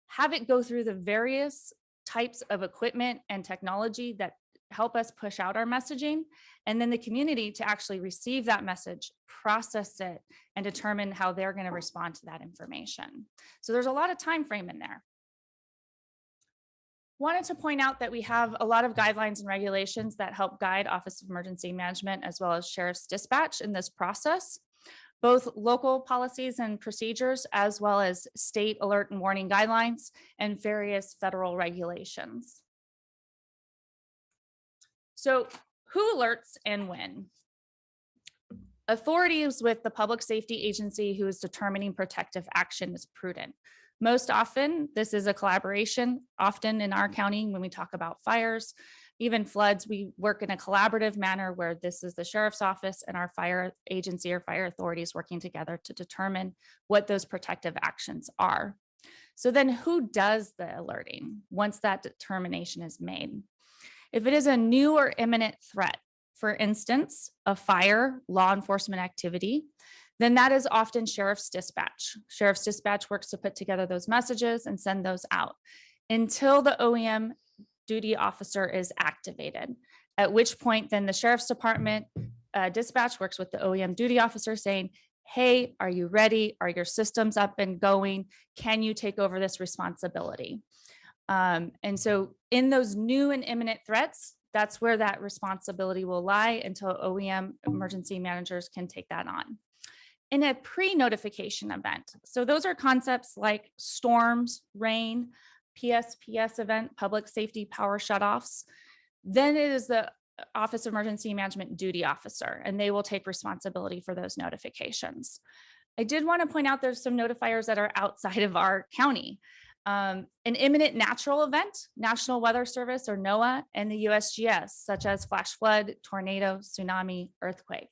have it go through the various types of equipment and technology that help us push out our messaging, and then the community to actually receive that message, process it, and determine how they're going to respond to that information. So there's a lot of time frame in there. Wanted to point out that we have a lot of guidelines and regulations that help guide Office of Emergency Management as well as Sheriff's Dispatch in this process, both local policies and procedures, as well as state alert and warning guidelines and various federal regulations. So who alerts and when? Authority is with the public safety agency who is determining protective action is prudent. Most often, this is a collaboration. Often in our county, when we talk about fires, even floods, we work in a collaborative manner where this is the sheriff's office and our fire agency or fire authorities working together to determine what those protective actions are. So then who does the alerting once that determination is made? If it is a new or imminent threat, for instance, a fire, law enforcement activity, then that is often Sheriff's Dispatch. Sheriff's Dispatch works to put together those messages and send those out until the OEM duty officer is activated, at which point then the Sheriff's Department dispatch works with the OEM duty officer saying, hey, are you ready? Are your systems up and going? Can you take over this responsibility? And so in those new and imminent threats, that's where that responsibility will lie until OEM emergency managers can take that on. In a pre-notification event, so those are concepts like storms, rain, PSPS event, public safety power shutoffs. Then it is the Office of Emergency Management Duty Officer, and they will take responsibility for those notifications. I did want to point out there's some notifiers that are outside of our county. An imminent natural event, National Weather Service or NOAA, and the USGS, such as flash flood, tornado, tsunami, earthquake.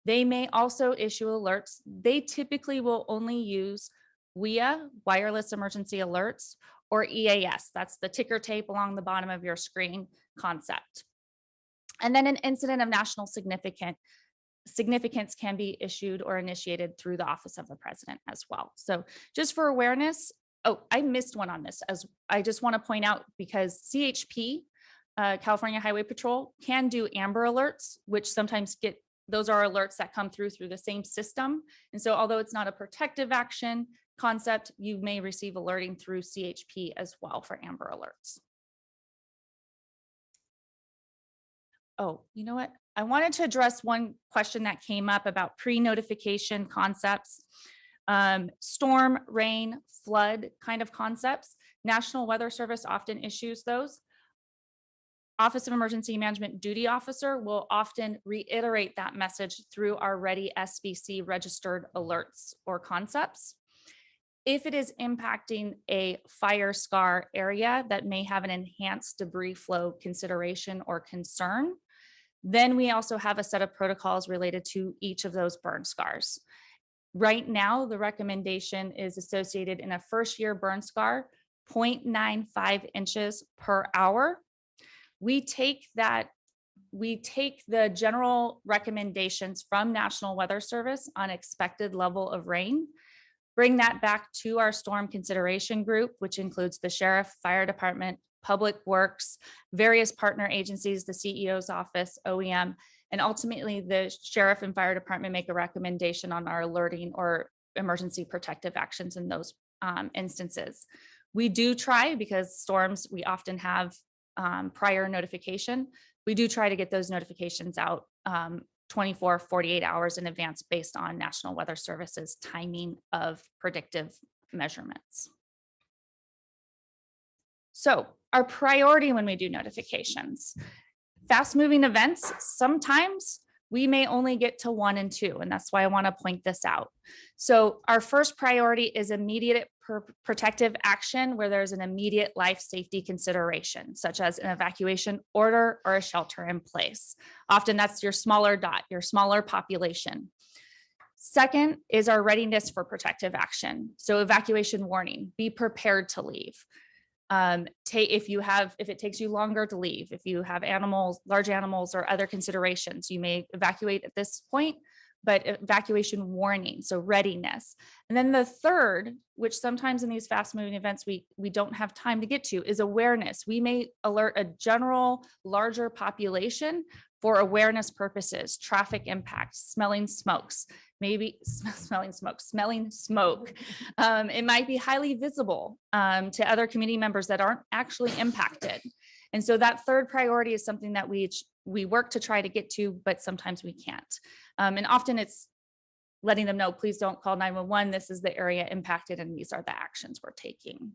They may also issue alerts. They typically will only use WEA, wireless emergency alerts, or EAS. That's the ticker tape along the bottom of your screen concept. And then an incident of national significance can be issued or initiated through the Office of the President as well. So just for awareness, oh, I missed one on this, as I just want to point out, because CHP, California Highway Patrol, can do Amber Alerts, which sometimes those are alerts that come through the same system. And so although it's not a protective action concept, you may receive alerting through CHP as well for Amber Alerts. Oh, you know what? I wanted to address one question that came up about pre-notification concepts, storm, rain, flood kind of concepts. National Weather Service often issues those. Office of Emergency Management Duty Officer will often reiterate that message through our Ready SBC registered alerts or concepts. If it is impacting a fire scar area that may have an enhanced debris flow consideration or concern, then we also have a set of protocols related to each of those burn scars. Right now, the recommendation is associated in a first year burn scar, 0.95 inches per hour. We take the general recommendations from National Weather Service on expected level of rain, bring that back to our storm consideration group, which includes the sheriff, fire department, public works, various partner agencies, the CEO's office, OEM, and ultimately the sheriff and fire department make a recommendation on our alerting or emergency protective actions in those instances. We do try, because storms, we often have prior notification. We do try to get those notifications out 24, 48 hours in advance based on National Weather Service's timing of predictive measurements. So our priority when we do notifications, fast moving events, sometimes we may only get to 1 and 2, and that's why I want to point this out. So our first priority is immediate protective action where there's an immediate life safety consideration, such as an evacuation order or a shelter in place. Often that's your smaller dot, your smaller population. Second is our readiness for protective action. So evacuation warning, be prepared to leave. If it takes you longer to leave, if you have animals, large animals or other considerations, you may evacuate at this point, but evacuation warning, so readiness. And then the third, which sometimes in these fast moving events, we don't have time to get to, is awareness. We may alert a general larger population for awareness purposes, traffic impact, smelling smokes, maybe smelling smoke. It might be highly visible to other community members that aren't actually impacted. And so that third priority is something that we work to try to get to, but sometimes we can't. And often it's letting them know, please don't call 911. This is the area impacted and these are the actions we're taking.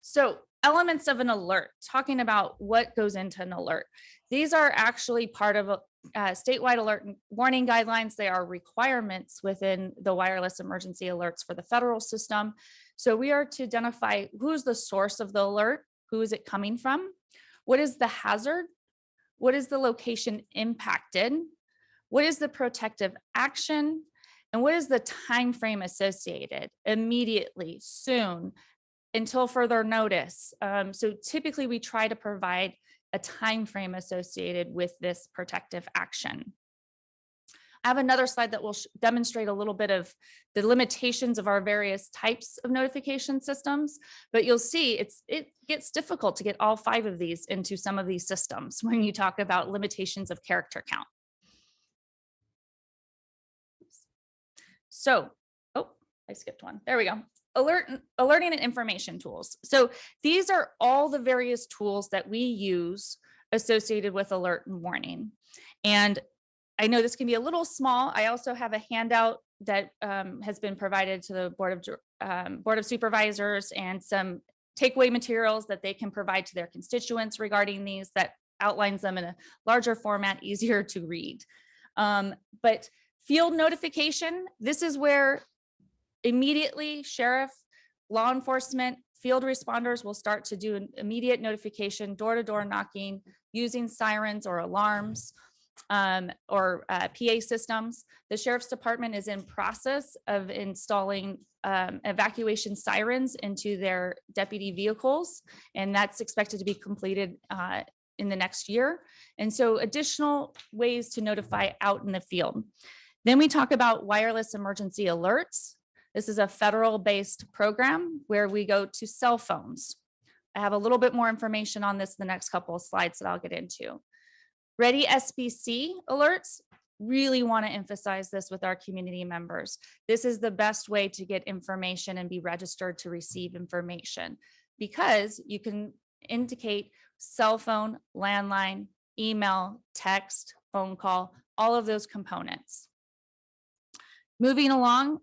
So elements of an alert, talking about what goes into an alert. These are actually part of a statewide alert and warning guidelines. They are requirements within the wireless emergency alerts for the federal system. So we are to identify who's the source of the alert, who is it coming from, what is the hazard, what is the location impacted, what is the protective action, and what is the time frame associated, immediately, soon, until further notice. So typically we try to provide a time frame associated with this protective action. I have another slide that will demonstrate a little bit of the limitations of our various types of notification systems, but you'll see it gets difficult to get all 5 of these into some of these systems when you talk about limitations of character count. So, oh, I skipped one. There we go. Alerting and information tools. So these are all the various tools that we use associated with alert and warning. And I know this can be a little small. I also have a handout that has been provided to the Board of Supervisors and some takeaway materials that they can provide to their constituents regarding these, that outlines them in a larger format, easier to read. But field notification, this is where immediately sheriff, law enforcement, field responders will start to do an immediate notification, door-to-door knocking, using sirens or alarms or PA systems. The sheriff's department is in process of installing evacuation sirens into their deputy vehicles, and that's expected to be completed in the next year. And so additional ways to notify out in the field. Then we talk about wireless emergency alerts. This is a federal-based program where we go to cell phones. I have a little bit more information on this in the next couple of slides that I'll get into. Ready SBC alerts, really want to emphasize this with our community members. This is the best way to get information and be registered to receive information, because you can indicate cell phone, landline, email, text, phone call, all of those components. Moving along,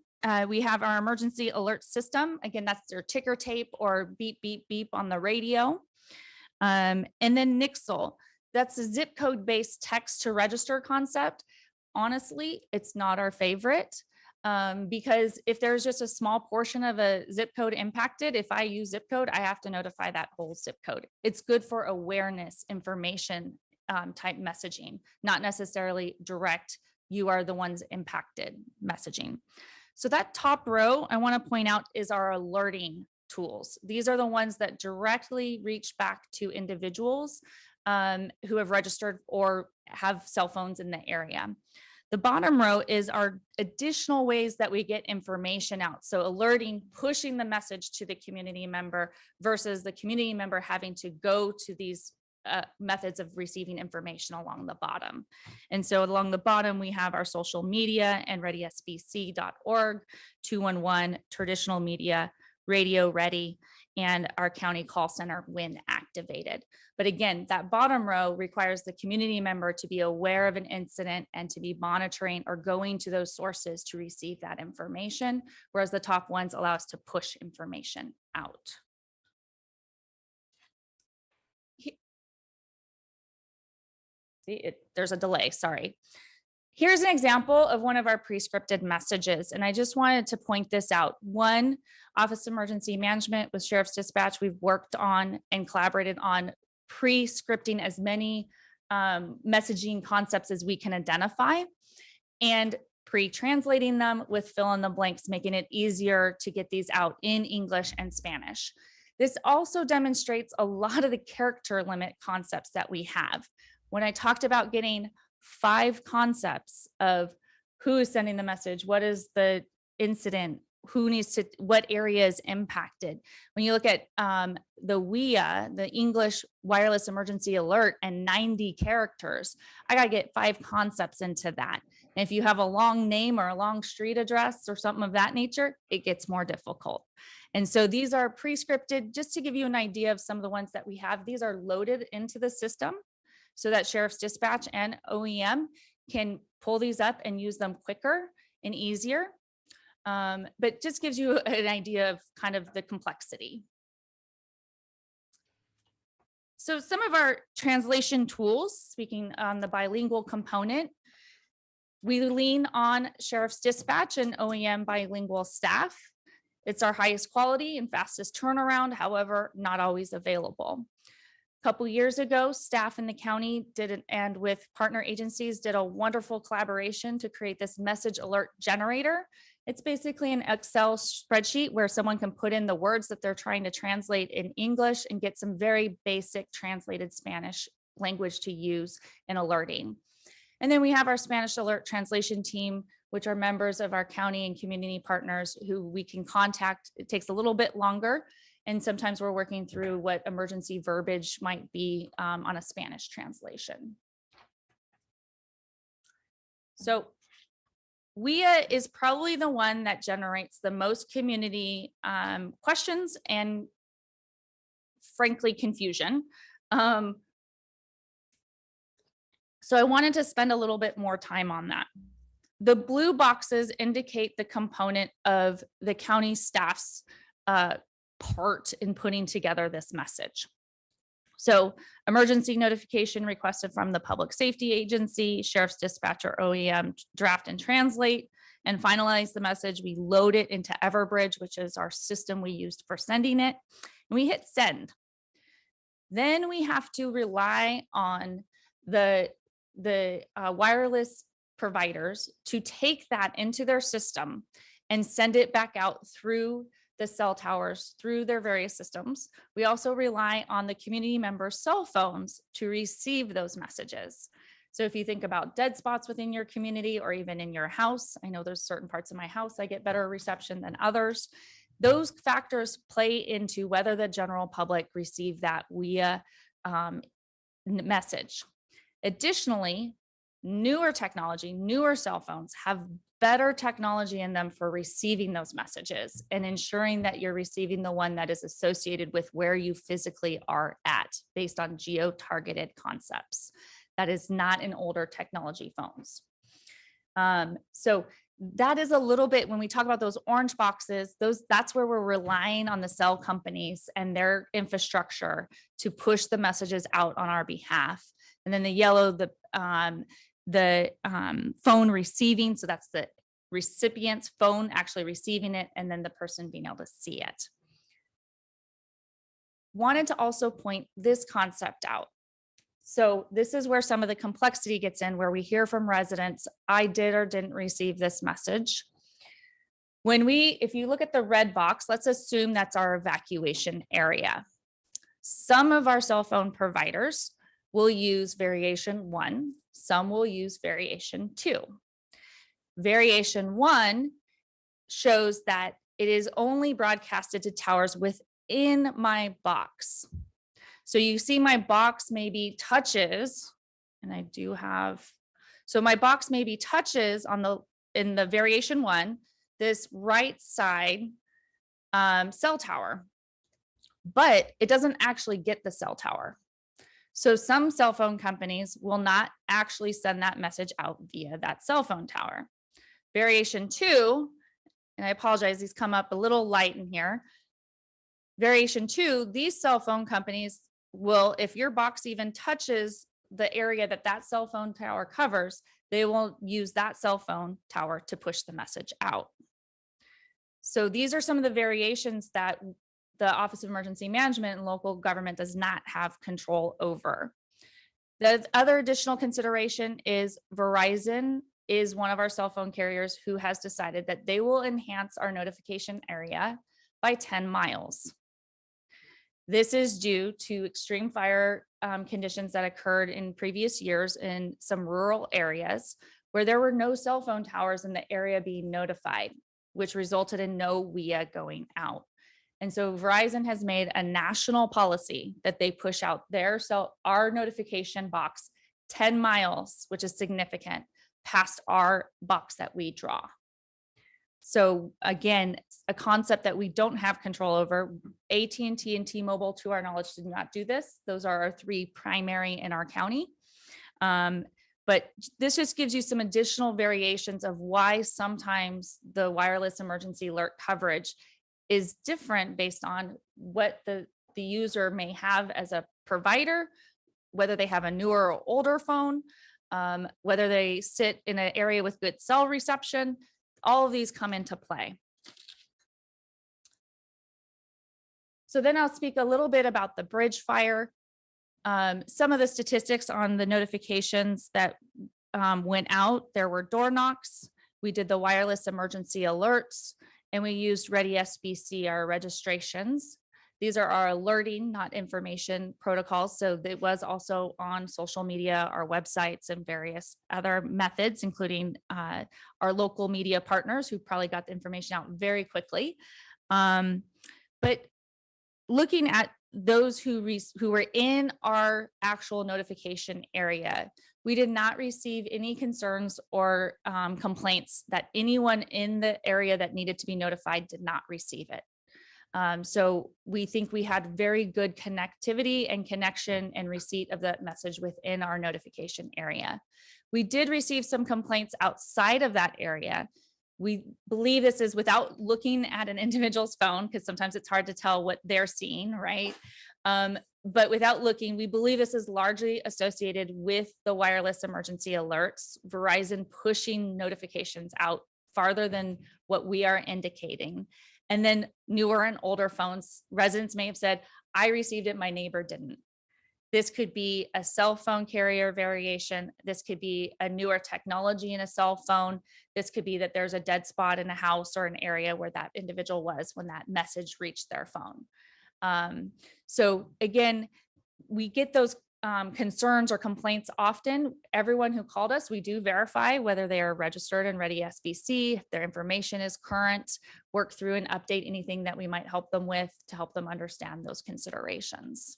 we have our emergency alert system. Again, that's their ticker tape or beep, beep, beep on the radio. And then Nixle, that's a zip code based text to register concept. Honestly, it's not our favorite because if there's just a small portion of a zip code impacted, if I use zip code, I have to notify that whole zip code. It's good for awareness information type messaging, not necessarily direct, you are the ones impacted messaging. So that top row I want to point out is our alerting tools. These are the ones that directly reach back to individuals who have registered or have cell phones in the area. The bottom row is our additional ways that we get information out. So alerting, pushing the message to the community member versus the community member having to go to these methods of receiving information along the bottom. And so along the bottom, we have our social media and readysbc.org, 211, traditional media, radio ready, and our county call center when activated. But again, that bottom row requires the community member to be aware of an incident and to be monitoring or going to those sources to receive that information, whereas the top ones allow us to push information out. There's a delay, sorry. Here's an example of one of our pre-scripted messages, and I just wanted to point this out. One, Office of Emergency Management with Sheriff's Dispatch, we've worked on and collaborated on pre-scripting as many messaging concepts as we can identify and pre-translating them with fill in the blanks, making it easier to get these out in English and Spanish. This also demonstrates a lot of the character limit concepts that we have. When I talked about getting 5 concepts of who is sending the message, what is the incident, who needs to, what area is impacted. When you look at the WIA, the English Wireless Emergency Alert, and 90 characters, I got to get 5 concepts into that. And if you have a long name or a long street address or something of that nature, it gets more difficult. And so these are pre-scripted, just to give you an idea of some of the ones that we have. These are loaded into the system so that Sheriff's Dispatch and OEM can pull these up and use them quicker and easier. But just gives you an idea of kind of the complexity. So some of our translation tools, speaking on the bilingual component, we lean on Sheriff's Dispatch and OEM bilingual staff. It's our highest quality and fastest turnaround, however, not always available. A couple years ago, staff in the county did, and with partner agencies, did a wonderful collaboration to create this message alert generator. It's basically an Excel spreadsheet where someone can put in the words that they're trying to translate in English and get some very basic translated Spanish language to use in alerting. And then we have our Spanish alert translation team, which are members of our county and community partners who we can contact. It takes a little bit longer. And sometimes we're working through what emergency verbiage might be on a Spanish translation. So WIA is probably the one that generates the most community questions and frankly, confusion. So I wanted to spend a little bit more time on that. The blue boxes indicate the component of the county staff's part in putting together this message. So emergency notification requested from the public safety agency, sheriff's dispatcher, OEM, draft and translate and finalize the message. We load it into Everbridge, which is our system we used for sending it, and we hit send. Then we have to rely on the wireless providers to take that into their system and send it back out through the cell towers, through their various systems. We also rely on the community members' cell phones to receive those messages. So if you think about dead spots within your community or even in your house, I know there's certain parts of my house I get better reception than others. Those factors play into whether the general public receive that via message. Additionally, newer technology, newer cell phones have better technology in them for receiving those messages and ensuring that you're receiving the one that is associated with where you physically are at based on geo-targeted concepts. That is not in older technology phones. So that is a little bit, when we talk about those orange boxes, that's where we're relying on the cell companies and their infrastructure to push the messages out on our behalf. And then the yellow, the phone receiving, so that's the recipient's phone actually receiving it, and then the person being able to see it. Wanted to also point this concept out. So this is where some of the complexity gets in, where we hear from residents, I did or didn't receive this message. If you look at the red box, let's assume that's our evacuation area. Some of our cell phone providers will use variation 1, some will use variation 2. Variation 1 shows that it is only broadcasted to towers within my box. So you see my box maybe touches, and I do have, so my box maybe touches in the variation 1, this right side cell tower, but it doesn't actually get the cell tower. So some cell phone companies will not actually send that message out via that cell phone tower. Variation 2, and I apologize, these come up a little light in here. Variation 2, these cell phone companies will, if your box even touches the area that cell phone tower covers, they will use that cell phone tower to push the message out. So these are some of the variations that the Office of Emergency Management and local government does not have control over. The other additional consideration is Verizon is one of our cell phone carriers who has decided that they will enhance our notification area by 10 miles. This is due to extreme fire conditions that occurred in previous years in some rural areas where there were no cell phone towers in the area being notified, which resulted in no WIA going out. And so Verizon has made a national policy that they push out our notification box 10 miles, which is significant, past our box that we draw. So again, a concept that we don't have control over. AT&T and T-Mobile, to our knowledge, did not do this. Those are our 3 primary in our county. But this just gives you some additional variations of why sometimes the wireless emergency alert coverage is different based on what the user may have as a provider, whether they have a newer or older phone, whether they sit in an area with good cell reception. All of these come into play. So then I'll speak a little bit about the bridge fire. Some of the statistics on the notifications that went out, there were door knocks. We did the wireless emergency alerts, and we used Ready SBC, our registrations. These are our alerting, not information protocols. So it was also on social media, our websites, and various other methods, including our local media partners who probably got the information out very quickly. But looking at those who were in our actual notification area, we did not receive any concerns or complaints that anyone in the area that needed to be notified did not receive it. So we think we had very good connectivity and connection and receipt of that message within our notification area. We did receive some complaints outside of that area. We believe this is without looking at an individual's phone, because sometimes it's hard to tell what they're seeing, right? But without looking, we believe this is largely associated with the wireless emergency alerts, Verizon pushing notifications out farther than what we are indicating. And then newer and older phones, residents may have said, I received it, my neighbor didn't. This could be a cell phone carrier variation. This could be a newer technology in a cell phone. This could be that there's a dead spot in a house or an area where that individual was when that message reached their phone. So again, we get those concerns or complaints often. Everyone who called us, we do verify whether they are registered in Ready SBC, if their information is current, work through and update anything that we might help them with to help them understand those considerations.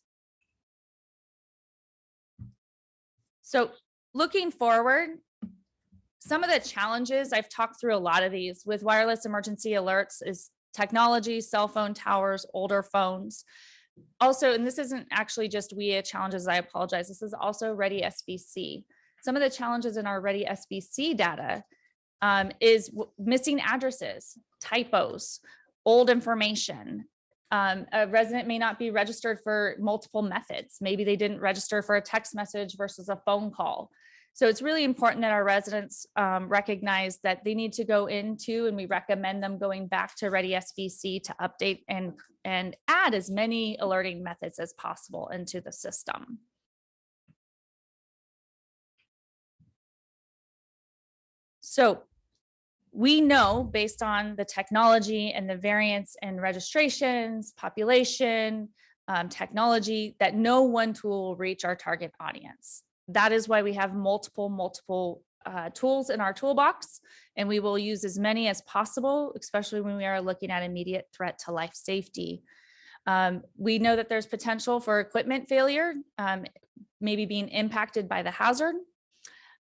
So looking forward, some of the challenges, I've talked through a lot of these with wireless emergency alerts, is technology, cell phone towers, older phones. Also, and this isn't actually just WIA challenges, I apologize. This is also Ready SBC. Some of the challenges in our Ready SBC data is missing addresses, typos, old information. A resident may not be registered for multiple methods. Maybe they didn't register for a text message versus a phone call. So it's really important that our residents recognize that they need to go into, and we recommend them going back to Ready SBC to update and add as many alerting methods as possible into the system. So we know, based on the technology and the variance in registrations, population, technology, that no one tool will reach our target audience. That is why we have multiple tools in our toolbox, and we will use as many as possible, especially when we are looking at immediate threat to life safety. We know that there's potential for equipment failure, maybe being impacted by the hazard.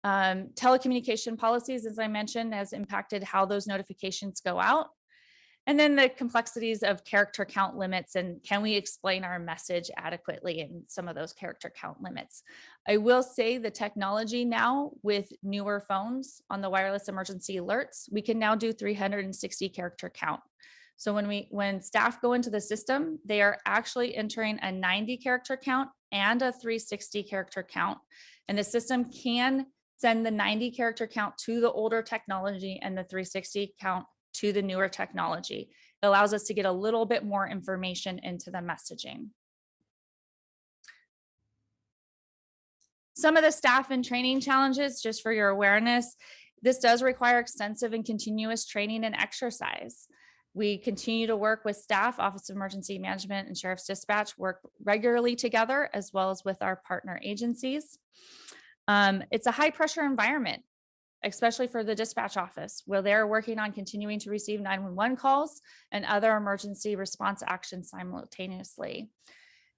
Telecommunication policies, as I mentioned, has impacted how those notifications go out. And then the complexities of character count limits, and can we explain our message adequately in some of those character count limits? I will say the technology now with newer phones on the wireless emergency alerts, we can now do 360 character count. So when staff go into the system, they are actually entering a 90 character count and a 360 character count. And the system can send the 90 character count to the older technology and the 360 count to the newer technology. It allows us to get a little bit more information into the messaging. Some of the staff and training challenges, just for your awareness, this does require extensive and continuous training and exercise. We continue to work with staff, Office of Emergency Management and Sheriff's Dispatch work regularly together, as well as with our partner agencies. It's a high pressure environment, especially for the dispatch office, where they're working on continuing to receive 911 calls and other emergency response actions simultaneously.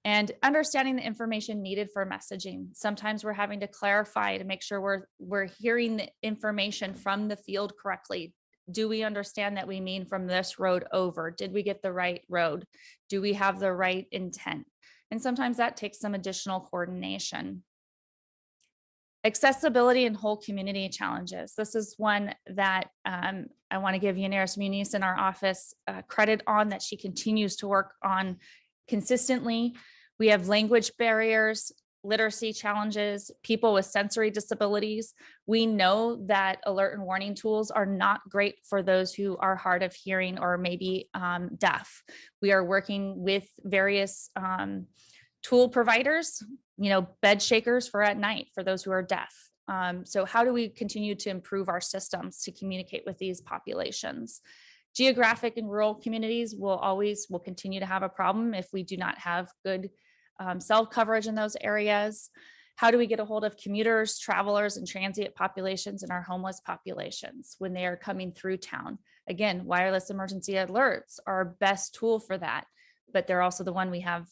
And understanding the information needed for messaging. Sometimes we're having to clarify to make sure we're hearing the information from the field correctly. Do we understand that we mean from this road over? Did we get the right road? Do we have the right intent? And sometimes that takes some additional coordination. Accessibility and whole community challenges. This is one that I want to give Yaneris Muniz in our office credit on, that she continues to work on consistently. We have language barriers, literacy challenges, people with sensory disabilities. We know that alert and warning tools are not great for those who are hard of hearing or maybe deaf. We are working with various tool providers, bed shakers for at night for those who are deaf. So how do we continue to improve our systems to communicate with these populations? Geographic and rural communities will continue to have a problem if we do not have good cell coverage in those areas. How do we get a hold of commuters, travelers, and transient populations and our homeless populations when they are coming through town? Again, wireless emergency alerts are our best tool for that, but they're also the one we have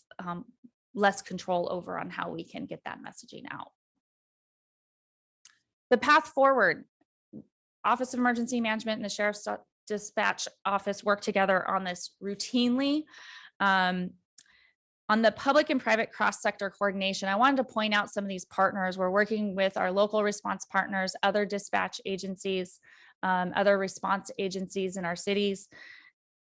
less control over on how we can get that messaging out. The path forward. Office of Emergency Management and the Sheriff's Dispatch Office work together on this routinely. On the public and private cross-sector coordination, I wanted to point out some of these partners. We're working with our local response partners, other dispatch agencies, other response agencies in our cities,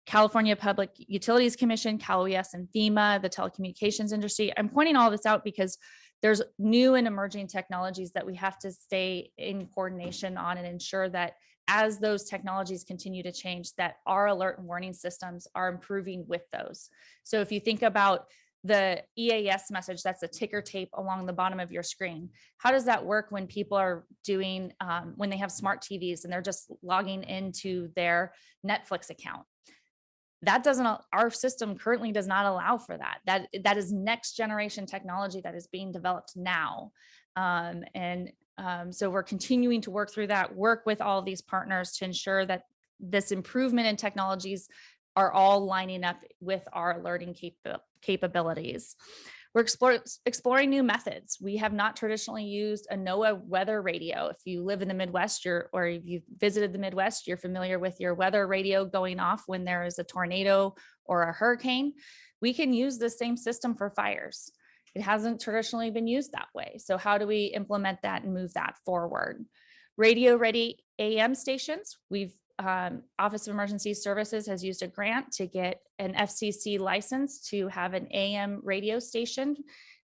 California Public Utilities Commission, CalOES and FEMA, the telecommunications industry. I'm pointing all this out because there's new and emerging technologies that we have to stay in coordination on and ensure that as those technologies continue to change, that our alert and warning systems are improving with those. So if you think about the EAS message, that's a ticker tape along the bottom of your screen. How does that work when people are doing, when they have smart TVs and they're just logging into their Netflix account? That doesn't, our system currently does not allow for that. That is next generation technology that is being developed now. So we're continuing to work through that, work with all of these partners to ensure that this improvement in technologies are all lining up with our alerting capabilities. We're exploring new methods. We have not traditionally used a NOAA weather radio. If you live in the Midwest, or if you've visited the Midwest, you're familiar with your weather radio going off when there is a tornado or a hurricane. We can use the same system for fires. It hasn't traditionally been used that way. So how do we implement that and move that forward? Radio ready AM stations. Office of Emergency Services has used a grant to get an FCC license to have an AM radio station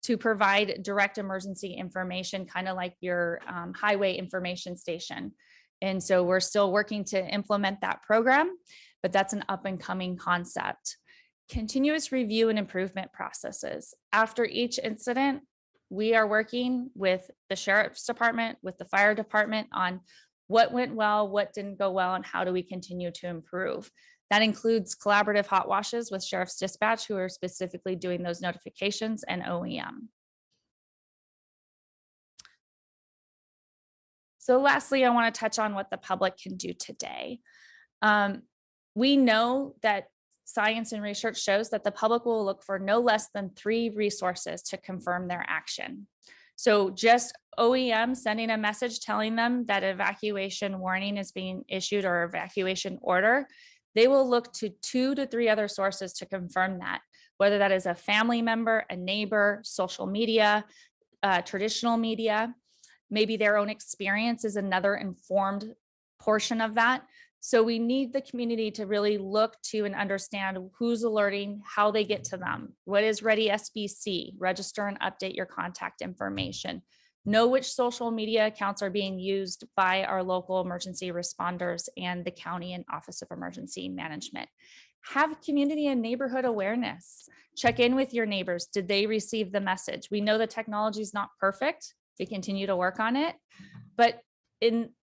to provide direct emergency information, kind of like your highway information station. And so we're still working to implement that program, but that's an up and coming concept. Continuous review and improvement processes. After each incident, we are working with the Sheriff's Department, with the Fire Department on what went well, what didn't go well, and how do we continue to improve. That includes collaborative hot washes with Sheriff's Dispatch, who are specifically doing those notifications, and OEM. So lastly, I want to touch on what the public can do today. We know that science and research shows that the public will look for no less than 3 resources to confirm their action. So just OEM sending a message telling them that evacuation warning is being issued or evacuation order, they will look to 2 to 3 other sources to confirm that, whether that is a family member, a neighbor, social media, traditional media, maybe their own experience is another informed portion of that. So we need the community to really look to and understand who's alerting, how they get to them. What is Ready SBC? Register and update your contact information. Know which social media accounts are being used by our local emergency responders and the county and Office of Emergency Management. Have community and neighborhood awareness. Check in with your neighbors. Did they receive the message? We know the technology is not perfect. We continue to work on it, but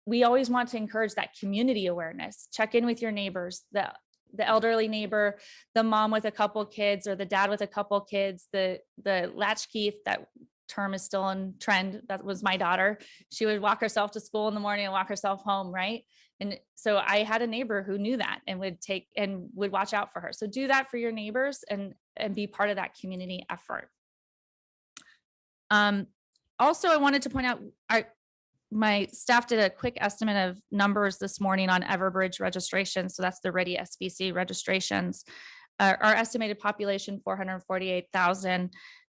we always want to encourage that community awareness. Check in with your neighbors, the elderly neighbor, the mom with a couple kids, or the dad with a couple kids, the latchkey, if that term is still in trend. That was my daughter. She would walk herself to school in the morning and walk herself home, right? And so I had a neighbor who knew that and would watch out for her. So do that for your neighbors and be part of that community effort. Also, I wanted to point out, my staff did a quick estimate of numbers this morning on Everbridge registration. So that's the Ready SBC registrations. Our estimated population, 448,000.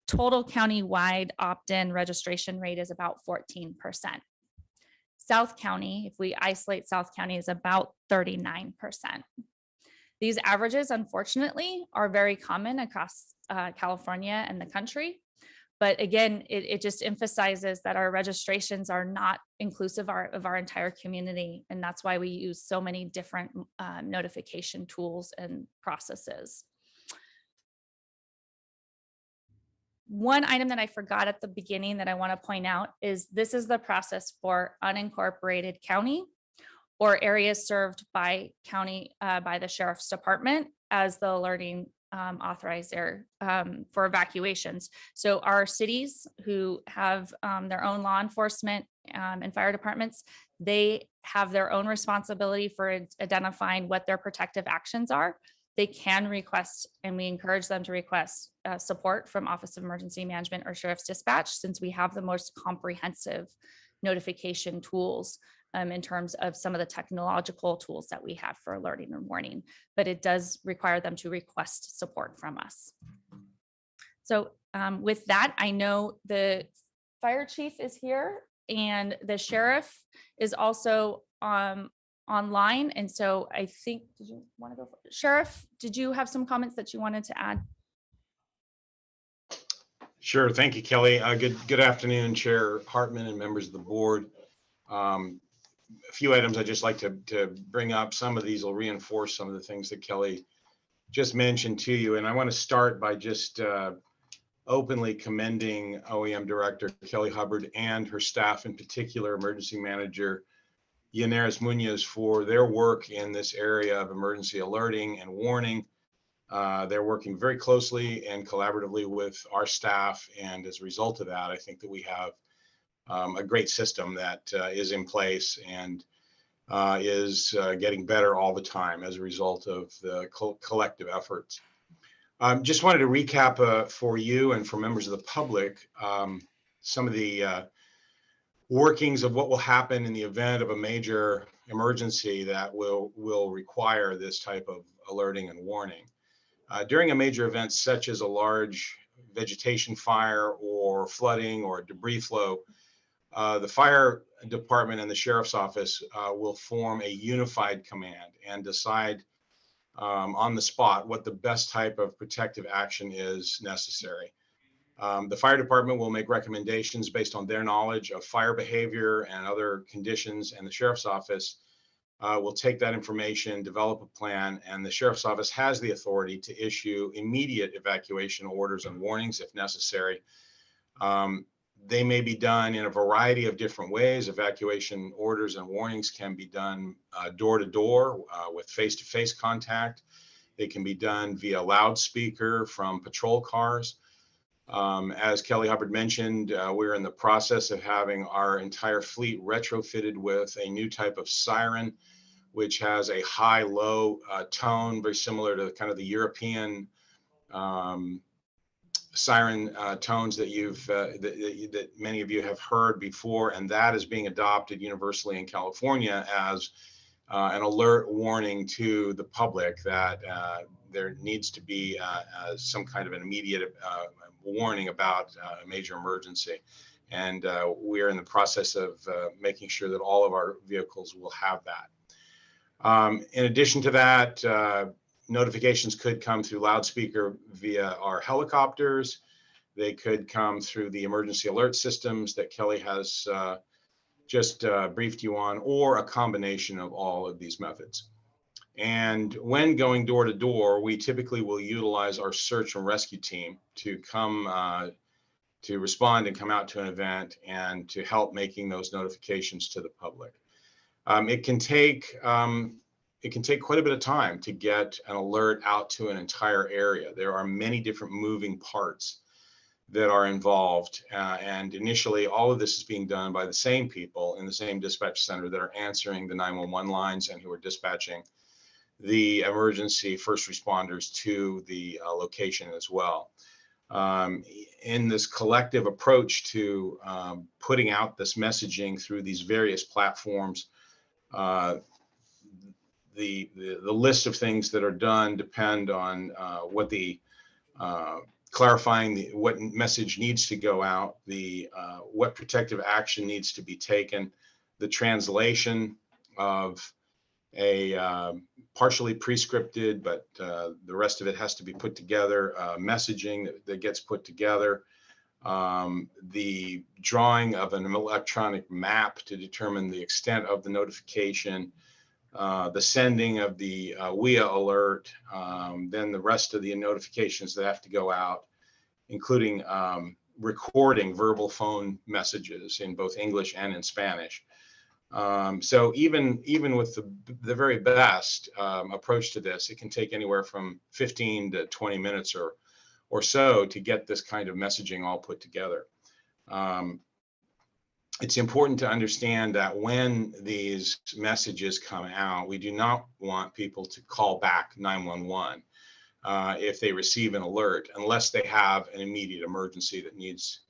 Total county-wide opt-in registration rate is about 14%. South County, if we isolate South County, is about 39%. These averages, unfortunately, are very common across California and the country. But again, it just emphasizes that our registrations are not inclusive of our entire community. And that's why we use so many different notification tools and processes. One item that I forgot at the beginning that I want to point out is this is the process for unincorporated county or areas served by county by the Sheriff's Department as the alerting authorizer for evacuations. So our cities who have their own law enforcement and fire departments, they have their own responsibility for identifying what their protective actions are. They can request, and we encourage them to request support from Office of Emergency Management or Sheriff's Dispatch, since we have the most comprehensive notification tools in terms of some of the technological tools that we have for alerting and warning, but it does require them to request support from us. So with that, I know the fire chief is here and the sheriff is also on online. And so I think, did you want to go? Sheriff, did you have some comments that you wanted to add? Sure. Thank you, Kelly. Good afternoon, Chair Hartman and members of the board. A few items I'd just like to bring up. Some of these will reinforce some of the things that Kelly just mentioned to you. And I want to start by just openly commending OEM Director Kelly Hubbard and her staff, in particular, Emergency Manager Yanez Munoz, for their work in this area of emergency alerting and warning. They're working very closely and collaboratively with our staff. And as a result of that, I think that we have a great system that is in place and is getting better all the time as a result of the collective efforts. Just wanted to recap for you and for members of the public some of the workings of what will happen in the event of a major emergency that will require this type of alerting and warning. During a major event such as a large vegetation fire or flooding or debris flow, the fire department and the sheriff's office will form a unified command and decide on the spot what the best type of protective action is necessary. The fire department will make recommendations based on their knowledge of fire behavior and other conditions, and the sheriff's office will take that information, develop a plan, and the sheriff's office has the authority to issue immediate evacuation orders and warnings if necessary. They may be done in a variety of different ways. Evacuation orders and warnings can be done door to door with face-to-face contact. They can be done via loudspeaker from patrol cars. As Kelly Hubbard mentioned, we're in the process of having our entire fleet retrofitted with a new type of siren, which has a high-low tone, very similar to kind of the European siren tones that that many of you have heard before, and that is being adopted universally in California as an alert warning to the public that there needs to be some kind of an immediate warning about a major emergency. And we're in the process of making sure that all of our vehicles will have that. In addition to that, notifications could come through loudspeaker via our helicopters. They could come through the emergency alert systems that Kelly has just briefed you on, or a combination of all of these methods. And when going door to door, we typically will utilize our search and rescue team to come to respond and come out to an event and to help making those notifications to the public. It can take quite a bit of time to get an alert out to an entire area. There are many different moving parts that are involved. And initially, all of this is being done by the same people in the same dispatch center that are answering the 911 lines and who are dispatching the emergency first responders to the location as well. In this collective approach to putting out this messaging through these various platforms, the list of things that are done depend on what the clarifying what message needs to go out, what protective action needs to be taken, the translation of a partially prescripted, but the rest of it has to be put together, messaging that gets put together, the drawing of an electronic map to determine the extent of the notification, the sending of the WIA alert, then the rest of the notifications that have to go out, including recording verbal phone messages in both English and in Spanish. So even with the very best approach to this, it can take anywhere from 15 to 20 minutes or so to get this kind of messaging all put together. It's important to understand that when these messages come out, we do not want people to call back 911 if they receive an alert, unless they have an immediate emergency that needs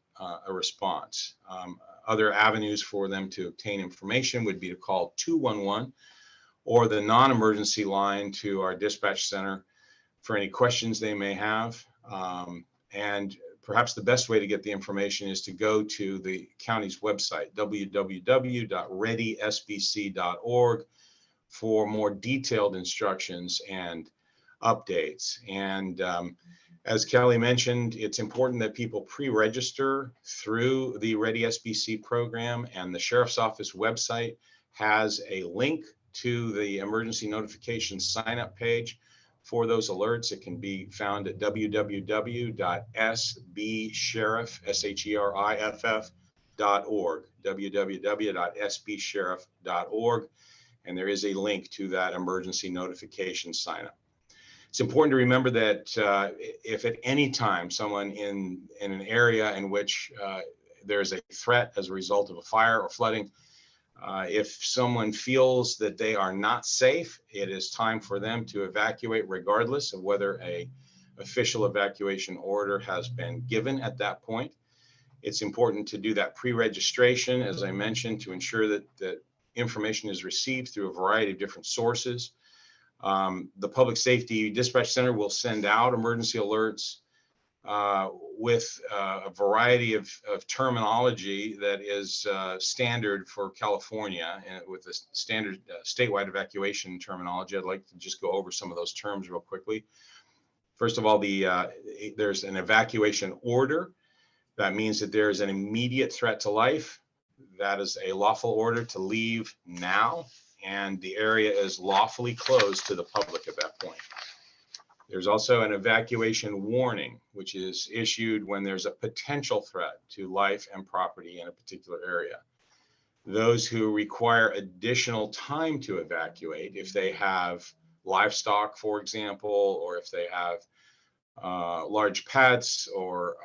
a response. Other avenues for them to obtain information would be to call 211 or the non-emergency line to our dispatch center for any questions they may have. And perhaps the best way to get the information is to go to the county's website, www.readysbc.org, for more detailed instructions and updates. And as Kelly mentioned, it's important that people pre-register through the Ready SBC program, and the Sheriff's Office website has a link to the emergency notification sign-up page for those alerts. It can be found at www.sbsheriff.org, www.sbsheriff.org, and there is a link to that emergency notification sign-up. It's important to remember that if at any time someone in an area in which there's a threat as a result of a fire or flooding, if someone feels that they are not safe, it is time for them to evacuate regardless of whether an official evacuation order has been given at that point. It's important to do that pre-registration, as I mentioned, to ensure that information is received through a variety of different sources. The Public Safety Dispatch Center will send out emergency alerts with a variety of terminology that is standard for California, and with the standard statewide evacuation terminology. I'd like to just go over some of those terms real quickly. First of all, there's an evacuation order. That means that there is an immediate threat to life. That is a lawful order to leave now, and the area is lawfully closed to the public at that point. There's also an evacuation warning, which is issued when there's a potential threat to life and property in a particular area. Those who require additional time to evacuate, if they have livestock, for example, or if they have large pets, or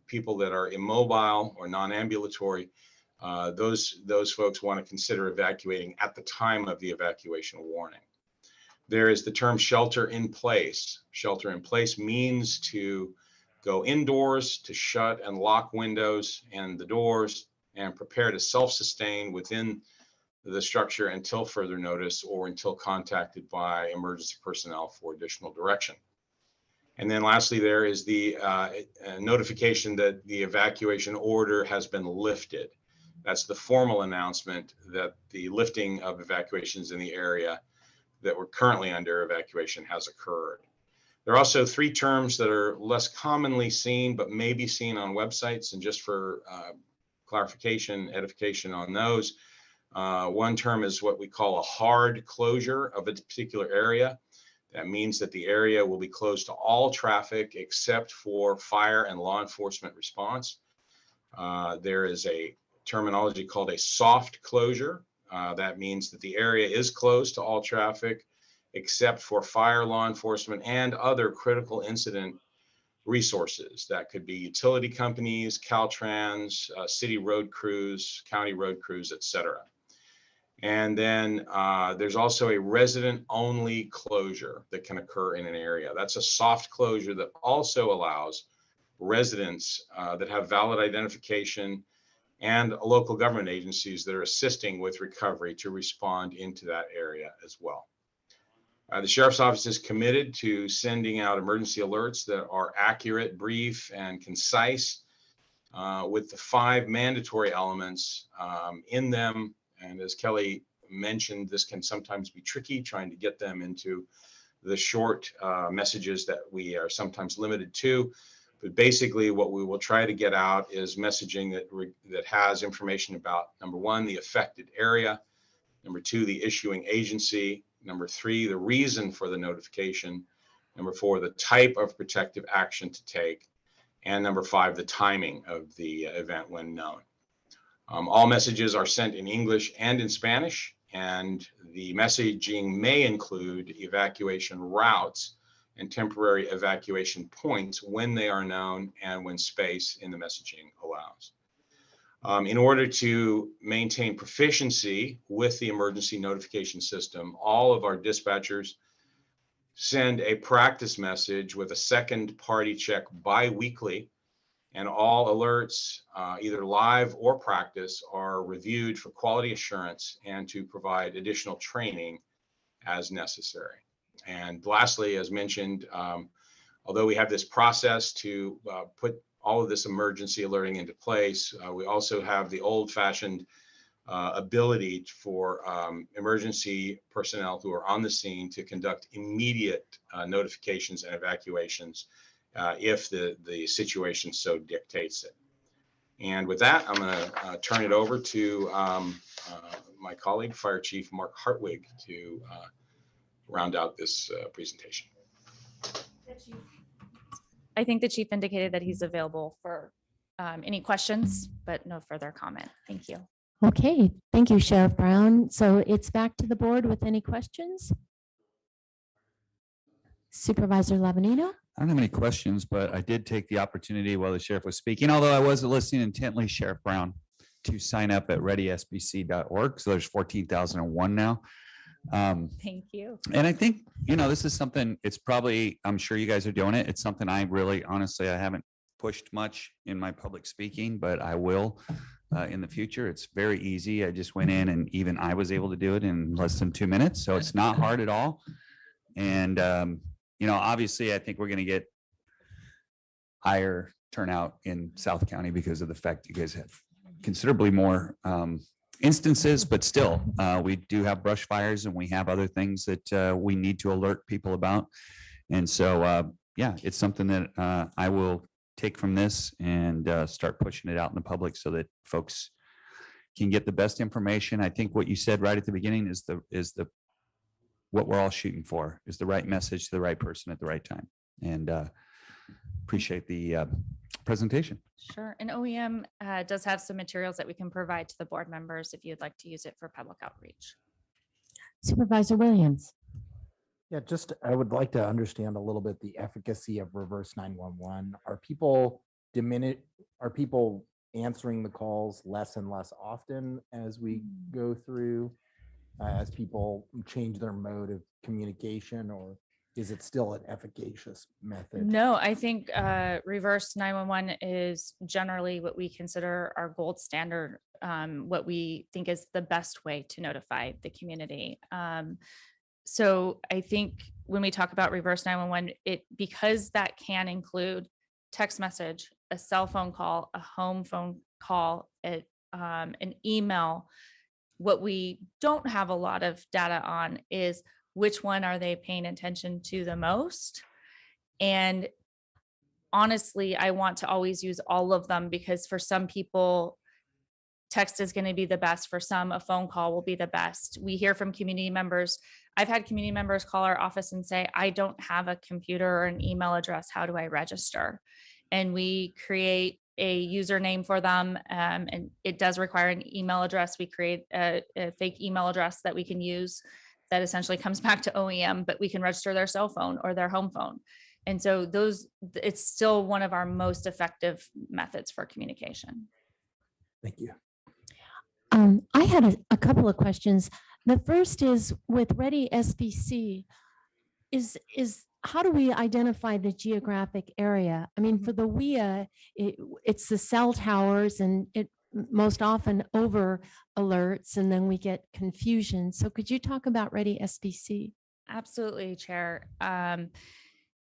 people that are immobile or non-ambulatory, those folks want to consider evacuating at the time of the evacuation warning. There is the term shelter in place. Shelter in place means to go indoors, to shut and lock windows and the doors, and prepare to self-sustain within the structure until further notice or until contacted by emergency personnel for additional direction. And then lastly, there is the notification that the evacuation order has been lifted. That's the formal announcement that the lifting of evacuations in the area that were currently under evacuation has occurred. There are also three terms that are less commonly seen, but may be seen on websites. And just for clarification, edification on those, one term is what we call a hard closure of a particular area. That means that the area will be closed to all traffic except for fire and law enforcement response. There is a terminology called a soft closure. That means that the area is closed to all traffic except for fire, law enforcement, and other critical incident resources. That could be utility companies, Caltrans, city road crews, county road crews, etc. And then there's also a resident-only closure that can occur in an area. That's a soft closure that also allows residents that have valid identification and local government agencies that are assisting with recovery to respond into that area as well. The Sheriff's Office is committed to sending out emergency alerts that are accurate, brief, and concise, with the 5 mandatory elements in them. And as Kelly mentioned, this can sometimes be tricky trying to get them into the short messages that we are sometimes limited to. But basically what we will try to get out is messaging that has information about, number 1, the affected area, number 2, the issuing agency, number 3, the reason for the notification, number 4, the type of protective action to take, and number 5, the timing of the event when known. All messages are sent in English and in Spanish, and the messaging may include evacuation routes and temporary evacuation points when they are known and when space in the messaging allows. In order to maintain proficiency with the emergency notification system, all of our dispatchers send a practice message with a second party check bi-weekly, and all alerts, either live or practice, are reviewed for quality assurance and to provide additional training as necessary. And lastly, as mentioned, although we have this process to put all of this emergency alerting into place, we also have the old-fashioned ability for emergency personnel who are on the scene to conduct immediate notifications and evacuations if the situation so dictates it. And with that, I'm going to turn it over to my colleague, Fire Chief Mark Hartwig, to round out this presentation. I think the chief indicated that he's available for any questions, but no further comment. Thank you. Okay, thank you, Sheriff Brown. So it's back to the board with any questions? Supervisor Lavanino? I don't have any questions, but I did take the opportunity while the sheriff was speaking, although I wasn't listening intently, Sheriff Brown, to sign up at readysbc.org. So there's 14,001 now. Thank you. And I think, this is something, it's probably, I'm sure you guys are doing it. It's something I really, honestly, I haven't pushed much in my public speaking, but I will in the future. It's very easy. I just went in and even I was able to do it in less than 2 minutes. So it's not hard at all. And, obviously I think we're going to get higher turnout in South County because of the fact you guys have considerably more instances, but still, we do have brush fires and we have other things that we need to alert people about. And so, it's something that I will take from this and start pushing it out in the public so that folks can get the best information. I think what you said right at the beginning is what we're all shooting for, is the right message to the right person at the right time. And appreciate the presentation. Sure. And OEM does have some materials that we can provide to the board members if you'd like to use it for public outreach. Supervisor Williams? Yeah, I would like to understand a little bit the efficacy of reverse 911. Are people answering the calls less and less often as we go through, as people change their mode of communication, or is it still an efficacious method? No, I think reverse 911 is generally what we consider our gold standard, what we think is the best way to notify the community. So I think when we talk about reverse 911, because that can include text message, a cell phone call, a home phone call, an email. What we don't have a lot of data on is which one are they paying attention to the most. And honestly, I want to always use all of them because for some people, text is going to be the best. For some, a phone call will be the best. We hear from community members. I've had community members call our office and say, I don't have a computer or an email address. How do I register? And we create a username for them. And it does require an email address. We create a fake email address that we can use that essentially comes back to OEM, but we can register their cell phone or their home phone. And so it's still one of our most effective methods for communication. Thank you. I had a couple of questions. The first is with Ready SBC, is how do we identify the geographic area? I mean, for the WIA, it's the cell towers and it most often over alerts and then we get confusion. So could you talk about Ready SBC? Absolutely, Chair.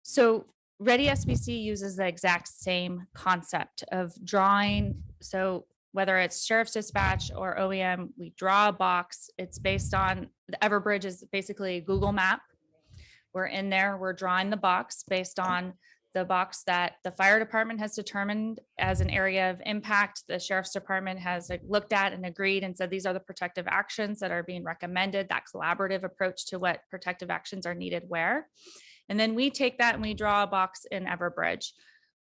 So Ready SBC uses the exact same concept of drawing. So whether it's Sheriff's Dispatch or OEM, we draw a box. It's based on, the Everbridge is basically a Google map. We're in there, we're drawing the box based on the box that the fire department has determined as an area of impact. The Sheriff's Department has looked at and agreed and said, these are the protective actions that are being recommended, that collaborative approach to what protective actions are needed where. And then we take that and we draw a box in Everbridge.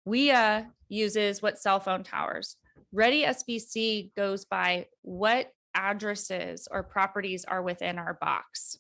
WIA uses what cell phone towers. Ready SBC goes by what addresses or properties are within our box.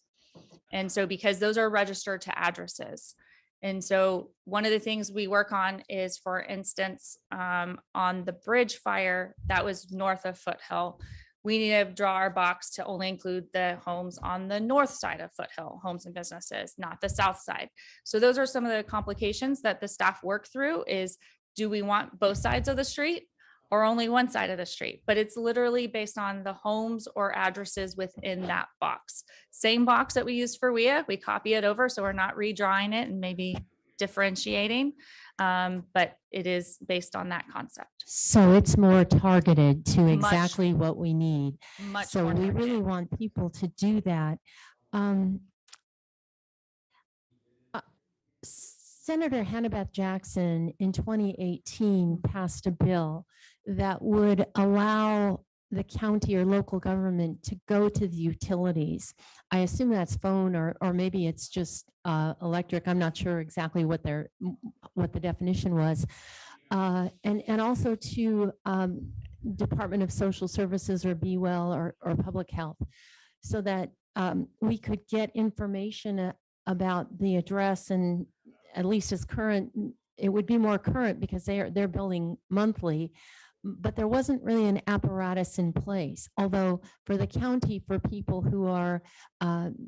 And so because those are registered to addresses. And so one of the things we work on is, for instance, on the bridge fire that was north of Foothill, we need to draw our box to only include the homes on the north side of Foothill, homes and businesses, not the south side. So those are some of the complications that the staff work through is, do we want both sides of the street or only one side of the street? But it's literally based on the homes or addresses within that box. Same box that we used for WIA, we copy it over so we're not redrawing it and maybe differentiating. But it is based on that concept. So it's more targeted to Much- exactly what we need. Much So more we targeted. really want people to do that. Senator Hannibal Jackson in 2018 passed a bill that would allow the county or local government to go to the utilities. I assume that's phone or maybe it's just electric. I'm not sure exactly what the definition was. And also to Department of Social Services or Be Well or Public Health, so that we could get information about the address, and at least as current, it would be more current because they're billing monthly, but there wasn't really an apparatus in place. Although for the county, for people who are,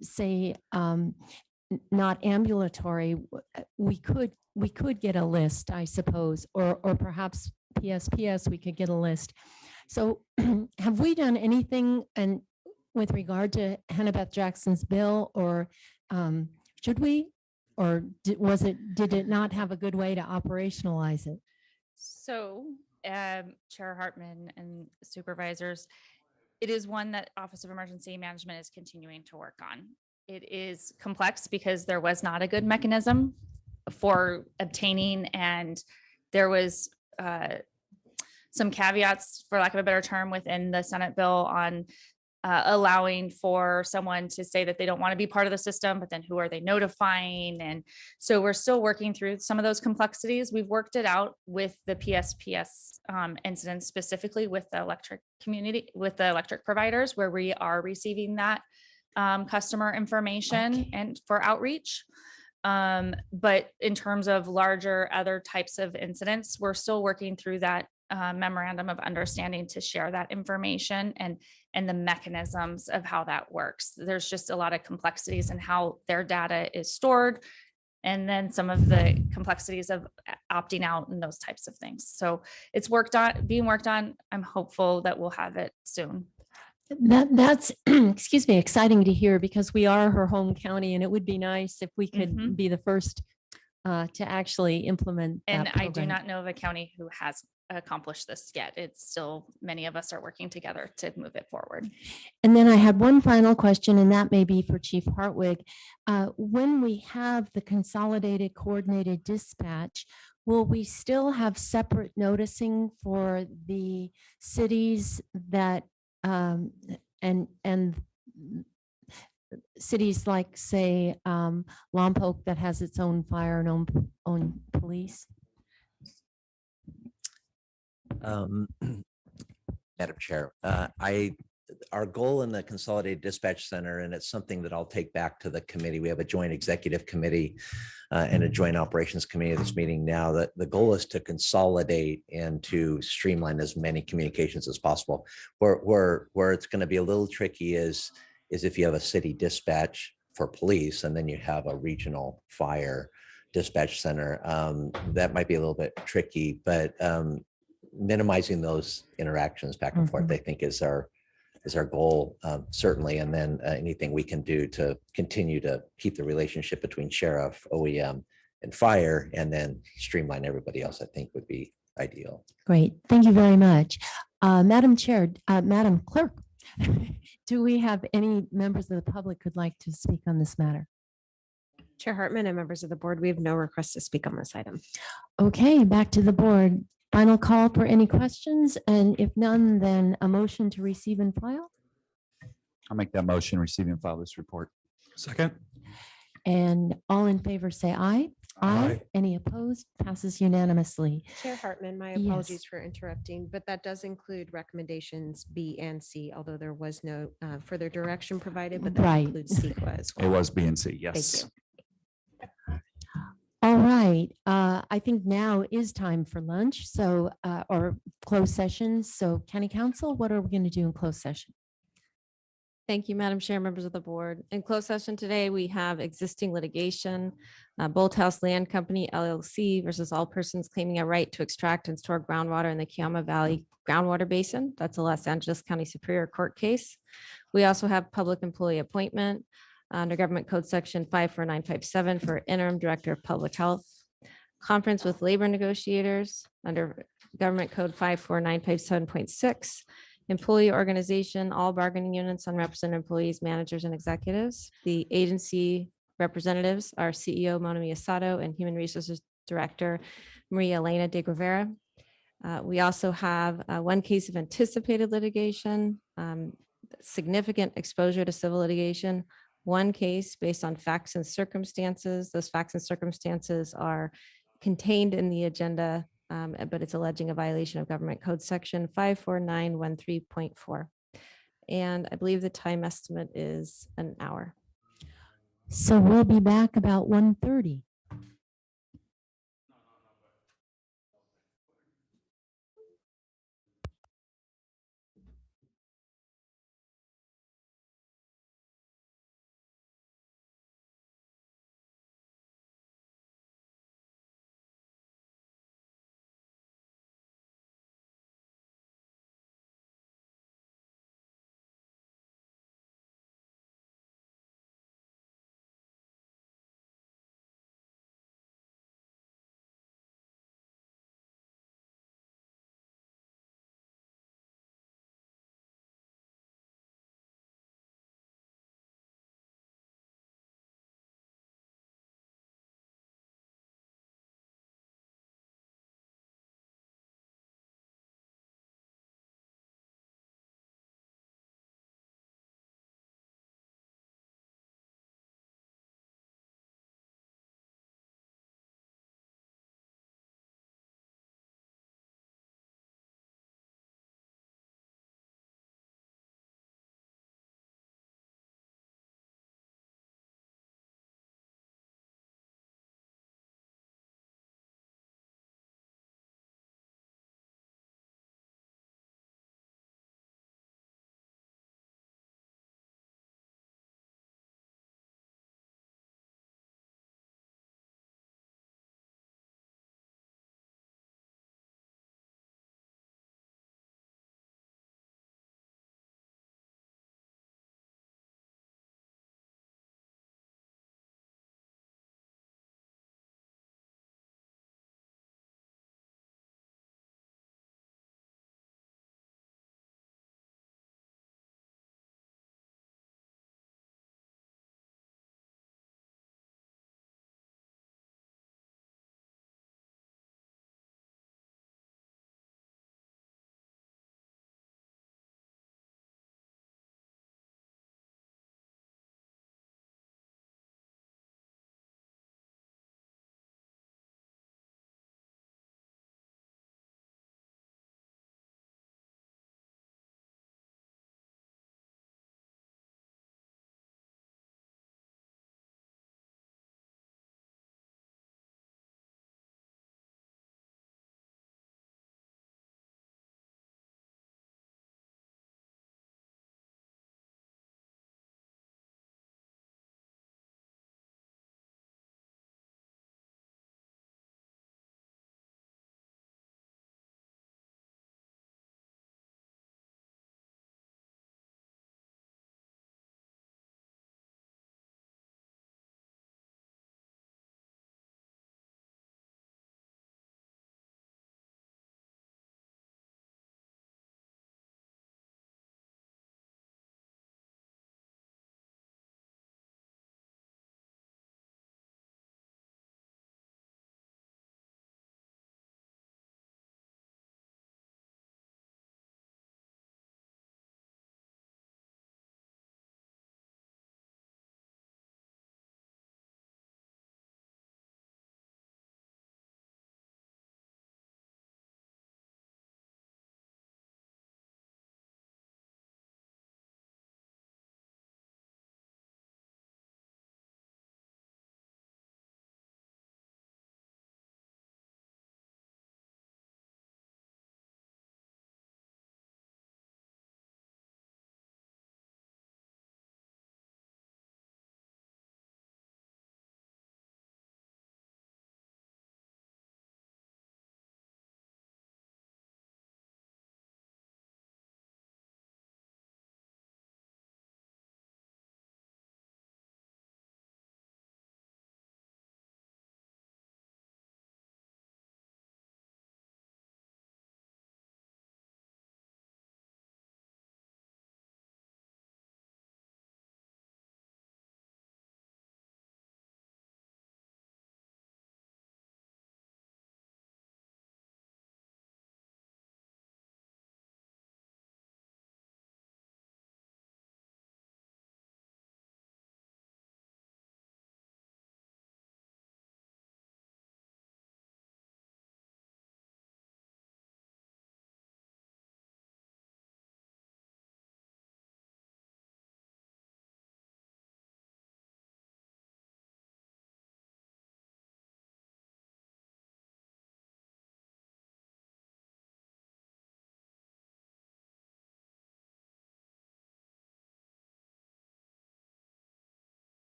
say, not ambulatory, we could get a list, I suppose, or perhaps PSPS, we could get a list. So have we done anything and with regard to Hannibal Jackson's bill, or should we? Or did it not have a good way to operationalize it? So, Chair Hartman and supervisors, it is one that Office of Emergency Management is continuing to work on. It is complex because there was not a good mechanism for obtaining, and there was some caveats, for lack of a better term, within the Senate bill on allowing for someone to say that they don't want to be part of the system, but then who are they notifying? And so we're still working through some of those complexities. We've worked it out with the PSPS incidents, specifically with the electric community, with the electric providers, where we are receiving that customer information and for outreach. But in terms of larger other types of incidents, we're still working through that memorandum of understanding to share that information and the mechanisms of how that works. There's just a lot of complexities in how their data is stored, and then some of the complexities of opting out and those types of things. So it's being worked on. I'm hopeful that we'll have it soon. That's excuse me, exciting to hear, because we are her home county, and it would be nice if we could be the first to actually implement that And I do program. not know of a county who has accomplished this yet. It's still, many of us are working together to move it forward. And then I had one final question, and that may be for Chief Hartwig. When we have the consolidated coordinated dispatch, will we still have separate noticing for the cities that and cities like, say, Lompoc, that has its own fire and own police? Madam Chair, our goal in the Consolidated Dispatch Center, and it's something that I'll take back to the committee. We have a joint executive committee and a joint operations committee at this meeting now. That the goal is to consolidate and to streamline as many communications as possible. Where it's going to be a little tricky is if you have a city dispatch for police and then you have a regional fire dispatch center. That might be a little bit tricky, but minimizing those interactions back and forth, I think, is our goal, certainly. And then anything we can do to continue to keep the relationship between sheriff, OEM, and fire, and then streamline everybody else, I think would be ideal. Great, thank you very much. Madam Chair, Madam Clerk, do we have any members of the public who'd like to speak on this matter? Chair Hartman and members of the board, we have no request to speak on this item. Okay, back to the board. Final call for any questions, and if none, then a motion to receive and file. I'll make that motion, receive and file this report. Second. And all in favor say aye. Aye. Any opposed? Passes unanimously. Chair Hartman, my Yes. apologies for interrupting, but that does include recommendations B and C, although there was no further direction provided, but that Right. includes CEQA as well. It was B and C, Thank yes. you. All right, I think now is time for lunch, so, or closed sessions. So County Council, what are we going to do in closed session? Thank you, Madam Chair, members of the board. In closed session today, we have existing litigation, Bolt House Land Company LLC versus all persons claiming a right to extract and store groundwater in the Kiama Valley groundwater basin. That's a Los Angeles County Superior Court case. We also have public employee appointment under Government Code Section 54957 for interim director of public health. conference with labor negotiators under Government Code 54957.6, employee organization, all bargaining units, unrepresented employees, managers, and executives. The agency representatives are CEO Mona Miyasato and Human Resources Director Maria Elena de Guevara. We also have one case of anticipated litigation, significant exposure to civil litigation, one case based on facts and circumstances. Those facts and circumstances are contained in the agenda, but it's alleging a violation of Government Code Section 54913.4. And I believe the time estimate is an hour. So we'll be back about 1:30.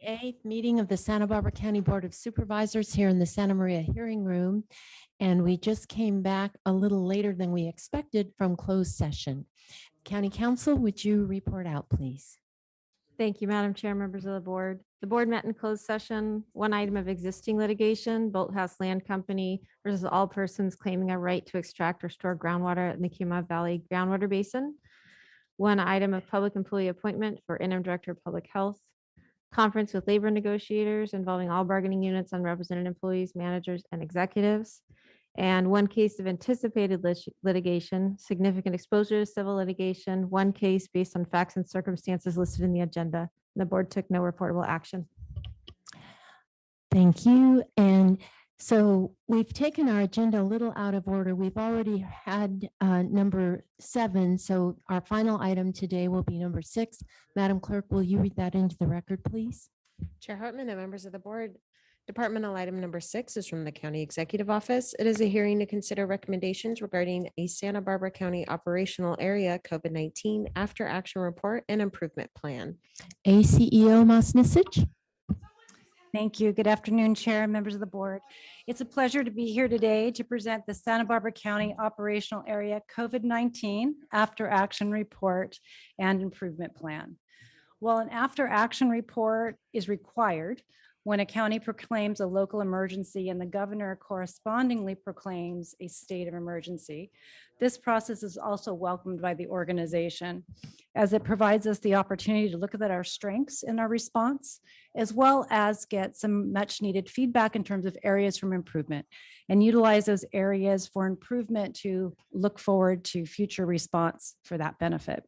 8th meeting of the Santa Barbara County Board of Supervisors here in the Santa Maria Hearing Room. And we just came back a little later than we expected from closed session. County Council, would you report out, please? Thank you, Madam Chair, members of the board. The board met in closed session. One item of existing litigation, Bolthouse Land Company versus all persons claiming a right to extract or store groundwater in the Kima Valley groundwater basin. One item of public employee appointment for interim director of public health. Conference with labor negotiators involving all bargaining units, unrepresented employees, managers, and executives. And one case of anticipated litigation, significant exposure to civil litigation, one case based on facts and circumstances listed in the agenda. The board took no reportable action. Thank you. And so we've taken our agenda a little out of order. We've already had number 7. So our final item today will be number 6. Madam Clerk, will you read that into the record, please? Chair Hartman and members of the board, departmental item number 6 is from the County Executive Office. It is a hearing to consider recommendations regarding a Santa Barbara County operational area COVID-19 after action report and improvement plan. ACEO Mosnisic. Thank you. Good afternoon, Chair and members of the board. It's a pleasure to be here today to present the Santa Barbara County Operational Area COVID-19 After Action Report and Improvement Plan. While an after action report is required when a county proclaims a local emergency and the governor correspondingly proclaims a state of emergency, this process is also welcomed by the organization as it provides us the opportunity to look at our strengths in our response, as well as get some much needed feedback in terms of areas from improvement and utilize those areas for improvement to look forward to future response for that benefit.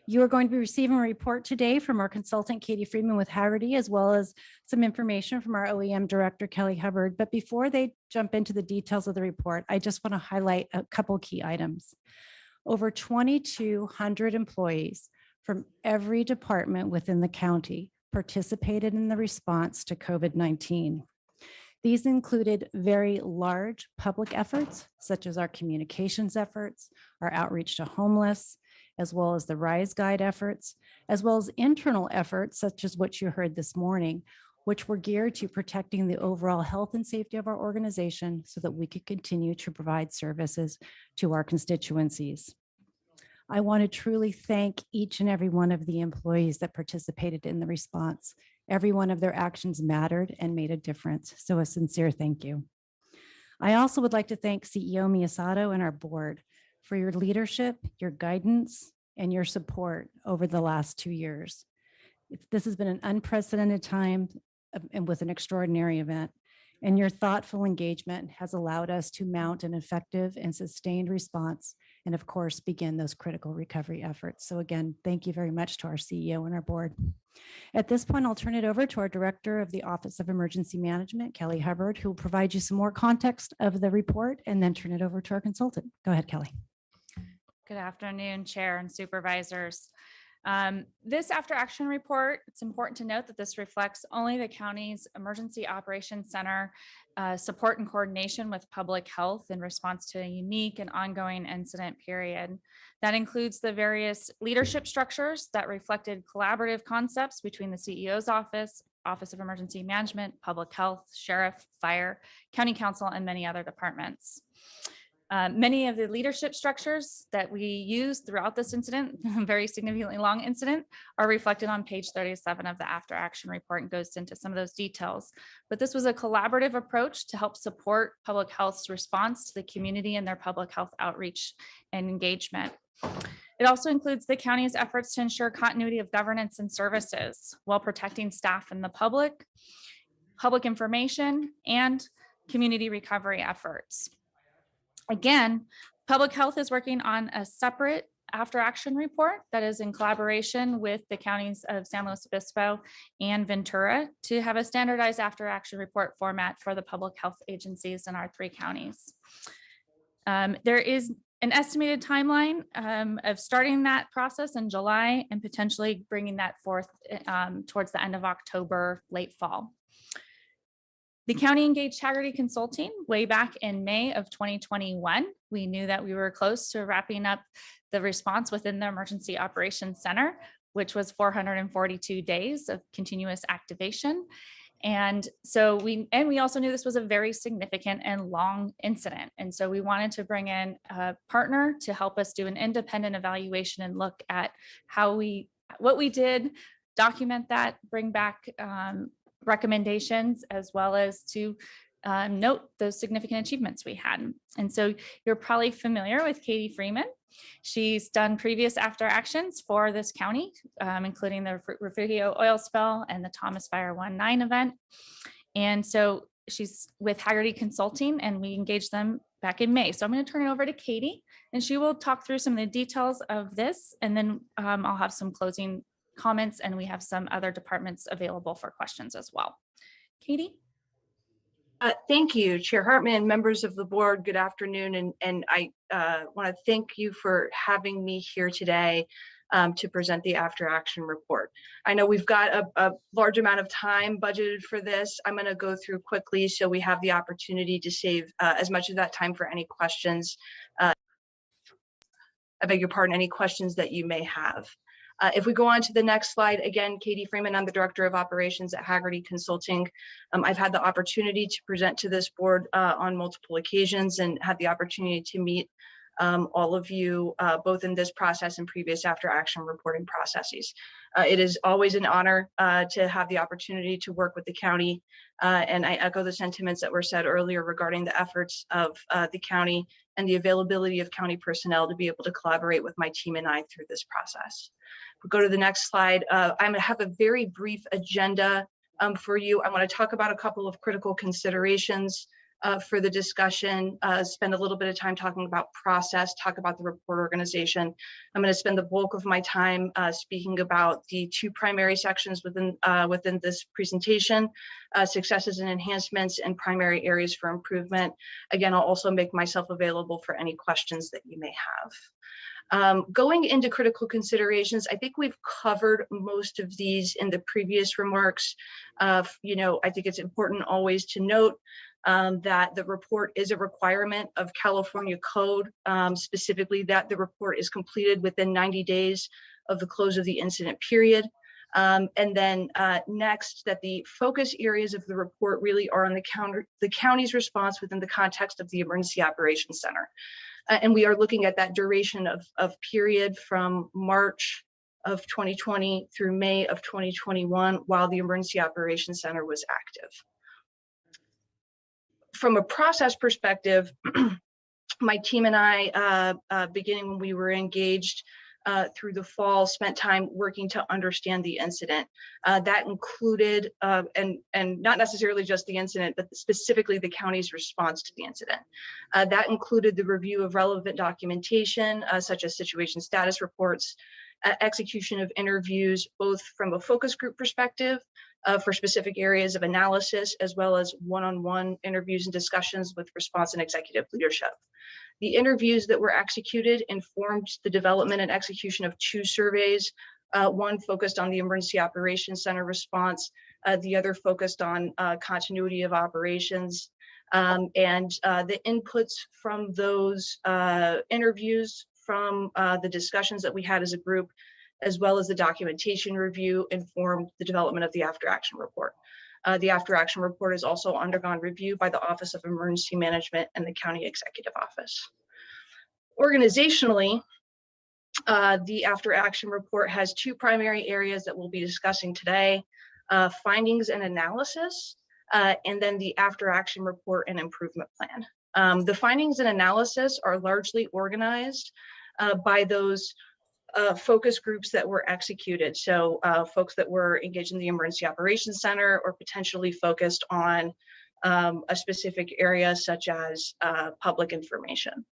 You are going to be receiving a report today from our consultant, Katie Friedman with Haggerty, as well as some information from our OEM director, Kelly Hubbard. But before they jump into the details of the report, I just want to highlight a couple key items. Over 2,200 employees from every department within the county participated in the response to COVID-19. These included very large public efforts, such as our communications efforts, our outreach to homeless, as well as the RISE Guide efforts, as well as internal efforts, such as what you heard this morning, which were geared to protecting the overall health and safety of our organization so that we could continue to provide services to our constituencies. I want to truly thank each and every one of the employees that participated in the response. Every one of their actions mattered and made a difference. So a sincere thank you. I also would like to thank CEO Miyasato and our board for your leadership, your guidance, and your support over the last 2 years. This has been an unprecedented time and with an extraordinary event, and your thoughtful engagement has allowed us to mount an effective and sustained response, and of course, begin those critical recovery efforts. So again, thank you very much to our CEO and our board. At this point, I'll turn it over to our Director of the Office of Emergency Management, Kelly Hubbard, who will provide you some more context of the report and then turn it over to our consultant. Go ahead, Kelly. Good afternoon, Chair and Supervisors. This after action report, it's important to note that this reflects only the county's Emergency Operations Center support and coordination with public health in response to a unique and ongoing incident period. That includes the various leadership structures that reflected collaborative concepts between the CEO's office, Office of Emergency Management, Public Health, Sheriff, Fire, County Council, and many other departments. Many of the leadership structures that we used throughout this incident, very significantly long incident, are reflected on page 37 of the after action report and goes into some of those details. But this was a collaborative approach to help support public health's response to the community and their public health outreach and engagement. It also includes the county's efforts to ensure continuity of governance and services while protecting staff and the public information, and community recovery efforts. Again, public health is working on a separate after action report that is in collaboration with the counties of San Luis Obispo and Ventura to have a standardized after action report format for the public health agencies in our 3 counties. There is an estimated timeline of starting that process in July and potentially bringing that forth towards the end of October, late fall. The county engaged Haggerty Consulting way back in May of 2021. We knew that we were close to wrapping up the response within the Emergency Operations Center. which was 442 days of continuous activation. And so we also knew this was a very significant and long incident. And so we wanted to bring in a partner to help us do an independent evaluation and look at what we did, document that, bring back recommendations, as well as to note those significant achievements we had. And so you're probably familiar with Katie Freeman. She's done previous after actions for this county, including the Refugio oil spill and the Thomas Fire 1-9 event. And so she's with Haggerty Consulting, and we engaged them back in May. So I'm going to turn it over to Katie, and she will talk through some of the details of this, and then I'll have some closing comments, and we have some other departments available for questions as well. Katie? Thank you, Chair Hartman, members of the board. Good afternoon. And I want to thank you for having me here today to present the after action report. I know we've got a large amount of time budgeted for this. I'm going to go through quickly so we have the opportunity to save as much of that time for any questions. I beg your pardon, any questions that you may have. If we go on to the next slide, again, Katie Freeman, I'm the Director of Operations at Haggerty Consulting. I've had the opportunity to present to this board on multiple occasions and had the opportunity to meet all of you both in this process and previous after action reporting processes. It is always an honor to have the opportunity to work with the county, and I echo the sentiments that were said earlier regarding the efforts of the county and the availability of county personnel to be able to collaborate with my team and I through this process. We'll go to the next slide. I'm going to have a very brief agenda for you. I want to talk about a couple of critical considerations for the discussion, spend a little bit of time talking about process, talk about the report organization. I'm going to spend the bulk of my time speaking about the two primary sections within this presentation, successes and enhancements and primary areas for improvement. Again, I'll also make myself available for any questions that you may have. Going into critical considerations, I think we've covered most of these in the previous remarks. I think it's important always to note that the report is a requirement of California code, specifically that the report is completed within 90 days of the close of the incident period. And then next, that the focus areas of the report really are on the county's response within the context of the Emergency Operations Center. And we are looking at that duration of period from March of 2020 through May of 2021 while the Emergency Operations Center was active. From a process perspective, my team and I, beginning when we were engaged through the fall, spent time working to understand the incident. That included, and not necessarily just the incident, but specifically the county's response to the incident. That included the review of relevant documentation, such as situation status reports, execution of interviews, both from a focus group perspective for specific areas of analysis, as well as one-on-one interviews and discussions with response and executive leadership. The interviews that were executed informed the development and execution of two surveys, one focused on the Emergency Operations Center response, the other focused on continuity of operations. And the inputs from those interviews, from the discussions that we had as a group, as well as the documentation review, informed the development of the after action report. The after action report has also undergone review by the Office of Emergency Management and the County Executive Office. Organizationally, the after action report has two primary areas that we'll be discussing today, findings and analysis, and then the after action report and improvement plan. The findings and analysis are largely organized by those focus groups that were executed. So folks that were engaged in the Emergency Operations Center or potentially focused on a specific area such as public information.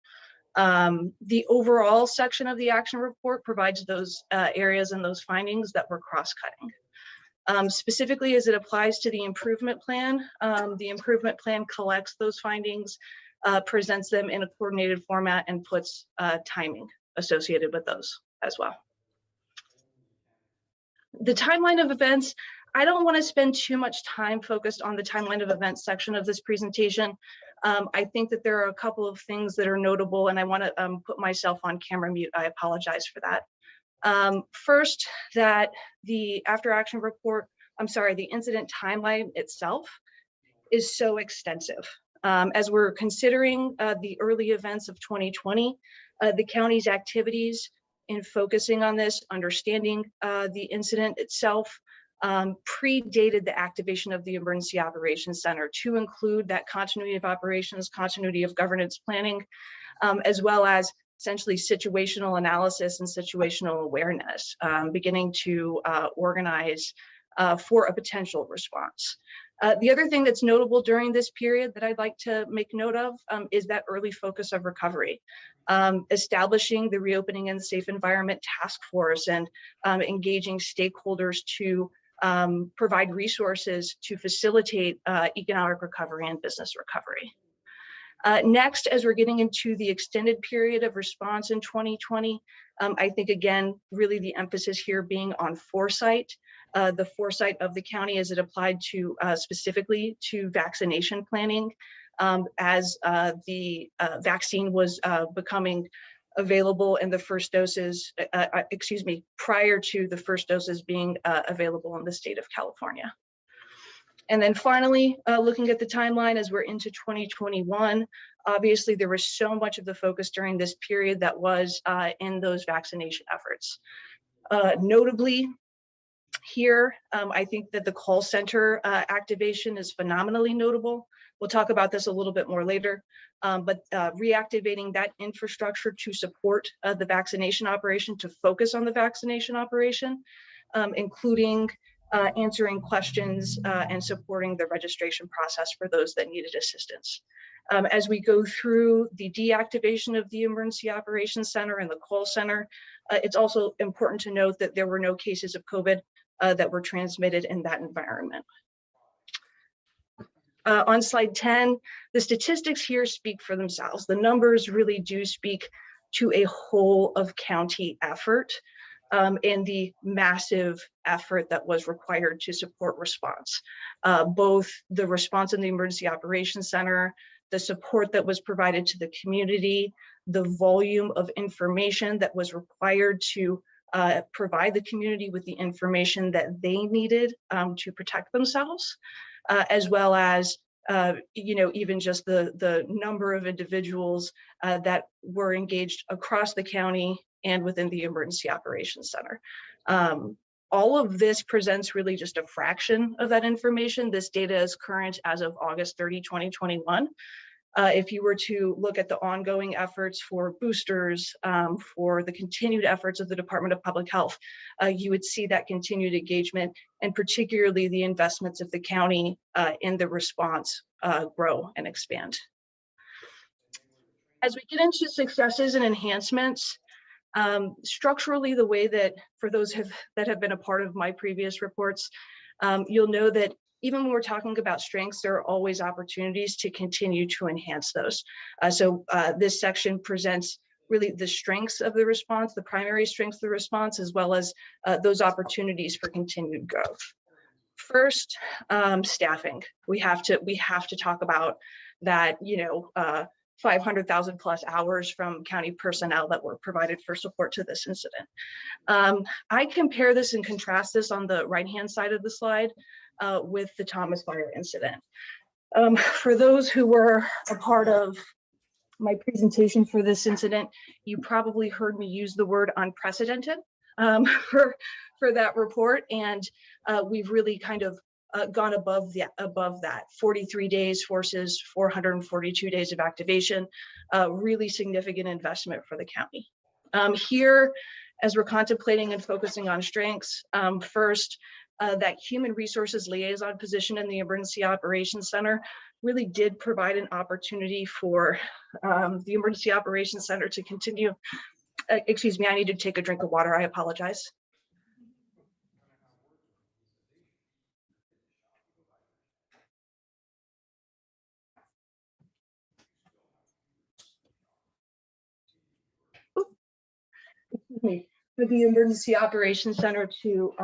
The overall section of the action report provides those areas and those findings that were cross-cutting. Specifically as it applies to the improvement plan collects those findings, presents them in a coordinated format, and puts timing associated with those as well. The timeline of events, I don't want to spend too much time focused on the timeline of events section of this presentation. I think that there are a couple of things that are notable, and I want to put myself on camera mute. I apologize for that. First, that the after action report, the incident timeline itself is so extensive. As we're considering the early events of 2020, the county's activities in focusing on this, understanding the incident itself, predated the activation of the Emergency Operations Center to include that continuity of operations, continuity of governance planning, as well as essentially situational analysis and situational awareness, beginning to organize for a potential response. The other thing that's notable during this period that I'd like to make note of is that early focus of recovery, establishing the Reopening and Safe Environment Task Force and engaging stakeholders to provide resources to facilitate economic recovery and business recovery. Next, as we're getting into the extended period of response in 2020, I think, again, really the emphasis here being on foresight, the foresight of the county as it applied to specifically to vaccination planning as the vaccine was becoming available and the first doses, prior to the first doses being available in the state of California. And then finally, looking at the timeline as we're into 2021, obviously there was so much of the focus during this period that was in those vaccination efforts. Notably here, I think that the call center activation is phenomenally notable. We'll talk about this a little bit more later, but reactivating that infrastructure to support the vaccination operation, to focus on the vaccination operation, including answering questions and supporting the registration process for those that needed assistance. As we go through the deactivation of the Emergency Operations Center and the call center, it's also important to note that there were no cases of COVID that were transmitted in that environment. On slide 10, the statistics here speak for themselves. The numbers really do speak to a whole of county effort and the massive effort that was required to support response. Both the response in the Emergency Operations Center, the support that was provided to the community, the volume of information that was required to provide the community with the information that they needed to protect themselves, as well as even just the number of individuals that were engaged across the county and within the Emergency Operations Center. All of this presents really just a fraction of that information. This data is current as of August 30, 2021. If you were to look at the ongoing efforts for boosters, for the continued efforts of the Department of Public Health, you would see that continued engagement and particularly the investments of the county in the response grow and expand. As we get into successes and enhancements, structurally, the way that for those that have been a part of my previous reports, you'll know that even when we're talking about strengths, there are always opportunities to continue to enhance those. So this section presents really the strengths of the response, the primary strengths of the response, as well as those opportunities for continued growth. First, staffing. We have to talk about that, 500,000 plus hours from county personnel that were provided for support to this incident. I compare this and contrast this on the right-hand side of the slide with the Thomas Fire incident. For those who were a part of my presentation for this incident, you probably heard me use the word unprecedented for that report, and we've really kind of gone above that 43 days versus 442 days of activation, really significant investment for the county. Here, as we're contemplating and focusing on strengths, first, that human resources liaison position in the Emergency Operations Center really did provide an opportunity for the Emergency Operations Center to continue. Excuse me, I need to take a drink of water. I apologize. For the Emergency Operations Center to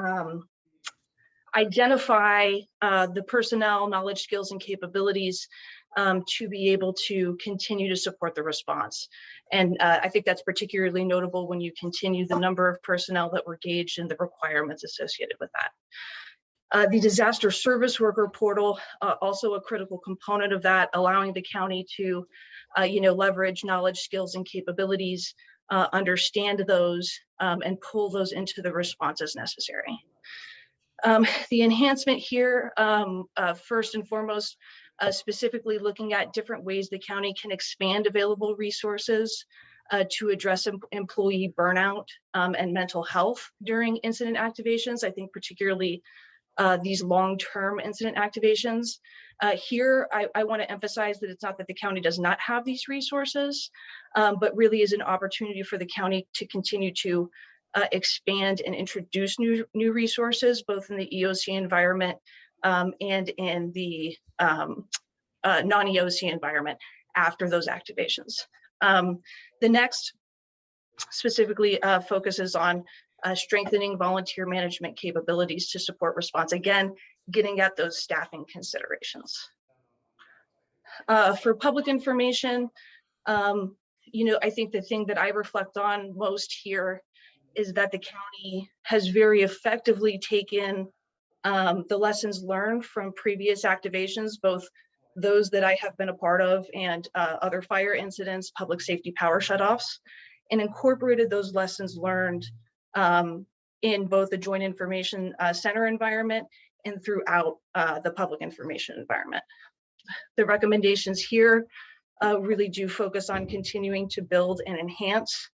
identify the personnel, knowledge, skills, and capabilities to be able to continue to support the response. And I think that's particularly notable when you continue the number of personnel that were engaged and the requirements associated with that. The disaster service worker portal, also a critical component of that, allowing the county to, leverage knowledge, skills, and capabilities, understand those, and pull those into the response as necessary. The enhancement here, first and foremost, specifically looking at different ways the county can expand available resources to address employee burnout and mental health during incident activations. I think particularly these long-term incident activations. Here, I want to emphasize that it's not that the county does not have these resources, but really is an opportunity for the county to continue to expand and introduce new resources, both in the EOC environment and in the non-EOC environment after those activations. The next specifically focuses on strengthening volunteer management capabilities to support response. Again, getting at those staffing considerations. For public information, I think the thing that I reflect on most here is that the county has very effectively taken the lessons learned from previous activations, both those that I have been a part of and other fire incidents, public safety power shutoffs, and incorporated those lessons learned in both the Joint Information Center environment and throughout the public information environment. The recommendations here really do focus on continuing to build and enhance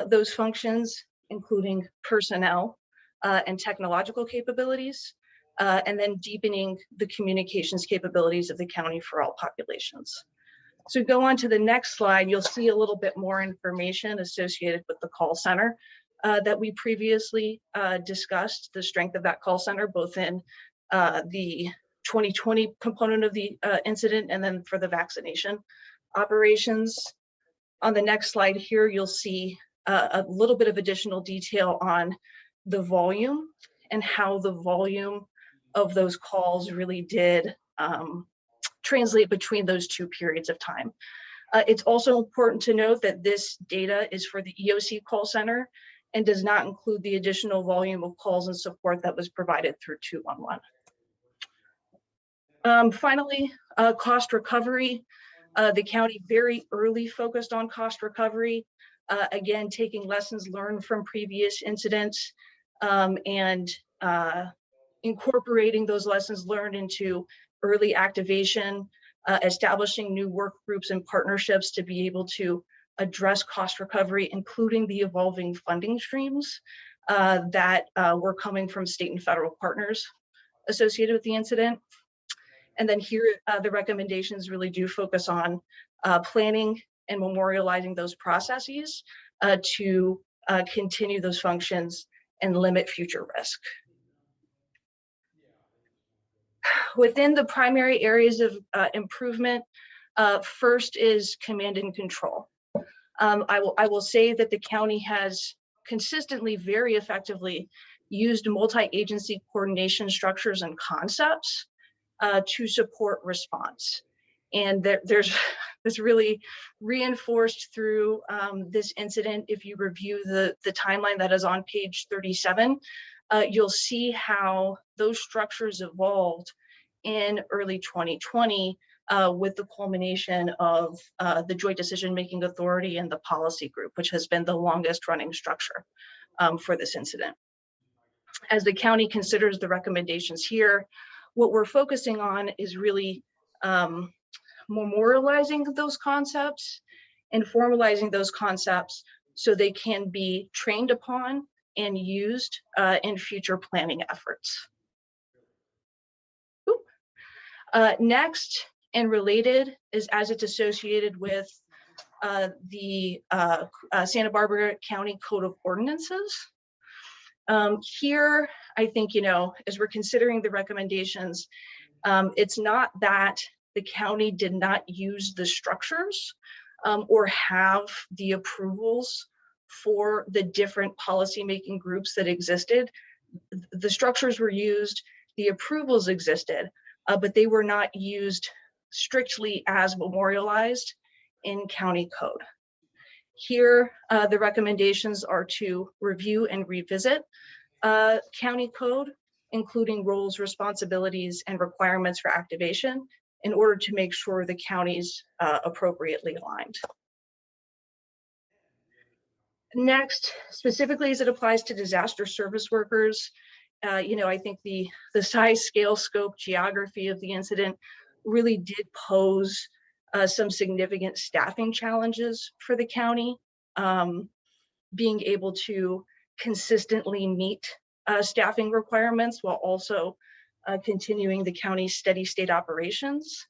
those functions, including personnel and technological capabilities, and then deepening the communications capabilities of the county for all populations. So go on to the next slide, you'll see a little bit more information associated with the call center that we previously discussed, the strength of that call center, both in the 2020 component of the incident and then for the vaccination operations. On the next slide here, you'll see a little bit of additional detail on the volume and how the volume of those calls really did translate between those two periods of time. It's also important to note that this data is for the EOC call center and does not include the additional volume of calls and support that was provided through 211. Finally, cost recovery. The county very early focused on cost recovery, again, taking lessons learned from previous incidents and incorporating those lessons learned into early activation, establishing new work groups and partnerships to be able to address cost recovery, including the evolving funding streams that were coming from state and federal partners associated with the incident. And then here, the recommendations really do focus on planning and memorializing those processes to continue those functions and limit future risk. Within the primary areas of improvement, first is command and control. I will say that the county has consistently, very effectively used multi-agency coordination structures and concepts to support response. And there's this really reinforced through this incident. If you review the timeline that is on page 37, you'll see how those structures evolved in early 2020 with the culmination of the Joint Decision-Making Authority and the policy group, which has been the longest running structure for this incident. As the county considers the recommendations here, what we're focusing on is really memorializing those concepts and formalizing those concepts so they can be trained upon and used in future planning efforts. Next and related is as it's associated with the Santa Barbara County Code of Ordinances. Here, I think, as we're considering the recommendations, it's not that the county did not use the structures or have the approvals for the different policymaking groups that existed. The structures were used, the approvals existed, but they were not used strictly as memorialized in county code. Here, the recommendations are to review and revisit county code, including roles, responsibilities, and requirements for activation in order to make sure the county's appropriately aligned. Next, specifically as it applies to disaster service workers, I think the size, scale, scope, geography of the incident really did pose some significant staffing challenges for the county. Being able to consistently meet staffing requirements while also continuing the county's steady state operations.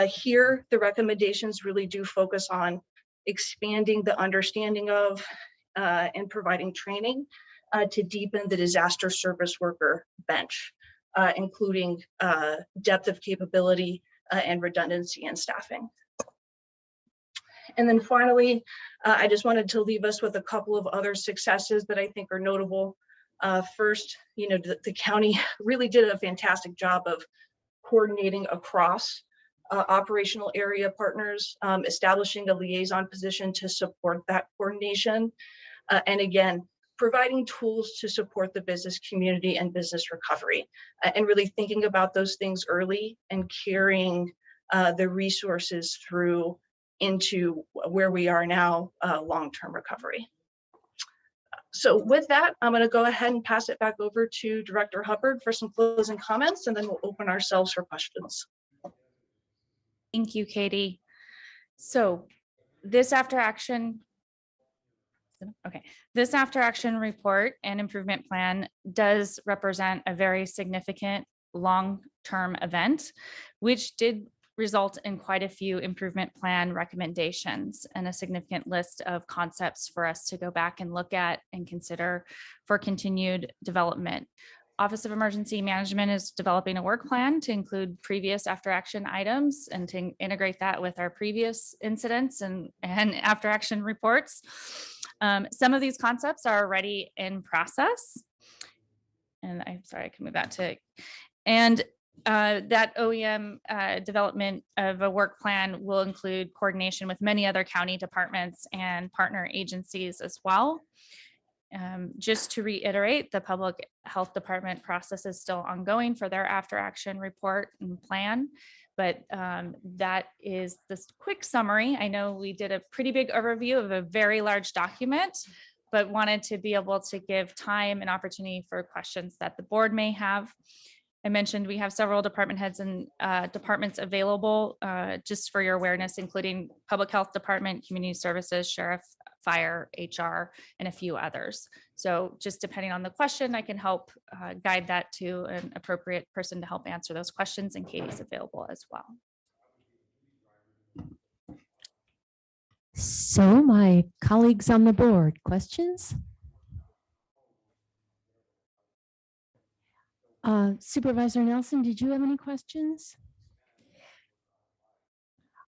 Here, the recommendations really do focus on expanding the understanding of and providing training to deepen the disaster service worker bench, including depth of capability and redundancy in staffing. And then finally, I just wanted to leave us with a couple of other successes that I think are notable. First, the county really did a fantastic job of coordinating across operational area partners, establishing a liaison position to support that coordination. And again, providing tools to support the business community and business recovery, and really thinking about those things early and carrying the resources through into where we are now, long-term recovery. So with that, I'm going to go ahead and pass it back over to Director Hubbard for some closing comments, and then we'll open ourselves for questions. Thank you, Katie. So this after action report and improvement plan does represent a very significant long-term event, which did result in quite a few improvement plan recommendations and a significant list of concepts for us to go back and look at and consider for continued development. Office of Emergency Management is developing a work plan to include previous after action items and to integrate that with our previous incidents and after action reports. Some of these concepts are already in process. And I'm sorry, I can move that to, and that OEM development of a work plan will include coordination with many other county departments and partner agencies as well. Just to reiterate, the Public Health Department process is still ongoing for their after action report and plan, but that is this quick summary. I know we did a pretty big overview of a very large document, but wanted to be able to give time and opportunity for questions that the board may have. I mentioned we have several department heads and departments available just for your awareness, including Public Health Department, Community Services, Sheriff, Fire, HR, and a few others. So just depending on the question, I can help guide that to an appropriate person to help answer those questions, and Katie's available as well. So my colleagues on the board, questions? Supervisor Nelson, did you have any questions?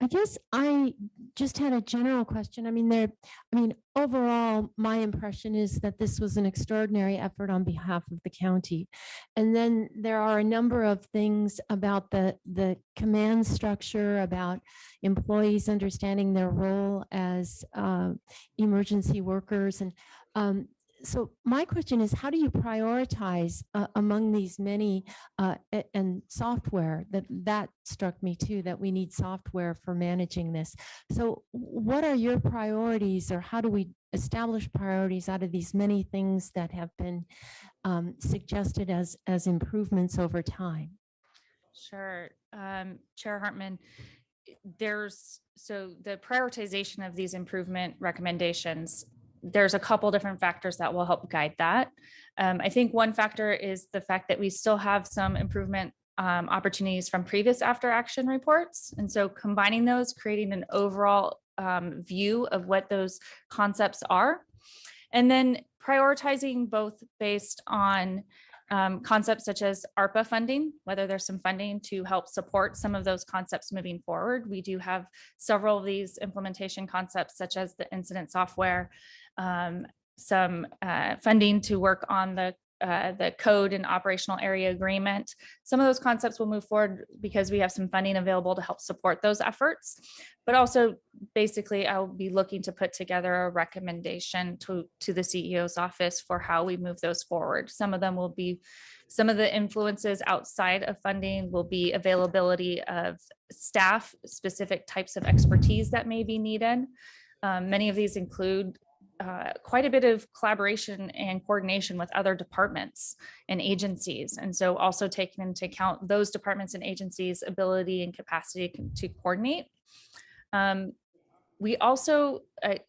I guess I just had a general question. I mean, overall, my impression is that this was an extraordinary effort on behalf of the county. And then there are a number of things about the command structure, about employees understanding their role as emergency workers. And so my question is, how do you prioritize among these many and software? That struck me too, that we need software for managing this. So what are your priorities, or how do we establish priorities out of these many things that have been suggested as improvements over time? Sure, Chair Hartman. So the prioritization of these improvement recommendations, there's a couple different factors that will help guide that. I think one factor is the fact that we still have some improvement opportunities from previous after action reports. And so combining those, creating an overall view of what those concepts are, and then prioritizing both based on concepts such as ARPA funding, whether there's some funding to help support some of those concepts moving forward. We do have several of these implementation concepts, such as the incident software, some funding to work on the the code and operational area agreement. Some of those concepts will move forward because we have some funding available to help support those efforts. But also, basically, I'll be looking to put together a recommendation to the CEO's office for how we move those forward. Some of them will be, some of the influences outside of funding will be availability of staff, specific types of expertise that may be needed. Many of these include quite a bit of collaboration and coordination with other departments and agencies. And so also taking into account those departments and agencies' ability and capacity to coordinate. We also,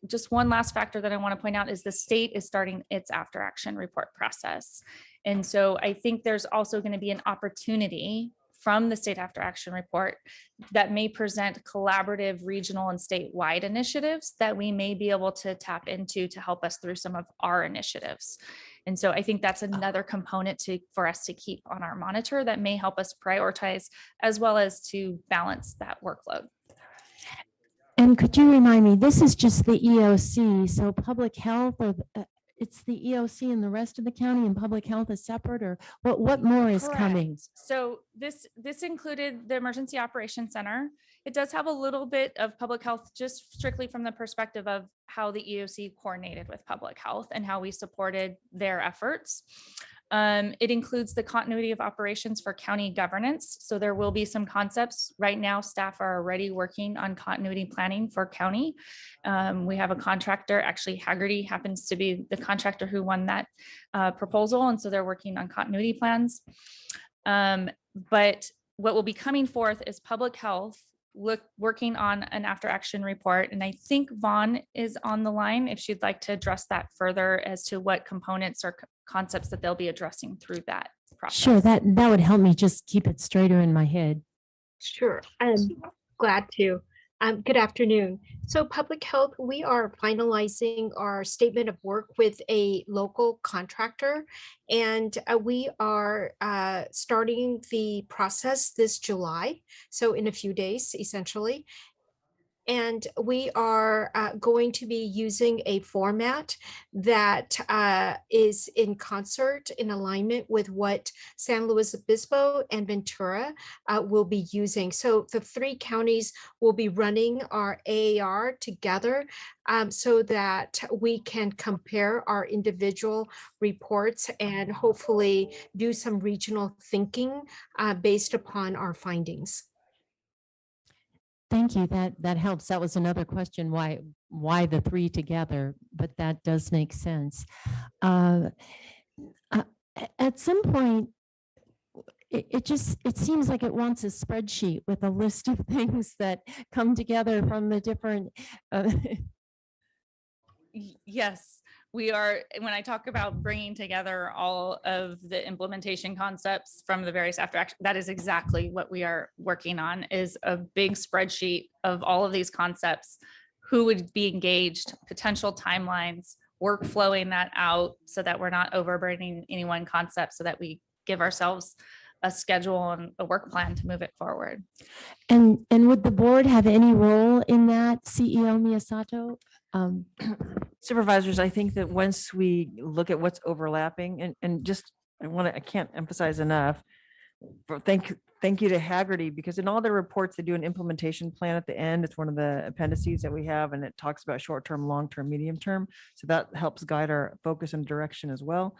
just one last factor that I want to point out is the state is starting its after action report process. And so I think there's also going to be an opportunity from the state after action report that may present collaborative regional and statewide initiatives that we may be able to tap into to help us through some of our initiatives. And so I think that's another component for us to keep on our monitor that may help us prioritize as well as to balance that workload. And could you remind me, this is just the EOC, so public health, or it's the EOC and the rest of the county, and public health is separate, or what more is coming? Correct. So this included the Emergency Operations Center. It does have a little bit of public health, just strictly from the perspective of how the EOC coordinated with public health and how we supported their efforts. It includes the continuity of operations for county governance. So there will be some concepts. Right now, staff are already working on continuity planning for county. We have a contractor, actually Haggerty happens to be the contractor who won that proposal. And so they're working on continuity plans. But what will be coming forth is public health working on an after action report. And I think Vaughn is on the line if she'd like to address that further as to what components or concepts that they'll be addressing through that process. Sure, that would help me just keep it straighter in my head. Sure, I'm glad to. Good afternoon. So public health, we are finalizing our statement of work with a local contractor, and we are starting the process this July. So in a few days, essentially. And we are going to be using a format that is in concert, in alignment with what San Luis Obispo and Ventura will be using. So the three counties will be running our AAR together so that we can compare our individual reports and hopefully do some regional thinking based upon our findings. Thank you. That helps. That was another question, why the three together, but that does make sense. At some point, it seems like it wants a spreadsheet with a list of things that come together from the different. Yes, we are. When I talk about bringing together all of the implementation concepts from the various after action, that is exactly what we are working on, is a big spreadsheet of all of these concepts, who would be engaged, potential timelines, workflowing that out so that we're not overburdening any one concept, so that we give ourselves a schedule and a work plan to move it forward. And would the board have any role in that, CEO Miyasato? Supervisors, I think that once we look at what's overlapping and just, I can't emphasize enough, thank you to Haggerty, because in all their reports, they do an implementation plan at the end. It's one of the appendices that we have, and it talks about short-term, long-term, medium-term. So that helps guide our focus and direction as well.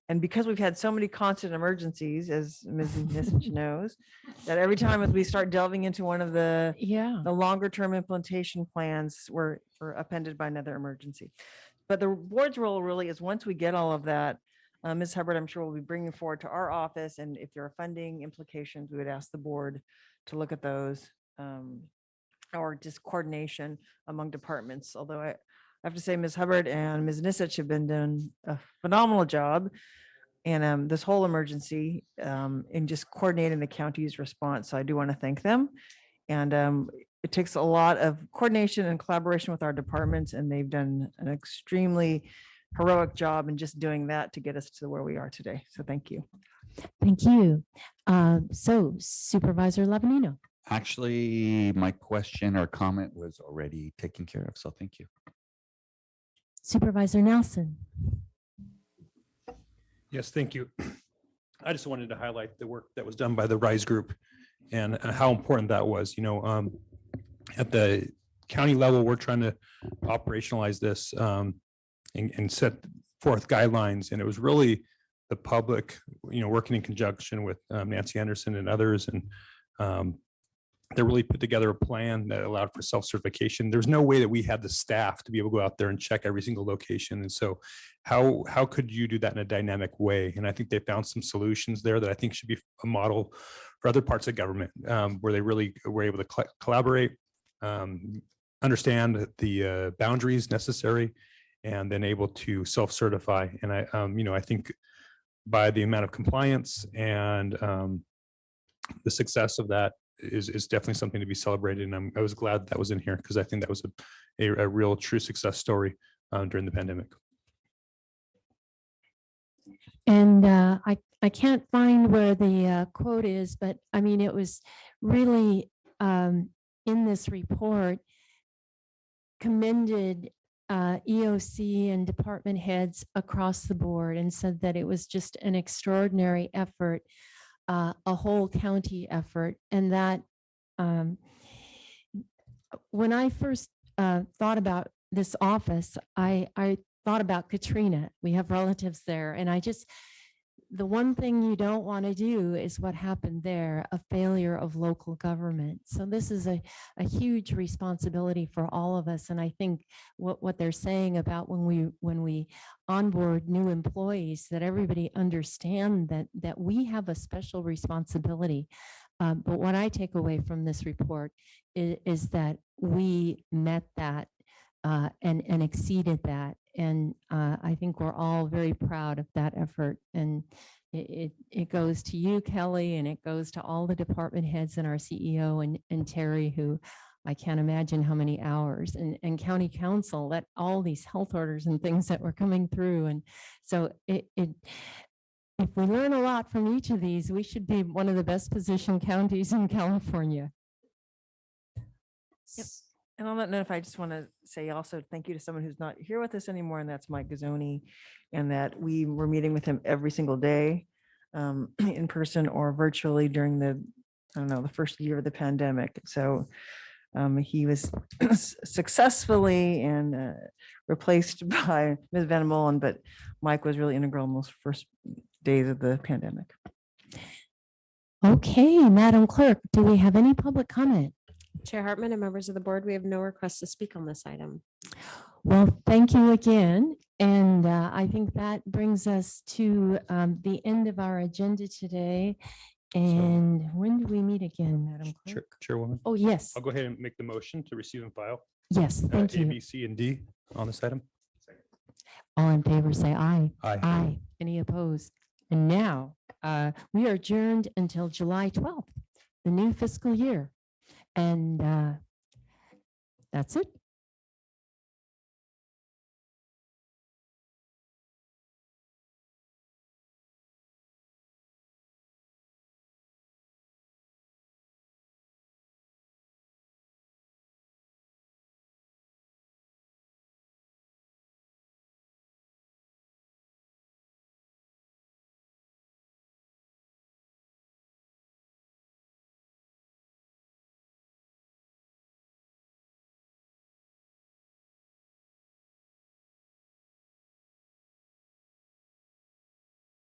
And because we've had so many constant emergencies, as Ms. Nisich knows, that every time as we start delving into one of the longer term implementation plans, we're appended by another emergency. But the board's role really is, once we get all of that, Ms. Hubbard, I'm sure will be bringing forward to our office. And if there are funding implications, we would ask the board to look at those, or just coordination among departments. Although I have to say, Ms. Hubbard and Ms. Nisich have been doing a phenomenal job and this whole emergency in just coordinating the county's response. So I do want to thank them. And it takes a lot of coordination and collaboration with our departments, and they've done an extremely heroic job in just doing that to get us to where we are today. So thank you. Thank you. So Supervisor Lavanino. Actually, my question or comment was already taken care of, so thank you. Supervisor Nelson. Yes, thank you. I just wanted to highlight the work that was done by the RISE group and how important that was. At the county level, we're trying to operationalize this and set forth guidelines. And it was really the public, working in conjunction with Nancy Anderson and others. And they really put together a plan that allowed for self-certification. There's no way that we had the staff to be able to go out there and check every single location. And so how could you do that in a dynamic way? And I think they found some solutions there that I think should be a model for other parts of government, where they really were able to collaborate, understand the boundaries necessary, and then able to self-certify. And I think by the amount of compliance and the success of that is definitely something to be celebrated. And I was glad that was in here because I think that was a real true success story during the pandemic. And I can't find where the quote is, but I mean, it was really in this report commended EOC and department heads across the board and said that it was just an extraordinary effort, a whole county effort. And that when I first thought about this office, I thought about Katrina. We have relatives there. And the one thing you don't want to do is what happened there, a failure of local government. So this is a huge responsibility for all of us. And I think what they're saying about when we onboard new employees, that everybody understand that we have a special responsibility. But what I take away from this report is that we met that and exceeded that. And I think we're all very proud of that effort. And it goes to you, Kelly, and it goes to all the department heads and our CEO and Terry, who I can't imagine how many hours, and county council, that all these health orders and things that were coming through. And so if we learn a lot from each of these, we should be one of the best positioned counties in California. Yep. And on that note, I just want to say also thank you to someone who's not here with us anymore, and that's Mike Gazzoni, and that we were meeting with him every single day in person or virtually during the first year of the pandemic. So he was successfully and replaced by Ms. Van Molen, but Mike was really integral in those first days of the pandemic. Okay, Madam Clerk, do we have any public comment? Chair Hartman and members of the board, we have no requests to speak on this item. Well, thank you again. And I think that brings us to the end of our agenda today. And when do we meet again, Madam Clerk? Chairwoman. Oh, yes. I'll go ahead and make the motion to receive and file. Yes, thank A, you. B, C, and D on this item. All in favor, say aye. Aye. Aye. Any opposed? And now we are adjourned until July 12th, the new fiscal year. And that's it.